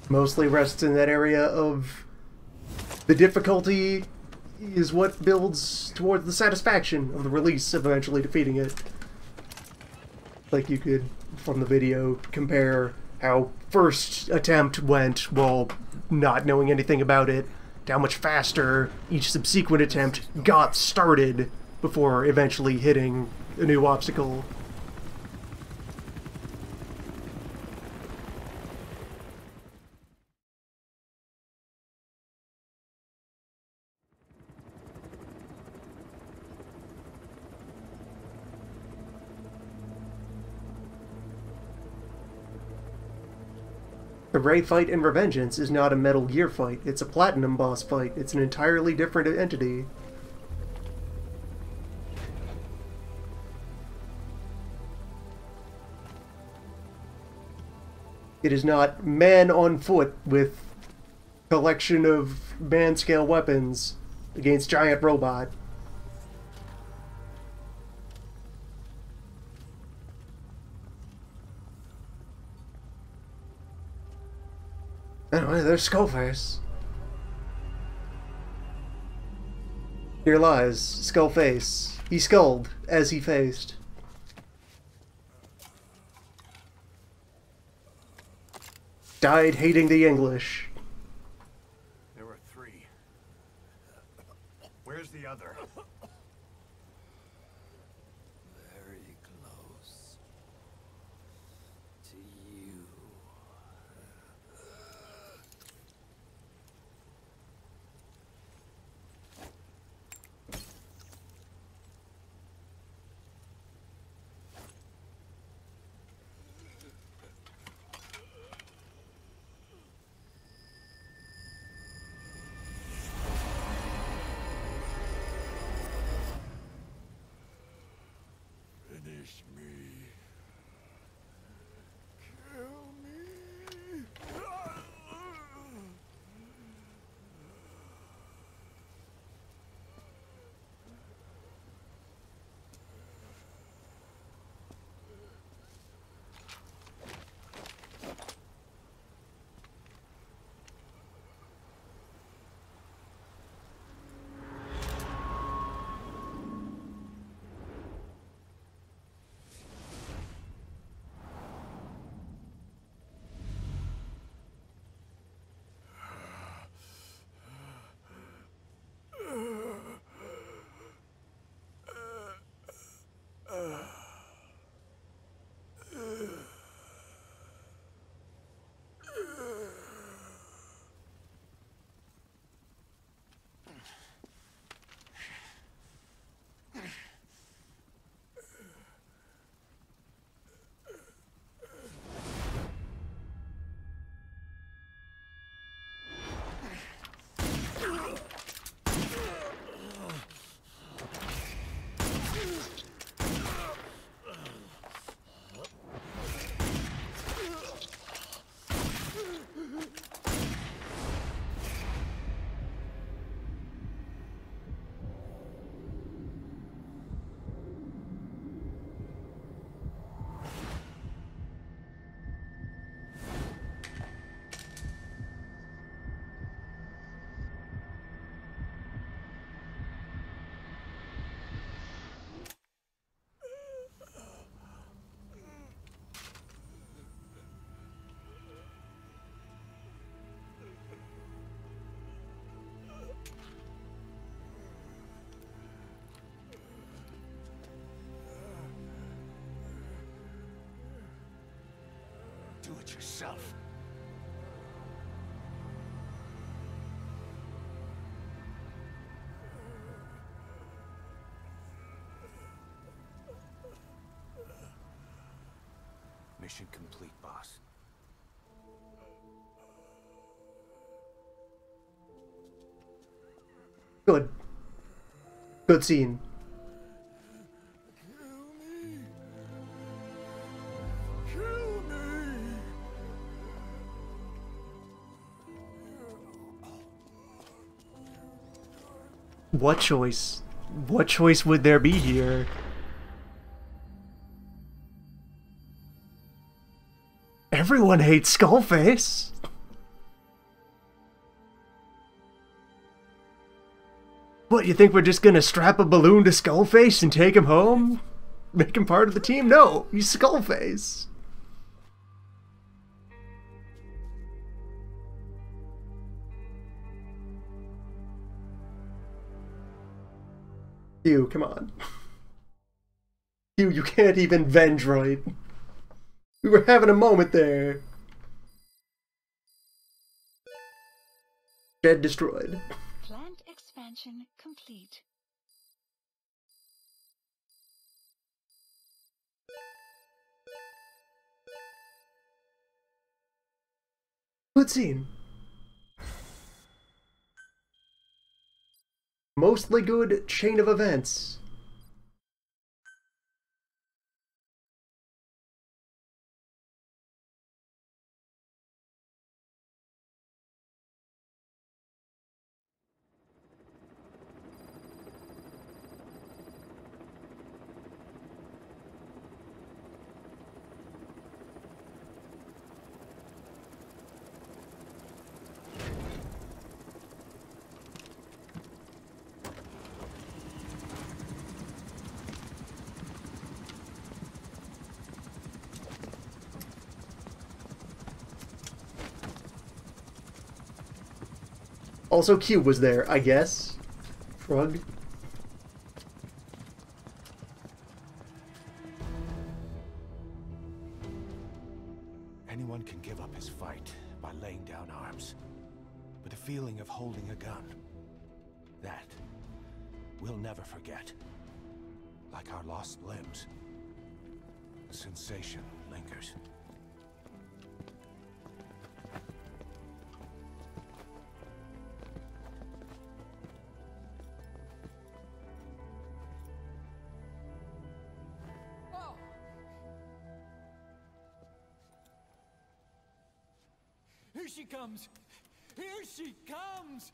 Mostly rests in that area of the difficulty is what builds towards the satisfaction of the release of eventually defeating it. Like you could, from the video, compare how first attempt went while not knowing anything about it, to how much faster each subsequent attempt got started before eventually hitting a new obstacle. The Ray fight in Revengeance is not a Metal Gear fight. It's a Platinum boss fight. It's an entirely different entity. It is not man on foot with collection of man-scale weapons against giant robot. Anyway, there's Skullface. Here lies Skullface. He skulled as he faced. Died hating the English. There were 3. Where's the other? Very close to you. Finish me. Kill me. Do it yourself. Mission complete, boss. Good. Good scene. What choice? What choice would there be here? Everyone hates Skullface. What, you think we're just gonna strap a balloon to Skullface and take him home? Make him part of the team? No, he's Skullface. Hugh, come on. Hugh, you can't even Vendroid. We were having a moment there. Shed destroyed. Plant expansion complete. Good scene. Mostly good chain of events. Also, Cube was there, I guess. Shrug. Anyone can give up his fight by laying down arms. But the feeling of holding a gun, that we'll never forget. Like our lost limbs. The sensation lingers. Here she comes! Here she comes!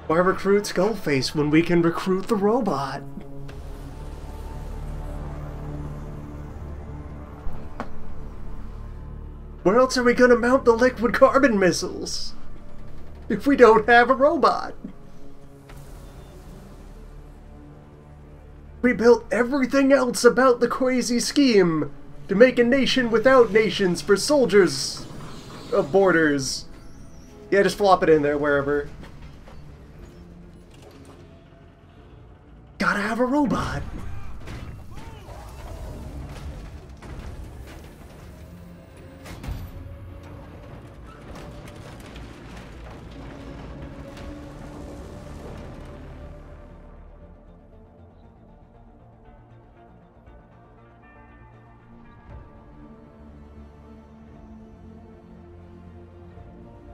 Why recruit Skullface when we can recruit the robot? Where else are we gonna mount the liquid carbon missiles if we don't have a robot? We built everything else about the crazy scheme to make a nation without nations for soldiers of borders. Yeah, just flop it in there wherever. Gotta have a robot.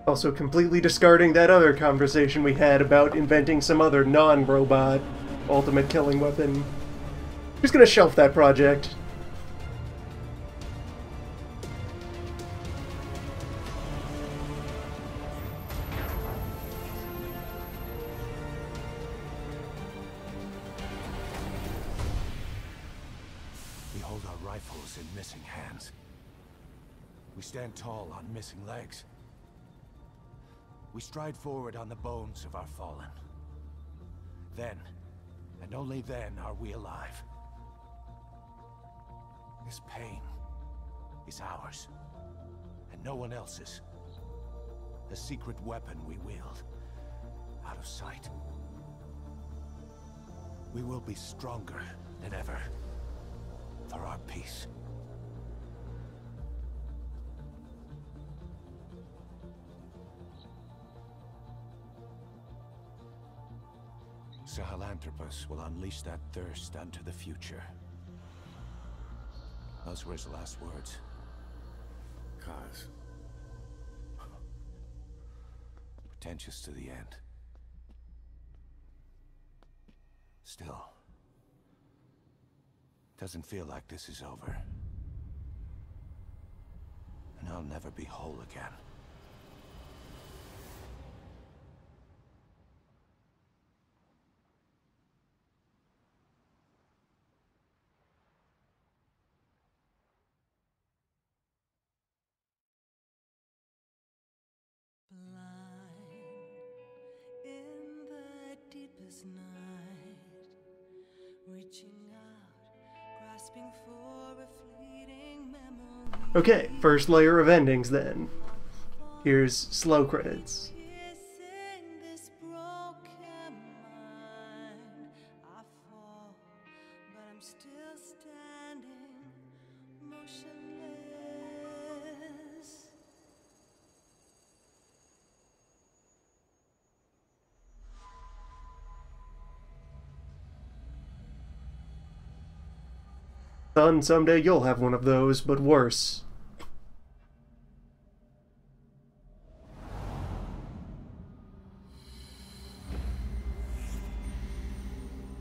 Also completely discarding that other conversation we had about inventing some other non-robot ultimate killing weapon. Just gonna shelf that project. We hold our rifles in missing hands. We stand tall on missing legs. We stride forward on the bones of our fallen. Then, and only then, are we alive. This pain is ours, and no one else's. A secret weapon we wield, out of sight. We will be stronger than ever, for our peace. Sahelanthropus will unleash that thirst unto the future. Those were his last words. Kaz. Pretentious to the end. Still, doesn't feel like this is over. And I'll never be whole again. In the deepest night, reaching out, grasping for a fleeting memory. Okay, first layer of endings then. Here's slow credits. Kissing this broken mind, I fall, but I'm still standing, motionless. Son, someday you'll have one of those, but worse.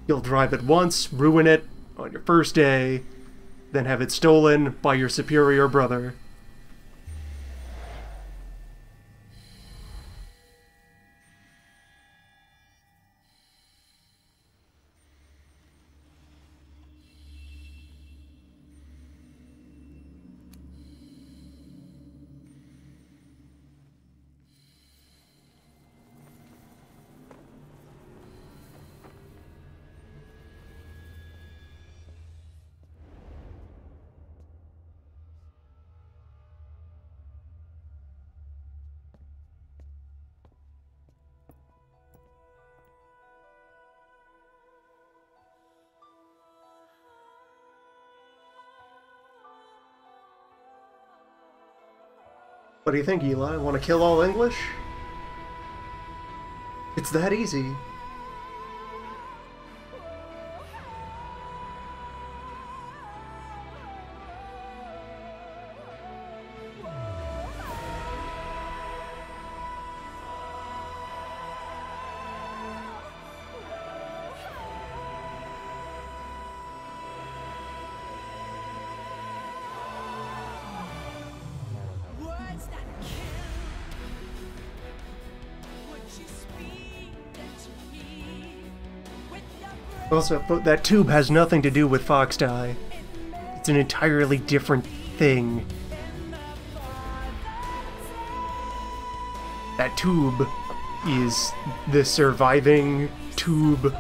You'll drive it once, ruin it on your first day, then have it stolen by your superior brother. What do you think, Eli? Want to kill all English? It's that easy. Words that kill. Would you speak them to me with your breath Also, that tube has nothing to do with Fox Die. It's an entirely different thing. in the farthest That tube is the surviving tube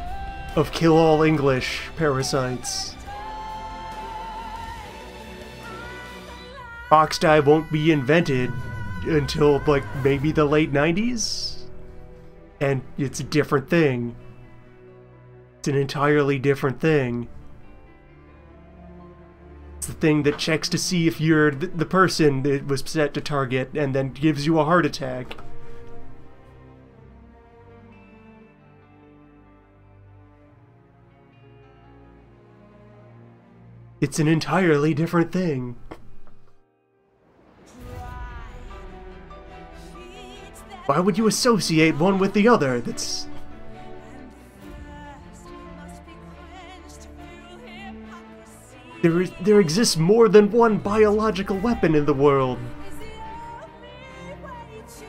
of Kill All English parasites. Fox Die won't be invented until, like, maybe the late 90s? And it's a different thing. It's an entirely different thing. It's the thing that checks to see if you're the person it was set to target and then gives you a heart attack. It's an entirely different thing. feeds them Why would you associate one with the other? That's... thirst must be quenched through hypocrisy. There exists more than one biological weapon in the world. Is the only way to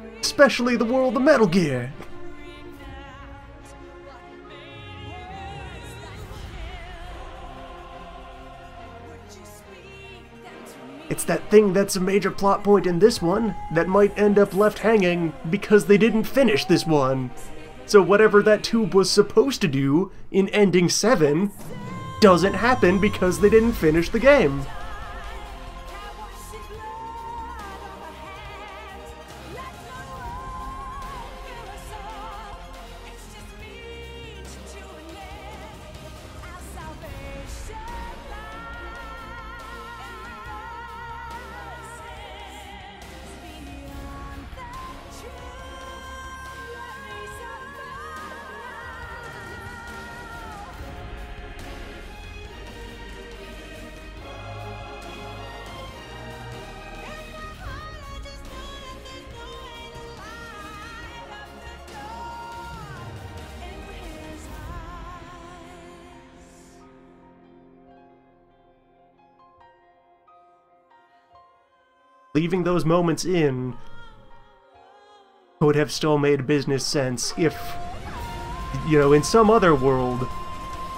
reach Especially the world of Metal Gear. what makes that kill? Would you speak them to me? It's that thing that's a major plot point in this one that might end up left hanging because they didn't finish this one. So whatever that tube was supposed to do in ending 7 doesn't happen because they didn't finish the game. Can't wash the blood on my hands. Let no one kill us all. It's just means to an end. Our salvation lies beyond the truth. Let me survive. Leaving those moments in would have still made business sense if, you know, in some other world,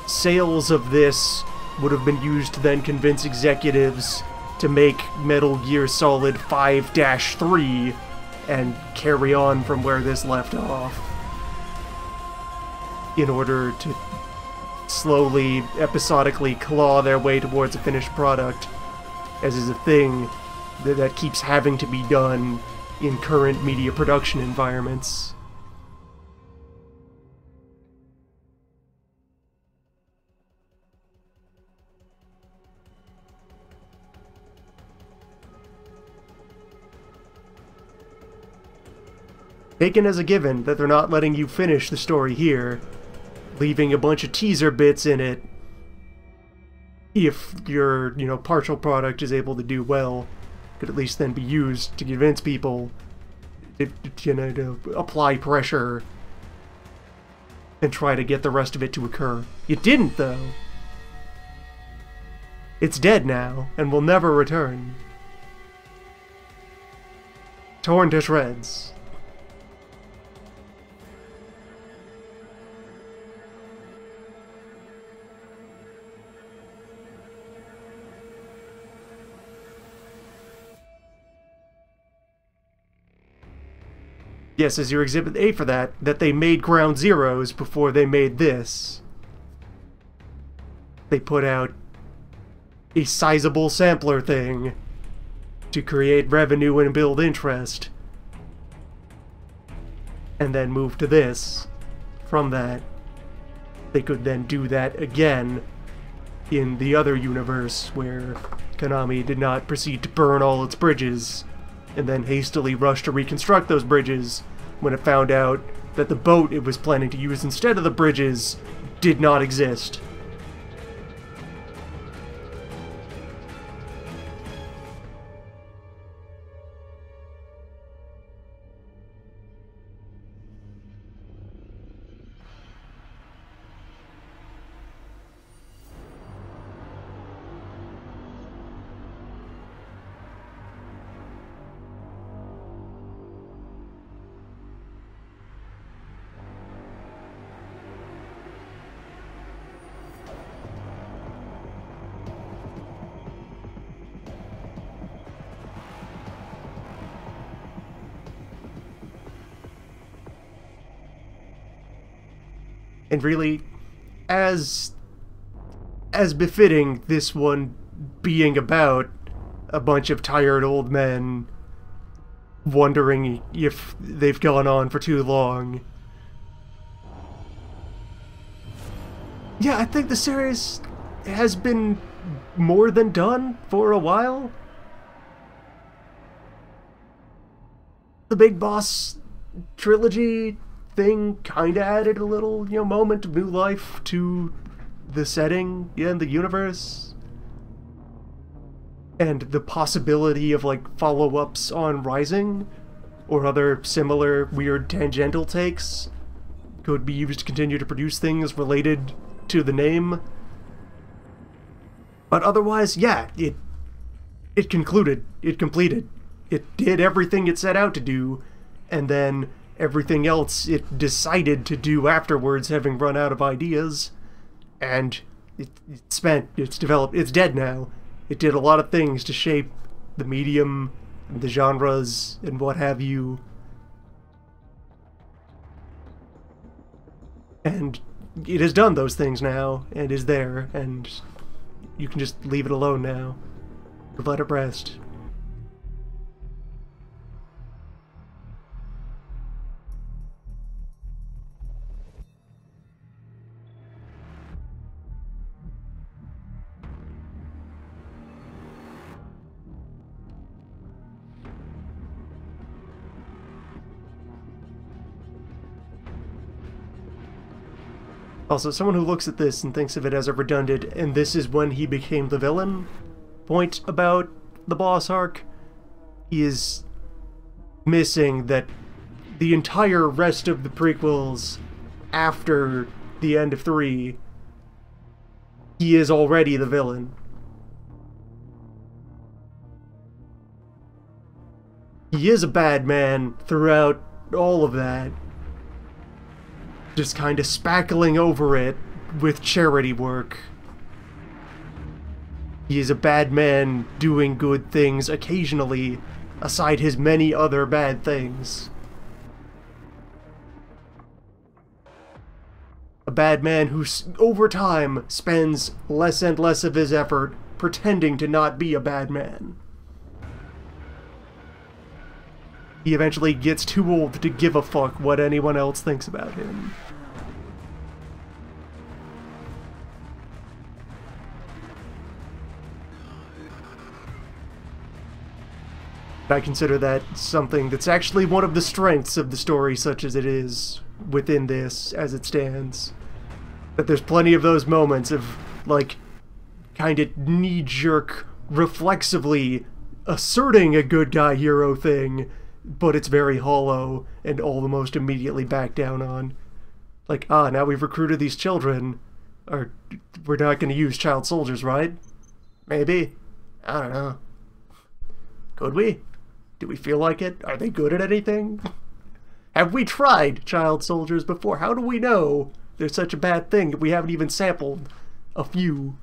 sales of this would have been used to then convince executives to make Metal Gear Solid 5-3 and carry on from where this left off in order to slowly, episodically claw their way towards a finished product. as is a thing that keeps having to be done in current media production environments. Taken as a given that they're not letting you finish the story here, leaving a bunch of teaser bits in it, if your, partial product is able to do well, could at least then be used to convince people to apply pressure and try to get the rest of it to occur. You didn't, though. It's dead now, and will never return. Torn to shreds. Yes, as your Exhibit A for that they made Ground Zeroes before they made this. They put out a sizable sampler thing to create revenue and build interest, and then move to this. From that, they could then do that again in the other universe where Konami did not proceed to burn all its bridges and then hastily rush to reconstruct those bridges when it found out that the boat it was planning to use instead of the bridges did not exist. And really, as befitting this one being about a bunch of tired old men wondering if they've gone on for too long. Yeah, I think the series has been more than done for a while. The Big Boss trilogy thing kinda added a little, moment of new life to the setting and the universe. And the possibility of, follow-ups on Rising, or other similar weird tangential takes, could be used to continue to produce things related to the name. But otherwise, yeah, it concluded, it completed. It did everything it set out to do, and then everything else it decided to do afterwards, having run out of ideas, and it's developed, it's dead now. It did a lot of things to shape the medium, the genres, and what have you. And it has done those things now, and is there, and you can just leave it alone now. Let it rest. Also, someone who looks at this and thinks of it as a redundant, and this is when he became the villain, point about the boss arc, he is missing that the entire rest of the prequels after the end of 3, he is already the villain. He is a bad man throughout all of that, just kind of spackling over it with charity work. He is a bad man doing good things occasionally, aside his many other bad things. A bad man who, over time, spends less and less of his effort pretending to not be a bad man. He eventually gets too old to give a fuck what anyone else thinks about him. I consider that something that's actually one of the strengths of the story, such as it is within this, as it stands. That there's plenty of those moments of, like, kind of knee-jerk, reflexively asserting a good guy hero thing, but it's very hollow and almost immediately backed down on. Like, now we've recruited these children, or we're not going to use child soldiers, right? Maybe. I don't know. Could we? Do we feel like it? Are they good at anything? Have we tried child soldiers before? How do we know there's such a bad thing that we haven't even sampled a few?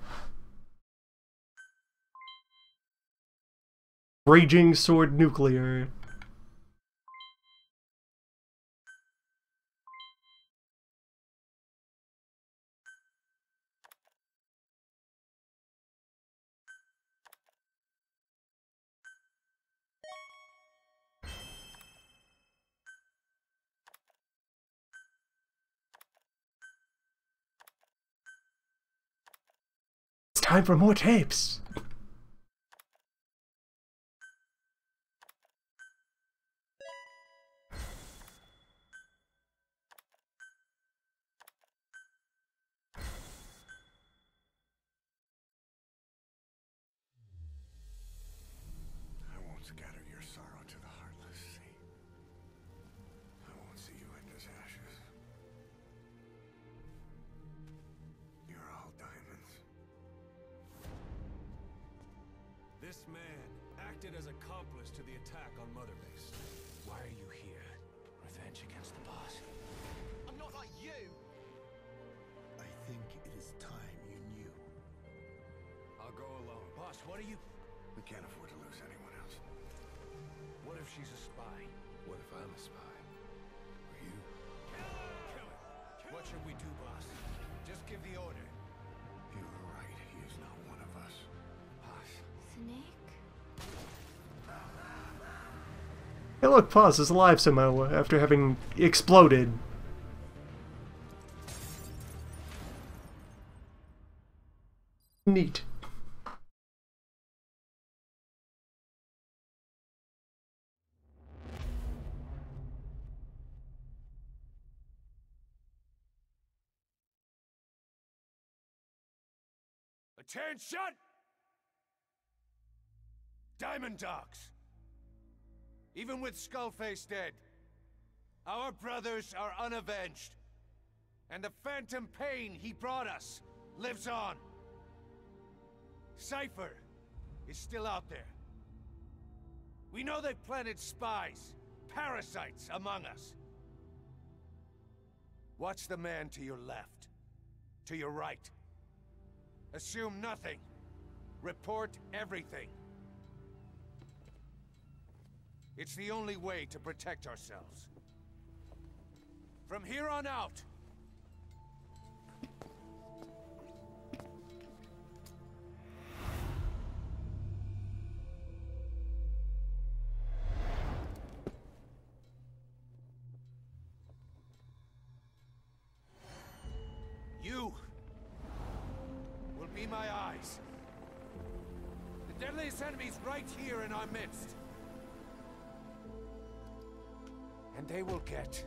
Raging Sword Nuclear. It's time for more tapes. I won't scatter your sorrow to the heartless sea. I won't see you end as ashes. You're all diamonds. This man acted as accomplice to the attack on Mother Base. Why are you here? Revenge against the boss? I'm not like you! I think it is time you knew. I'll go alone. Boss, what are you... We can't afford to lose anyone else. What if she's a spy? What if I'm a spy? Or you? Kill her. What should we do, boss? Just give the order. You were right. He is not one of us. Boss. Snake? Hey look, Paz is alive somehow after having exploded. Neat. Attention! Diamond Dogs! Even with Skullface dead, our brothers are unavenged. And the phantom pain he brought us lives on. Cypher is still out there. We know they've planted spies, parasites among us. Watch the man to your left, to your right. Assume nothing. Report everything. It's the only way to protect ourselves. From here on out, you will be my eyes. The deadliest enemy's right here in our midst. And they will get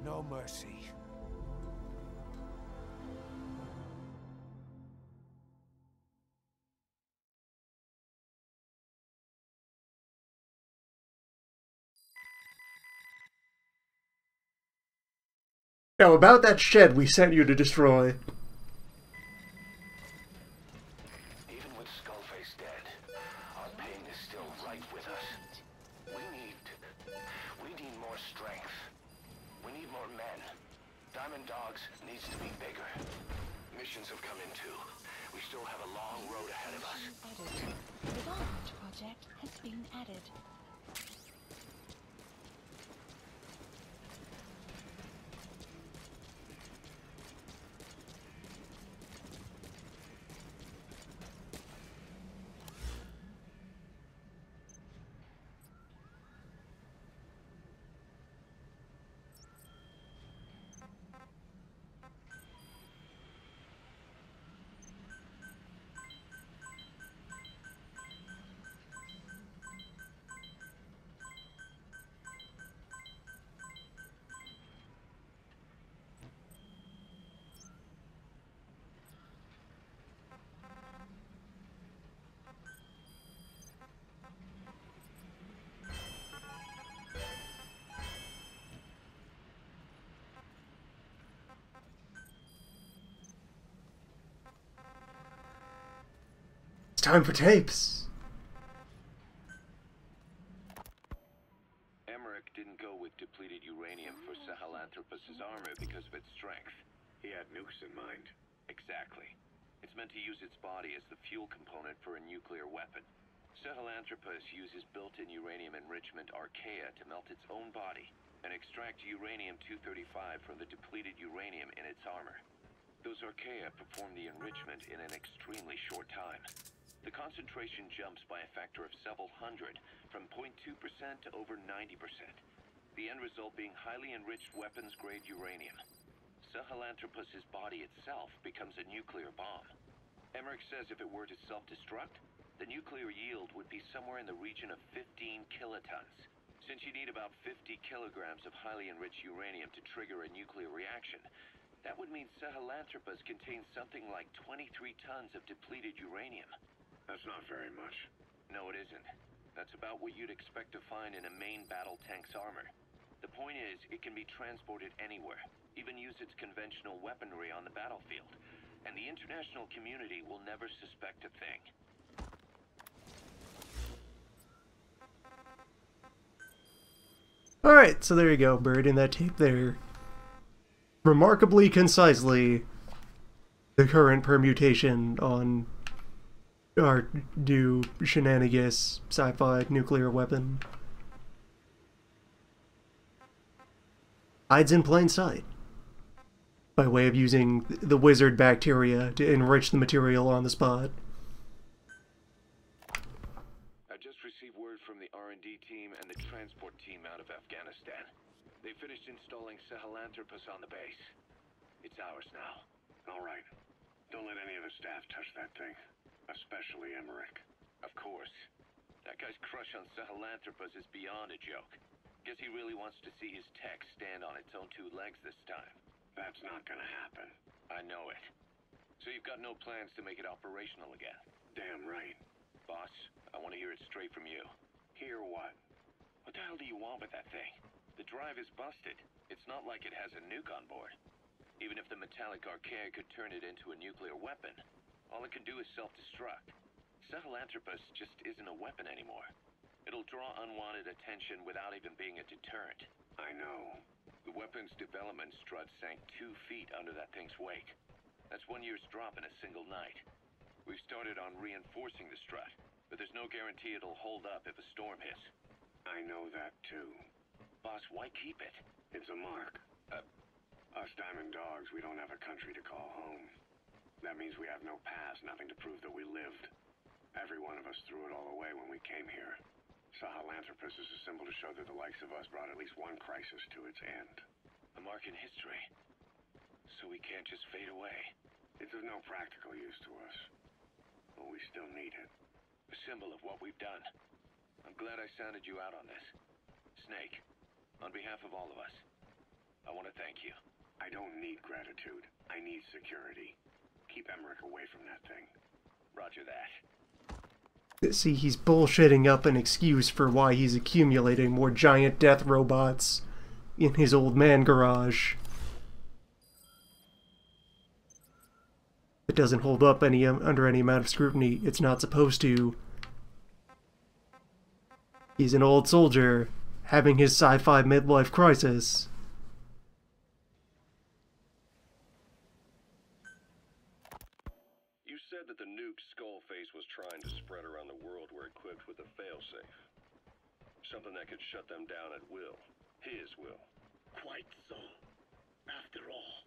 no mercy. Now about that shed we sent you to destroy. Even with Skullface dead, our pain is still right with us. We need more strength. We need more men. Diamond Dogs needs to be bigger. Missions have come in too. We still have a long road ahead of us. Added. Development project has been added. time for tapes. Emmerich didn't go with depleted uranium for Sahelanthropus' armor because of its strength. He had nukes in mind. Exactly. It's meant to use its body as the fuel component for a nuclear weapon. Sahelanthropus uses built-in uranium enrichment archaea to melt its own body and extract uranium-235 from the depleted uranium in its armor. Those archaea perform the enrichment in an extremely short time. The concentration jumps by a factor of several hundred, from 0.2% to over 90%. The end result being highly enriched weapons-grade uranium. Sahelanthropus' body itself becomes a nuclear bomb. Emmerich says if it were to self-destruct, the nuclear yield would be somewhere in the region of 15 kilotons. Since you need about 50 kilograms of highly enriched uranium to trigger a nuclear reaction, that would mean Sahelanthropus contains something like 23 tons of depleted uranium. That's not very much. No, it isn't. That's about what you'd expect to find in a main battle tank's armor. The point is, it can be transported anywhere, even use its conventional weaponry on the battlefield, and the international community will never suspect a thing. Alright, so there you go, buried in that tape there. Remarkably concisely, the current permutation on our new shenanigans sci-fi nuclear weapon. Hides in plain sight, by way of using the wizard bacteria to enrich the material on the spot. I just received word from the R&D team and the transport team out of Afghanistan. They finished installing Sahelanthropus on the base. It's ours now. All right. Don't let any of the staff touch that thing. Especially Emmerich. Of course. That guy's crush on Sahelanthropus is beyond a joke. Guess he really wants to see his tech stand on its own two legs this time. That's not gonna happen. I know it. So you've got no plans to make it operational again? Damn right. Boss, I want to hear it straight from you. Hear what? What the hell do you want with that thing? The drive is busted. It's not like it has a nuke on board. Even if the metallic archaea could turn it into a nuclear weapon, all it can do is self-destruct. Sahelanthropus just isn't a weapon anymore. It'll draw unwanted attention without even being a deterrent. I know. The weapon's development strut sank 2 feet under that thing's weight. That's 1 year's drop in a single night. We've started on reinforcing the strut, but there's no guarantee it'll hold up if a storm hits. I know that too. Boss, why keep it? It's a mark. Us Diamond Dogs, we don't have a country to call home. That means we have no past, nothing to prove that we lived. Every one of us threw it all away when we came here. Sahelanthropus is a symbol to show that the likes of us brought at least one crisis to its end. A mark in history. So we can't just fade away. It's of no practical use to us. But we still need it. A symbol of what we've done. I'm glad I sounded you out on this. Snake, on behalf of all of us, I want to thank you. I don't need gratitude. I need security. Keep Emmerich away from that thing. Roger that. See, he's bullshitting up an excuse for why he's accumulating more giant death robots in his old man garage. It doesn't hold up under any amount of scrutiny. It's not supposed to. He's an old soldier having his sci-fi midlife crisis. You said that the nuke Skullface was trying to spread around the world were equipped with a failsafe. Something that could shut them down at will. His will. Quite so. After all,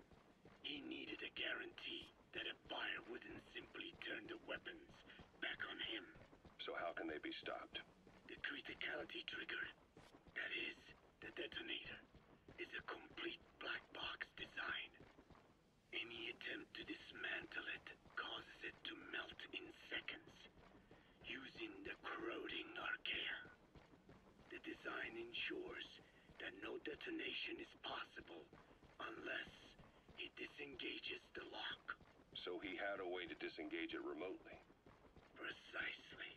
he needed a guarantee that a buyer wouldn't simply turn the weapons back on him. So how can they be stopped? The criticality trigger, that is, the detonator, is a complete black box design. Any attempt to dismantle it causes it to melt in seconds, using the corroding archaea. The design ensures that no detonation is possible unless it disengages the lock. So he had a way to disengage it remotely. Precisely.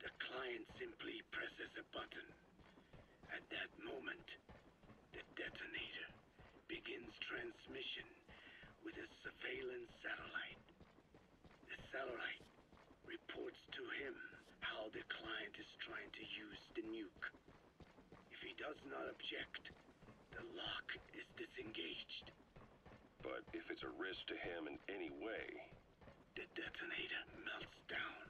The client simply presses a button. At that moment, the detonator begins transmission with a surveillance satellite. The satellite trying to use the nuke. If he does not object, the lock is disengaged. But if it's a risk to him in any way... The detonator melts down.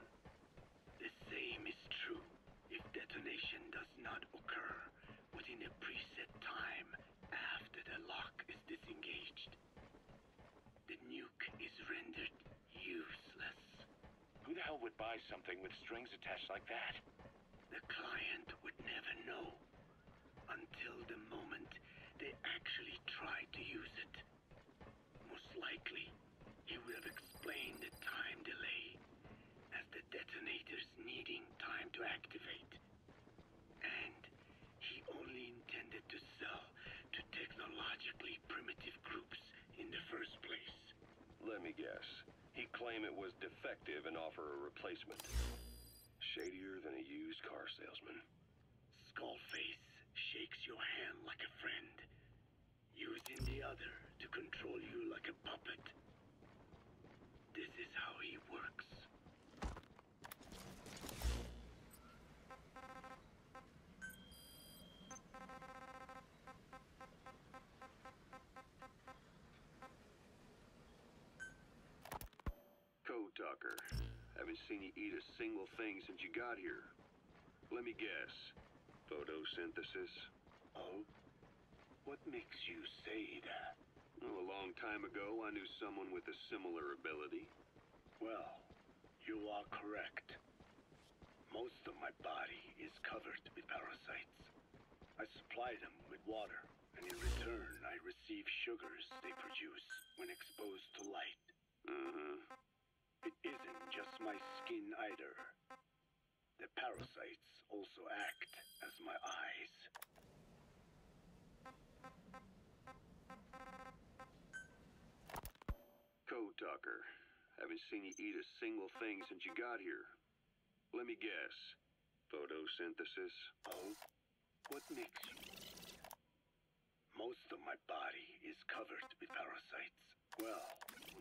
The same is true if detonation does not occur within a preset time after the lock is disengaged. The nuke is rendered useless. Who the hell would buy something with strings attached like that? The client would never know until the moment they actually try to use it. Most likely, he would have explained the time delay as the detonators needing time to activate. And he only intended to sell to technologically primitive groups in the first place. Let me guess. He'd claim it was defective and offer a replacement. Shadier than a used car salesman. Skullface shakes your hand like a friend, using the other to control you like a puppet. This is how he works. Code Talker. Haven't seen you eat a single thing since you got here. Let me guess. Photosynthesis? Oh? What makes you say that? Well, a long time ago, I knew someone with a similar ability. Well, you are correct. Most of my body is covered with parasites. I supply them with water, and in return, I receive sugars they produce when exposed to light. It isn't just my skin either. The parasites also act as my eyes. Code Talker. Haven't seen you eat a single thing since you got here. Let me guess. Photosynthesis? Oh? What makes you... Most of my body is covered with parasites. Well...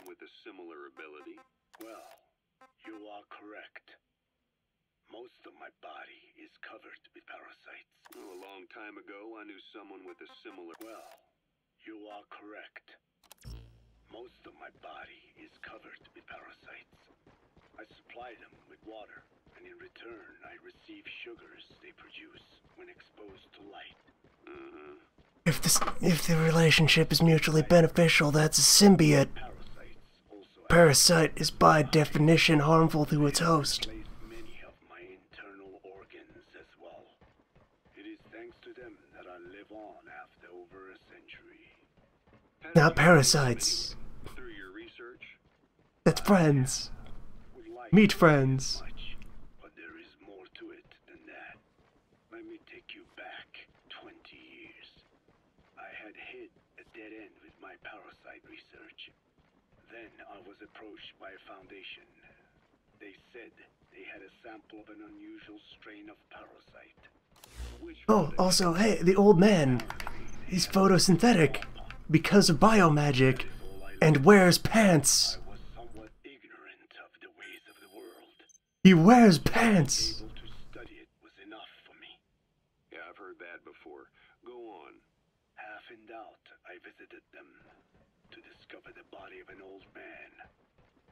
With a similar ability? Well, you are correct. Most of my body is covered with parasites. Well, a long time ago, I knew someone with a similar... Well, you are correct. Most of my body is covered with parasites. I supply them with water, and in return, I receive sugars they produce when exposed to light. If the relationship is mutually beneficial, that's a symbiote. Parasite is by definition harmful to its host. Many of my internal organs as well. It is thanks to them that I live on after over a century. Not parasites. Through your research? That's friends. Meet friends. But there is more to it than that. Let me take you back 20 years. I had hit a dead end with my parasite research. Then I was approached by a foundation. They said they had a sample of an unusual strain of parasite. Oh, also, hey, the old man. He's photosynthetic because of biomagic and wears pants. I was somewhat ignorant of the ways of the world. He wears pants. Able to study it was enough for me. Yeah, I've heard that before. Go on. Half in doubt, I visited them to discover the body of an old man.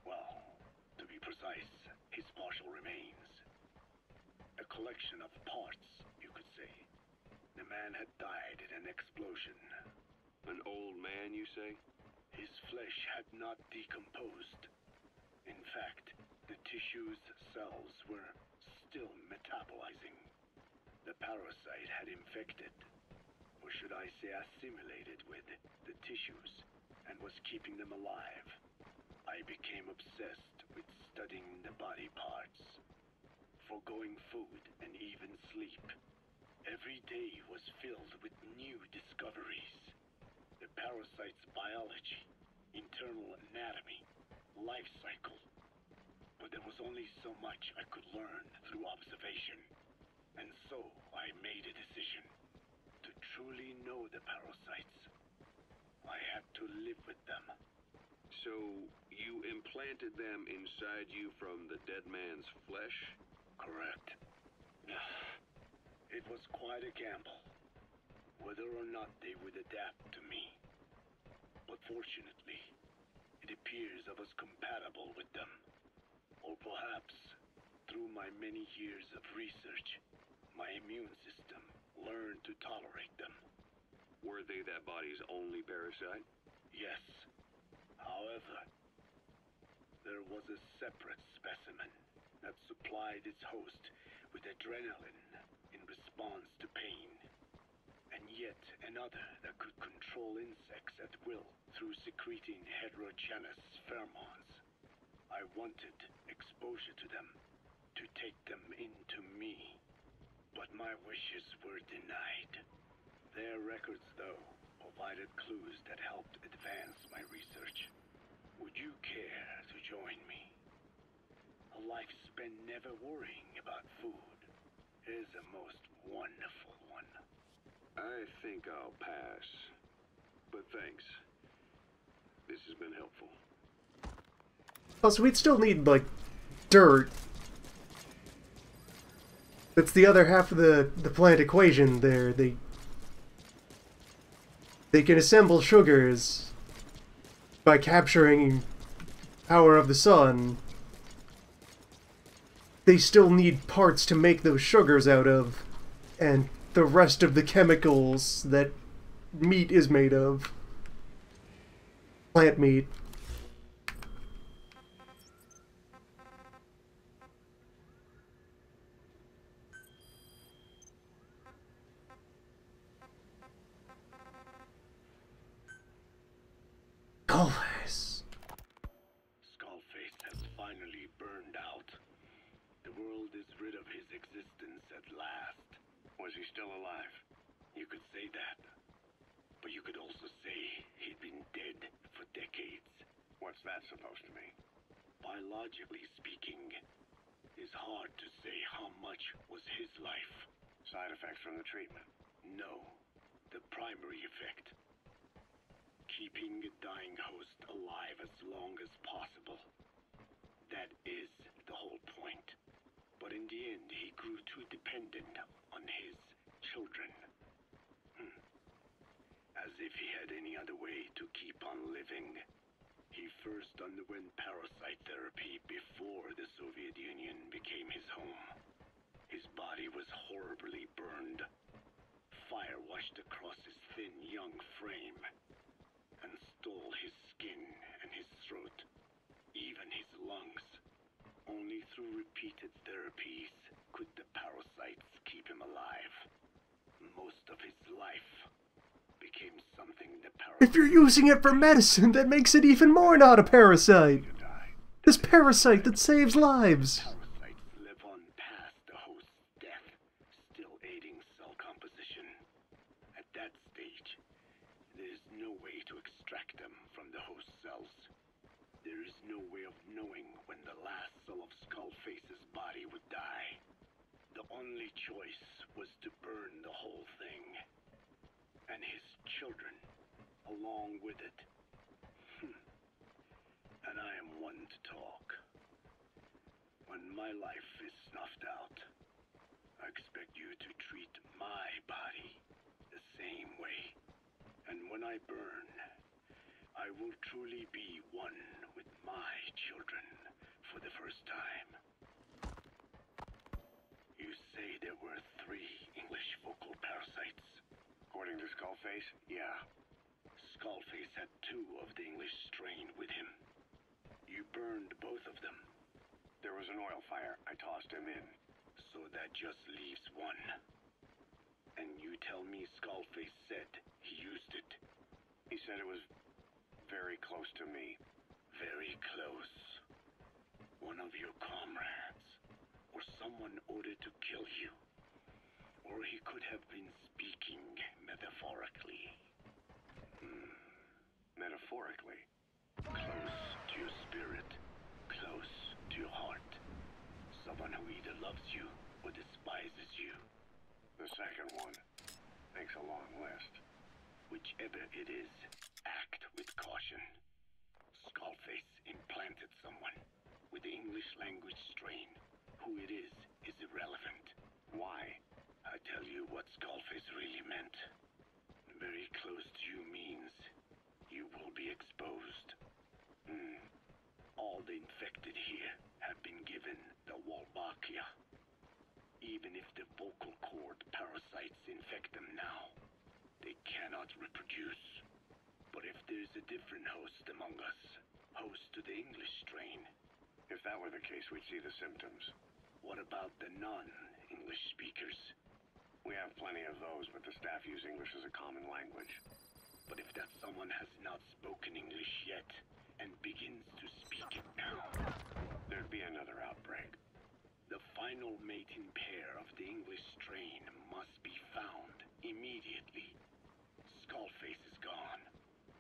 Well, to be precise, his partial remains. A collection of parts, you could say. The man had died in an explosion. An old man, you say? His flesh had not decomposed. In fact, the tissue's cells were still metabolizing. The parasite had infected, or should I say assimilated with, the tissues, and was keeping them alive. I became obsessed with studying the body parts, foregoing food and even sleep. Every day was filled with new discoveries. The parasite's biology, internal anatomy, life cycle. But there was only so much I could learn through observation. And so I made a decision. To truly know the parasites, I had to live with them. So, you implanted them inside you from the dead man's flesh? Correct. was quite a gamble, whether or not they would adapt to me. But fortunately, it appears I was compatible with them. Or perhaps, through my many years of research, my immune system learned to tolerate them. Were they that body's only parasite? Yes. However, there was a separate specimen that supplied its host with adrenaline in response to pain, and yet another that could control insects at will through secreting heterogeneous pheromones. I wanted exposure to them, to take them into me, but my wishes were denied. Their records, though, provided clues that helped advance my research. Would you care to join me? A life spent never worrying about food is a most wonderful one. I think I'll pass. But thanks. This has been helpful. Also, we'd still need, like, dirt. That's the other half of the plant equation there. They can assemble sugars by capturing power of the sun. They still need parts to make those sugars out of, and the rest of the chemicals that meat is made of. Plant meat. Skullface. Skullface has finally burned out. The world is rid of his existence at last. Was he still alive? You could say that. But you could also say he'd been dead for decades. What's that supposed to mean? Biologically speaking, it's hard to say how much was his life. Side effects from the treatment? No, the primary effect. Keeping a dying host alive as long as possible. That is the whole point. But in the end, he grew too dependent on his children. As if he had any other way to keep on living. He first underwent parasite therapy before the Soviet Union became his home. His body was horribly burned. Fire washed across his thin young frame and stole his skin and his throat, even his lungs. Only through repeated therapies could the parasites keep him alive. Most of his life became something the parasite... If you're using it for medicine, that makes it even more not a parasite. This parasite that saves lives. Parasites live on past the host's death, still aiding cell composition. At that stage, there is no way to extract them from the host cells. There is no way of knowing when the last cell of Skullface's body would die. The only choice was to burn the whole thing. And his children, along with it. And I am one to talk. When my life is snuffed out, I expect you to treat my body the same way. And when I burn, I will truly be one with my children for the first time. You say there were 3 English vocal parasites. According to Skullface, yeah. Skullface had 2 of the English strain with him. You burned both of them. There was an oil fire. I tossed him in. So that just leaves 1. And you tell me Skullface said he used it. He said it was very close to me. Very close. One of your comrades. Or someone ordered to kill you. Or he could have been speaking metaphorically. Metaphorically? Close to your spirit. Close to your heart. Someone who either loves you or despises you. The second one makes a long list. Whichever it is, act with caution. Skullface implanted someone with the English language strain. Who it is irrelevant. Why? I tell you Even if the vocal cord parasites infect them now, they cannot reproduce. But if there's a different host among us, host to the English strain, If that were the case, we'd see the symptoms. what about the non-English speakers? We have plenty of those, but the staff use English as a common language. But if that someone has not spoken English yet and begins to speak it now, There'd be another outbreak. the final mating pair of the English strain must be found immediately. Skullface is gone,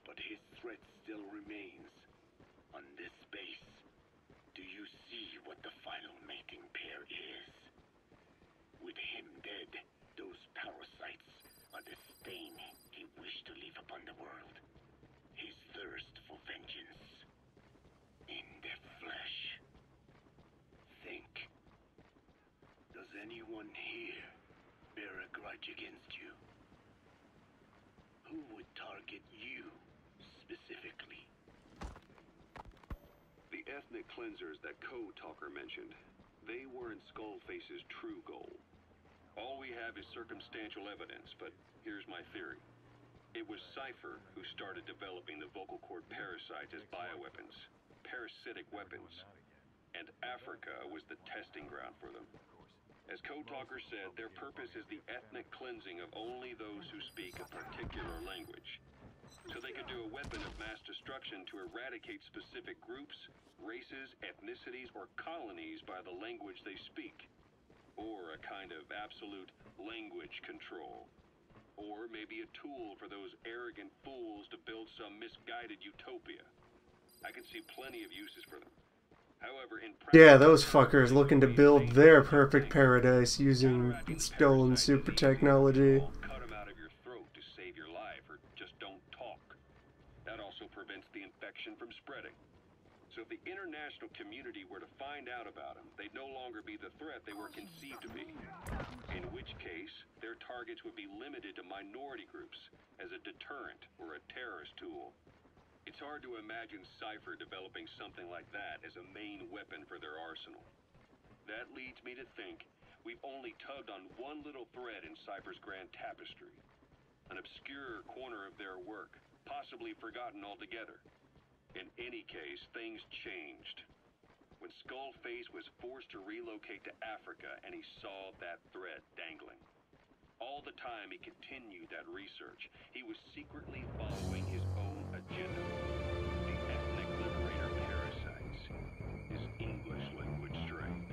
but his threat still remains. On this base, do you see what the final mating pair is? With him dead, those parasites are the stain he wished to leave upon the world. His thirst for vengeance. In the flesh. Think. Does anyone here bear a grudge against you? Who would target you, specifically? The ethnic cleansers that Code Talker mentioned, they weren't Skullface's true goal. All we have is circumstantial evidence, but here's my theory. It was Cypher who started developing the vocal cord parasites as bioweapons, parasitic weapons, and Africa was the testing ground for them. As Code Talker said, their purpose is the ethnic cleansing of only those who speak a particular language. So they could do a weapon of mass destruction to eradicate specific groups, races, ethnicities, or colonies by the language they speak. Or a kind of absolute language control. Or maybe a tool for those arrogant fools to build some misguided utopia. I can see plenty of uses for them. However, in Yeah, those fuckers looking to build their perfect paradise using stolen super technology. cut them out of your throat to save your life, or just don't talk. That also prevents the infection from spreading. So if the international community were to find out about them, they'd no longer be the threat they were conceived to be. In which case, their targets would be limited to minority groups as a deterrent or a terrorist tool. It's hard to imagine Cypher developing something like that as a main weapon for their arsenal. That leads me to think we've only tugged on one little thread in Cypher's grand tapestry. An obscure corner of their work, possibly forgotten altogether. In any case, things changed. When Skullface was forced to relocate to Africa and he saw that thread dangling. All the time he continued that research, he was secretly following his own agenda. The ethnic liberator parasites, his English language strain.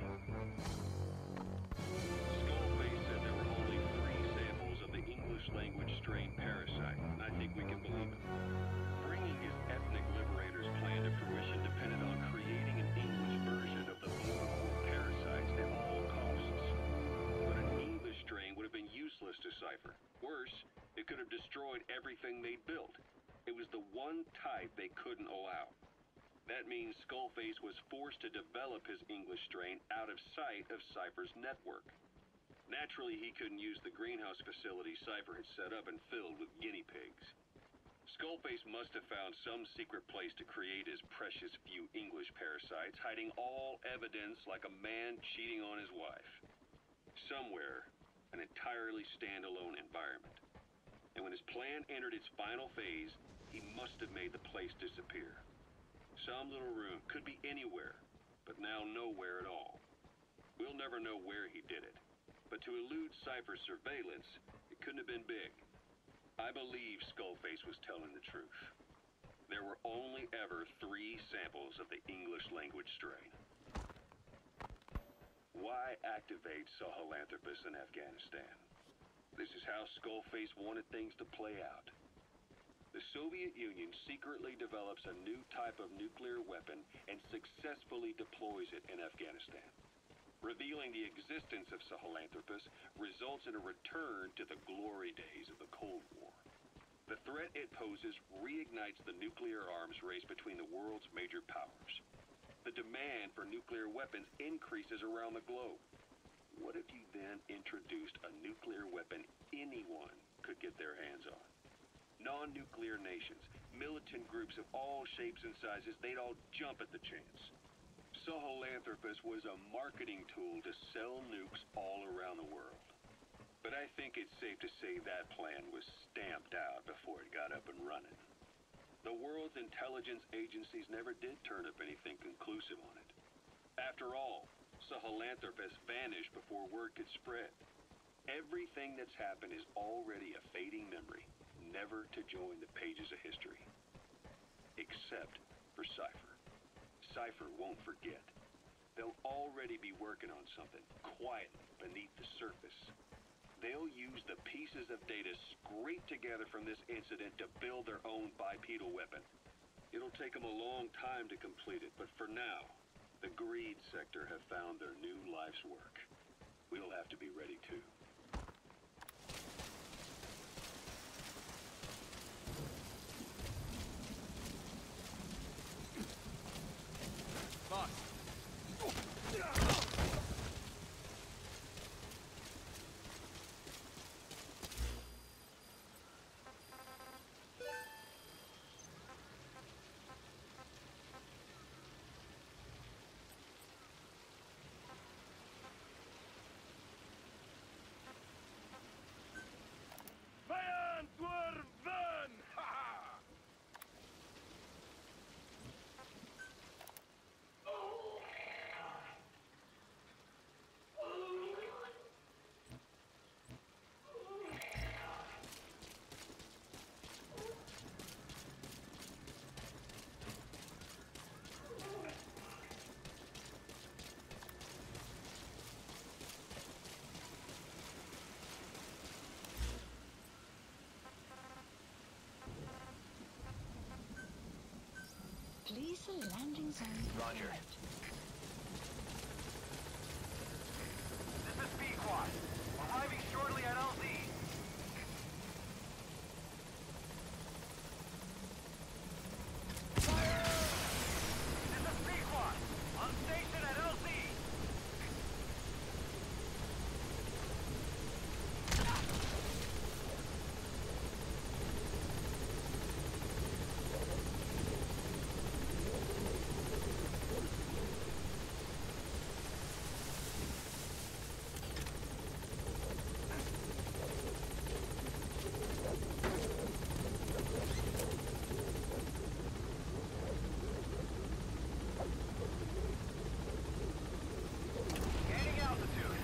Skullface said there were only 3 samples of the English language strain parasite, and I think we can believe it. Bringing his ethnic liberator's plan to fruition depended on creating an English version of the vocal cord parasites at all costs. But an English strain would have been useless to Cypher. Worse, it could have destroyed everything they'd built. It was the one type they couldn't allow. That means Skullface was forced to develop his English strain out of sight of Cypher's network. Naturally, he couldn't use the greenhouse facility Cypher had set up and filled with guinea pigs. Skullface must have found some secret place to create his precious few English parasites, hiding all evidence like a man cheating on his wife. Somewhere, an entirely standalone environment. And when his plan entered its final phase, he must have made the place disappear. Some little room, could be anywhere, but now nowhere at all. We'll never know where he did it, but to elude Cypher's surveillance, it couldn't have been big. I believe Skullface was telling the truth. There were only ever 3 samples of the English language strain. Why activate Sahelanthropus in Afghanistan? This is how Skullface wanted things to play out. The Soviet Union secretly develops a new type of nuclear weapon and successfully deploys it in Afghanistan. Revealing the existence of Sahelanthropus results in a return to the glory days of the Cold War. The threat it poses reignites the nuclear arms race between the world's major powers. The demand for nuclear weapons increases around the globe. What if you then introduced a nuclear weapon anyone could get their hands on? Non-nuclear nations, militant groups of all shapes and sizes, they'd all jump at the chance. Sahelanthropus was a marketing tool to sell nukes all around the think it's safe to say that plan was stamped out before it got up and running. The world's intelligence agencies never did turn up anything conclusive on it. After all, Sahelanthropus vanished before word could spread. Everything that's happened is already a fading memory, never to join the pages of history. Except for Cypher. Cypher won't forget. They'll already be working on something, quietly beneath the surface. They'll use the pieces of data scraped together from this incident to build their own bipedal weapon. It'll take them a long time to complete it, but for now, the Greed sector have found their new life's work. We'll have to be ready too. Boss. Please the landing zone. Roger. This is Pequod. Arriving shortly at LZ. Fire! This is Pequod. On station at LZ. Gaining altitude.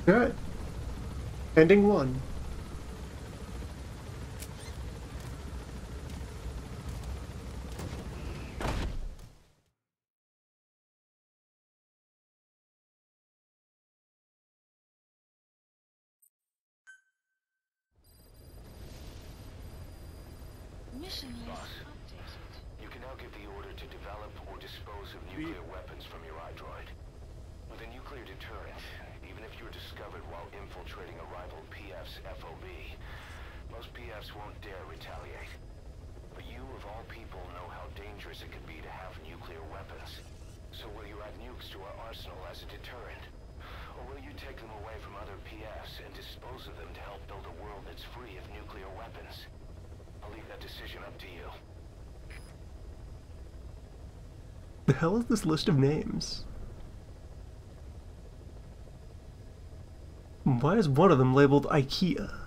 Good. Ending 1. Mission list Boss. updated. You can now give the order to develop or dispose of nuclear weapons from your iDroid. With a nuclear deterrent, even if you're discovered while infiltrating a rival PF's FOB, most PFs won't dare retaliate. But you, of all people, know how dangerous it could be to have nuclear weapons. So will you add nukes to our arsenal as a deterrent? Or will you take them away from other PFs and dispose of them to help build a world that's free of nuclear weapons? I'll leave that decision up to you. The hell is this list of names? Why is one of them labeled IKEA?